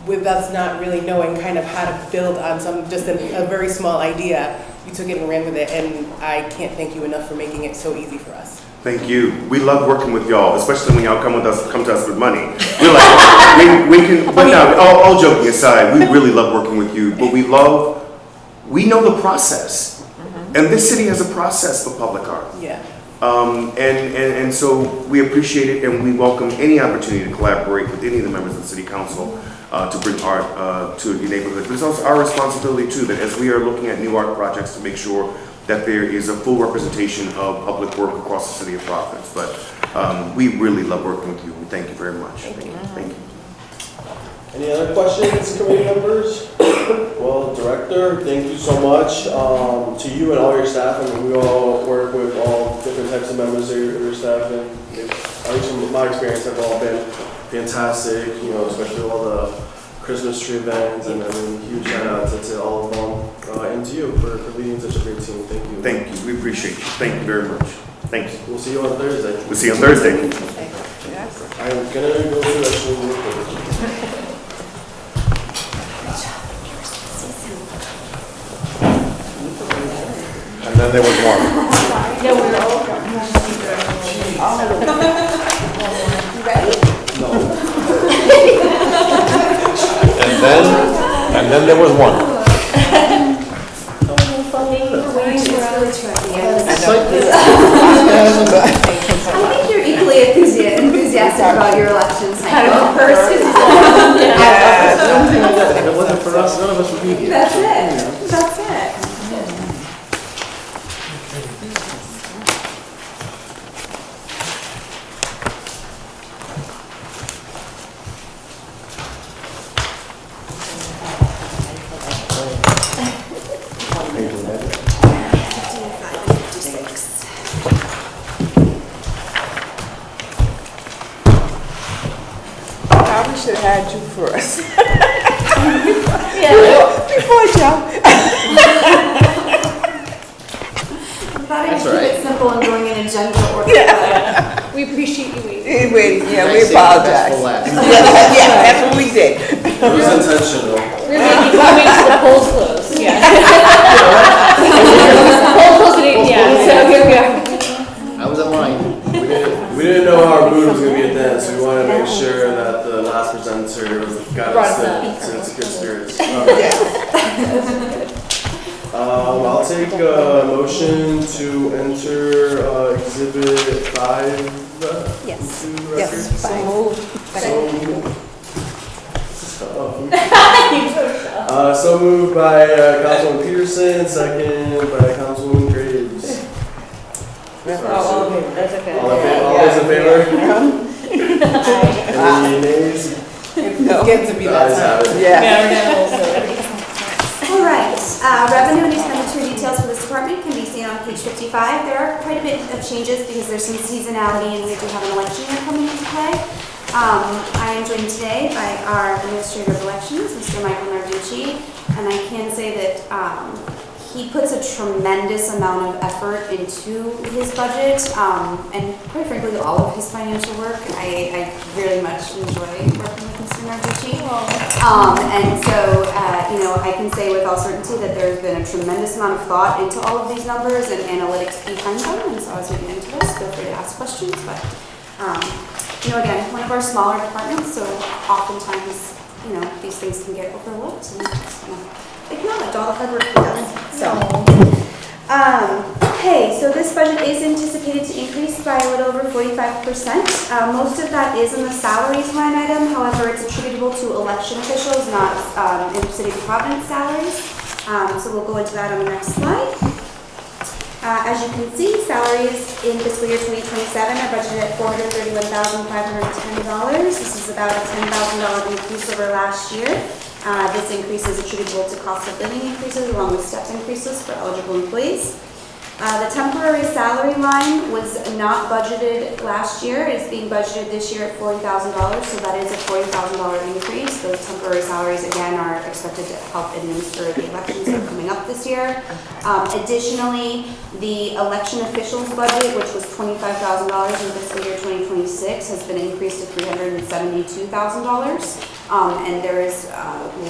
with us not really knowing kind of how to build on just a very small idea. You took it and ran with it, and I can't thank you enough for making it so easy for us.
Thank you. We love working with y'all, especially when y'all come to us with money. We're like, we can, but now, all joking aside, we really love working with you, but we know the process. And this city has a process for public art.
Yeah.
And so we appreciate it, and we welcome any opportunity to collaborate with any of the members of the city council to bring art to your neighborhood. But it's also our responsibility too, that as we are looking at new art projects, to make sure that there is a full representation of public work across the city of Providence. But we really love working with you. Thank you very much. Thank you.
Any other questions, committee members? Well, Director, thank you so much to you and all your staff. I mean, we all work with all different types of members of your staff, and at least from my experience, have all been fantastic. You know, especially all the Christmas tree events, and I mean, huge shout out to all of them and to you for leading such a great team. Thank you.
Thank you. We appreciate you. Thank you very much. Thank you.
We'll see you on Thursday.
We'll see you on Thursday.
I'm gonna go through that show real quick.
And then there was one.
No, we're all.
And then there was one.
I think you're equally enthusiastic about your election cycle.
First,
If it wasn't for us, none of us would be here.
That's it. That's it.
Probably should have had you first. Before Joe.
I thought I'd keep it simple and going in a gentle order.
We appreciate you waiting.
We apologize. That's what we did.
It was intentional.
We're making our way to the polls close, yeah. Polls close at 8 p.m., so here we
I'll take a motion to enter Exhibit 5
Yes.
into the
Yes,
record.
fine.
So moved. So moved by Councilwoman Peterson, second by Councilwoman Graves.
That's okay.
All those in favor? Any nays?
No.
Get to be
The
that
ayes have
time.
it.
Yeah.
All right, revenue and expenditure details for this department can be seen on page 55. There are quite a bit of changes because there's some seasonality and we do have an election year coming into play. I am joined today by our Administrator of Elections, Mr. Michael Narducci, and I can say that he puts a tremendous amount of effort into his budget, and quite frankly, all of his financial work. I very much enjoy working with Mr. Narducci. And so, I can say with all certainty that there's been a tremendous amount of thought into all of these numbers and analytics behind them, and so as we get into this, feel free to ask questions, but, again, one of our smaller departments, so oftentimes, these things can get overlooked, and acknowledge all the hard work we've done. So this budget is anticipated to increase by a little over 45%. Most of that is in the salaries line item. However, it's attributable to election officials, not City of Providence salaries. So we'll go into that on the next slide. As you can see, salaries in fiscal year 2027 are budgeted at $431,510. This is about a $10,000 increase over last year. This increase is attributable to cost of living increases along with step increases for eligible employees. The temporary salary line was not budgeted last year. It's being budgeted this year at $40,000, so that is a $40,000 increase. Those temporary salaries, again, are expected to help administer the elections that are coming up this year. Additionally, the election officials budget, which was $25,000 in fiscal year 2026, has been increased to $372,000. And there is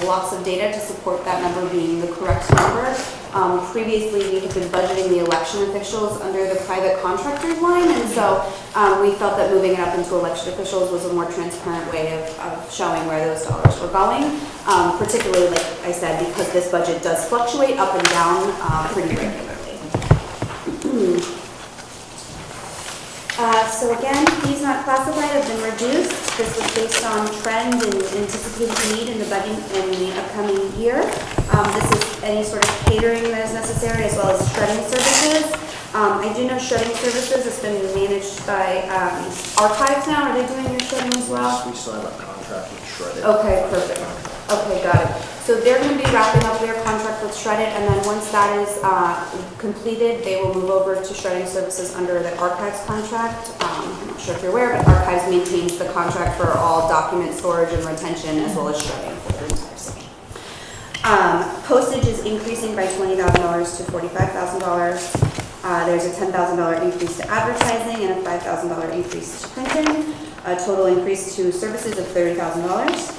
lots of data to support that number being the correct number. Previously, we had been budgeting the election officials under the private contractors line, and so we felt that moving it up into election officials was a more transparent way of showing where those dollars were going, particularly, like I said, because this budget does fluctuate up and down pretty regularly. So again, fees not classified have been reduced. This was based on trend and anticipated need in the budget in the upcoming year. This is any sort of catering that is necessary, as well as shredding services. I do know shredding services has been managed by Archives now. Are they doing your shredding as well?
We still have a contract with Shredded.
Okay, perfect. Okay, got it. So they're going to be wrapping up their contract with Shredded, and then once that is completed, they will move over to shredding services under the Archives contract. I'm not sure if you're aware, but Archives maintains the contract for all document storage and retention, as well as shredding for the entire city. Postage is increasing by $20,000 to $45,000. There's a $10,000 increase to advertising and a $5,000 increase to printing. A total increase to services of $30,000.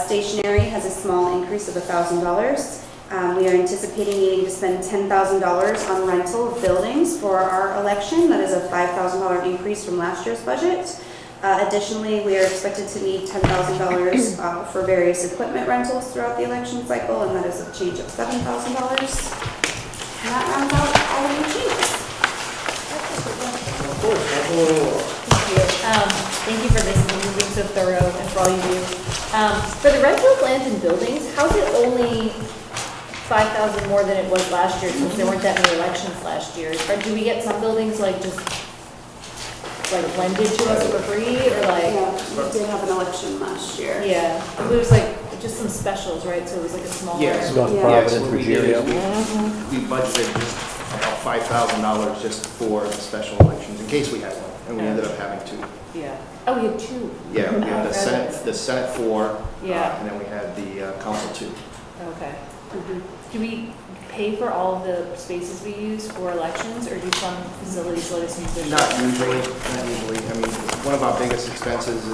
Stationery has a small increase of $1,000. We are anticipating needing to spend $10,000 on rental of buildings for our election. That is a $5,000 increase from last year's budget. Additionally, we are expected to need $10,000 for various equipment rentals throughout the election cycle, and that is a change of $7,000. And that rounds out all of the changes.
Thank you for this, and you being so thorough and for all you do. For the rental of land and buildings, how is it only 5,000 more than it was last year, since there weren't that many elections last year? Or do we get some buildings just lended to us for free, or
Yeah, we did have an election last year.
Yeah, it was just some specials, right? So it was a smaller.
Yes.
North
Yeah.
Providence,
What we did is
Virginia.
we budgeted just about $5,000 just for the special elections, in case we had one, and we ended up having two.
Yeah. Oh, we had two.
Yeah, we had
Oh,
the Senate 4,
Yeah.
and then we had the Council 2.
Okay. Do we pay for all of the spaces we use for elections, or do some facilities let us use their?
Not usually, not usually. I mean, one of our biggest expenses is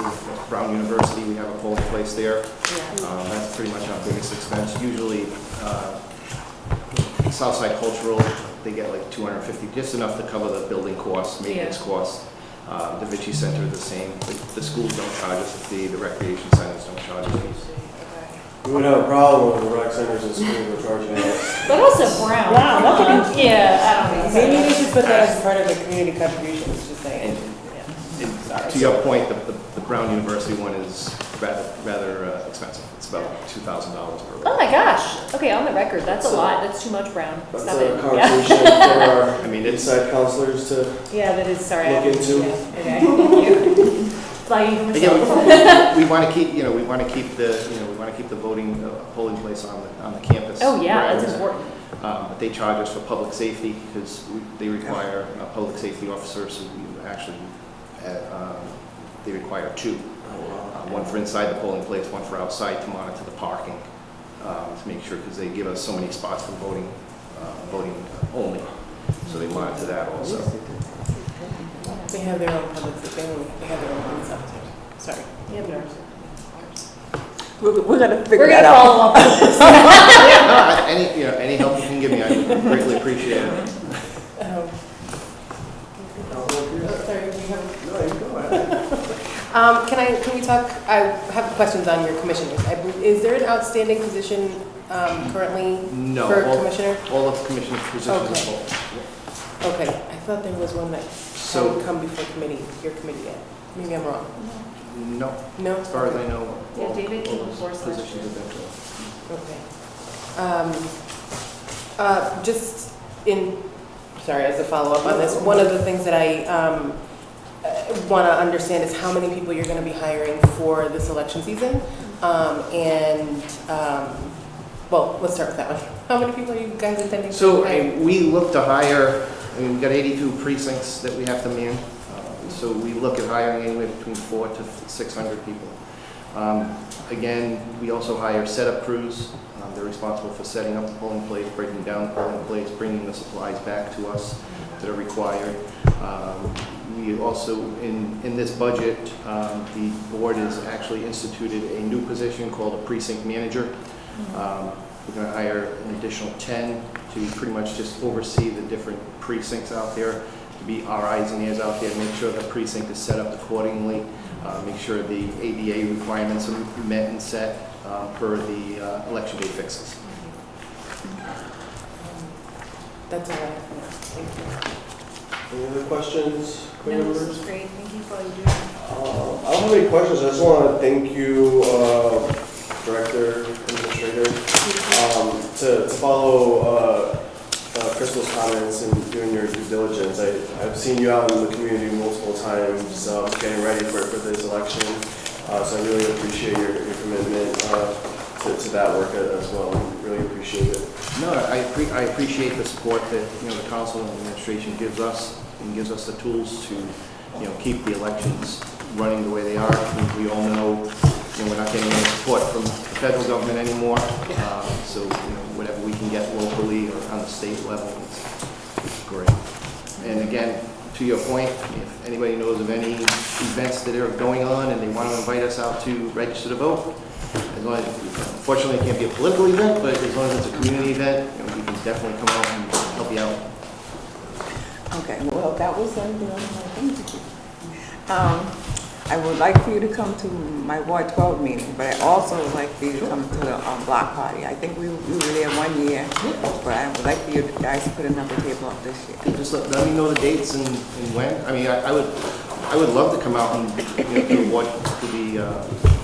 Brown University. We have a polling place there.
Yeah.
That's pretty much our biggest expense. Usually, Southside Cultural, they get like $250, just enough to cover the building costs, maintenance costs. The Vichy Center is the same. The schools don't charge us a fee. The recreation centers don't charge us fees.
We would have a problem with the rec centers and schools were charging us.
But also brown.
Brown, that's a good-
Yeah, I don't think so.
Maybe they should put that as part of the community contributions, just saying.
To your point, the Brown University one is rather expensive. It's about $2,000 per row.
Oh my gosh. Okay, on the record, that's a lot. That's too much brown.
That's
Stop
a
it.
conversation for our inside counselors to
Yeah, that is, sorry.
look into.
Yeah, okay, thank you. Flagging for
Again,
myself.
we want to keep, we want to keep the voting, polling place on the campus.
Oh, yeah,
Right.
that's important.
But they charge us for public safety because they require a public safety officer, so we actually, they require two. One for inside the polling place, one for outside to monitor the parking, to make sure, because they give us so many spots for voting only. So they monitor that also.
They have their own public, they have their own police officers. Sorry.
Yeah, but ours.
We're gonna figure
We're
that
gonna
out.
follow up with this.
No, any help you can give me, I would greatly appreciate it.
Sorry, do you have? Can we talk, I have questions on your commissioners. Is there an outstanding position currently
No,
for commissioner?
all of the commissioner's positions are
Okay.
full.
Okay, I thought there was one that hadn't come before your committee yet. Maybe I'm wrong.
No,
No?
as far as I know,
Yeah,
all
David came
all
before us last
positions have been filled.
Okay. Just sorry, as a follow-up on this, one of the things that I want to understand is how many people you're going to be hiring for this election season. Well, let's start with that one. How many people are you guys intending to
So
hire?
we look to hire, we've got 82 precincts that we have to man. So we look at hiring anywhere between 400 to 600 people. Again, we also hire setup crews. They're responsible for setting up the polling place, breaking down the polling place, bringing the supplies back to us that are required. We also, in this budget, the board has actually instituted a new position called a precinct manager. We're going to hire an additional 10 to pretty much just oversee the different precincts out there, to be our eyes and ears out there, make sure the precinct is set up accordingly, make sure the ADA requirements are met and set per the election day fixes.
That's all I have for now. Thank you.
Any other questions,
No,
committee
this
members?
is great. Thank you for all you do.
I don't have any questions. I just want to thank you, Director, Administrator, to follow Crystal's comments and doing your due diligence. I've seen you out in the community multiple times getting ready for this election. So I really appreciate your commitment to that work as well. Really appreciate it.
No, I appreciate the support that, the council and the administration gives us, and gives us the tools to, keep the elections running the way they are. We all know, we're not getting any support from the federal government anymore. So, whatever we can get locally or on the state level, it's great. And again, to your point, if anybody knows of any events that are going on and they want to invite us out to register to vote, as long as, unfortunately, it can't be a political event, but as long as it's a community event, we can definitely come out and help you out.
Okay, well, that was I would like for you to come to my Ward 12 meeting, but I also would like for you to come to the block party. I think we were there 1 year, but I would like for you guys to put another table up this year.
Just let me know the dates and when. I mean, I would love to come out and do the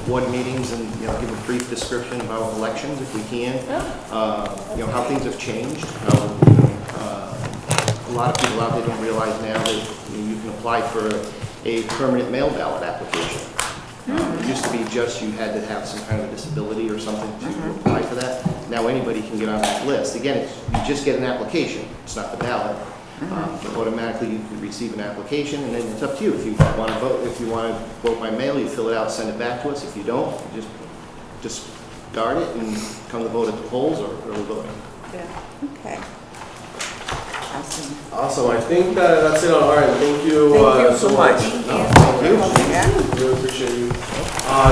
ward meetings and give a brief description about elections if we can. How things have changed. A lot of people out there don't realize now that you can apply for a permanent mail ballot application. It used to be just you had to have some kind of disability or something to apply for that. Now anybody can get on that list. Again, you just get an application. It's not the ballot. But automatically you can receive an application, and then it's up to you. If you want to vote, vote by mail, you fill it out, send it back to us. If you don't, you just start it and come to vote at the polls or early voting.
Yeah. Okay. Awesome.
Awesome. I think that's it on our end. Thank you,
so much.
Thank you. Really appreciate you.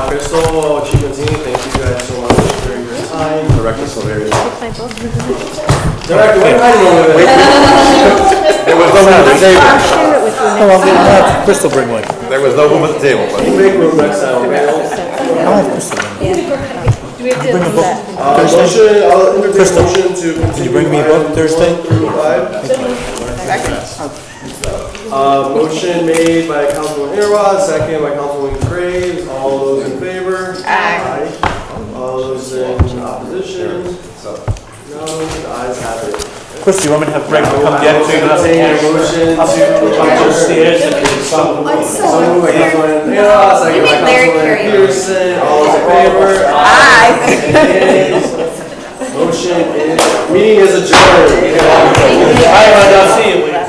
Crystal, Chief Mazzini, thank you guys so much for your time.
Director Silverio.
Director, what are you hiding over there?
There was no room at the table.
Have Crystal bring one.
There was no room at the table, but.
Make room next time, okay?
I'll have Crystal bring one.
Do we have
Bring a
to?
book.
Motion, I'll entertain a motion to continue.
Can you bring me a book
items
Thursday?
1 through 5. Motion made by Councilman Aaron, second by Councilman Graves. All those in favor? Aye. All those in opposition? No, the ayes have it.
Chris, do you want me to have Greg come get it so you don't have to
Entertain a
carry
motion
up upstairs and then some?
So moved by Councilman Aaron, second by Councilman Peterson. All those in favor?
Aye.
Motion is, meeting is adjourned.
All right, I'll see you.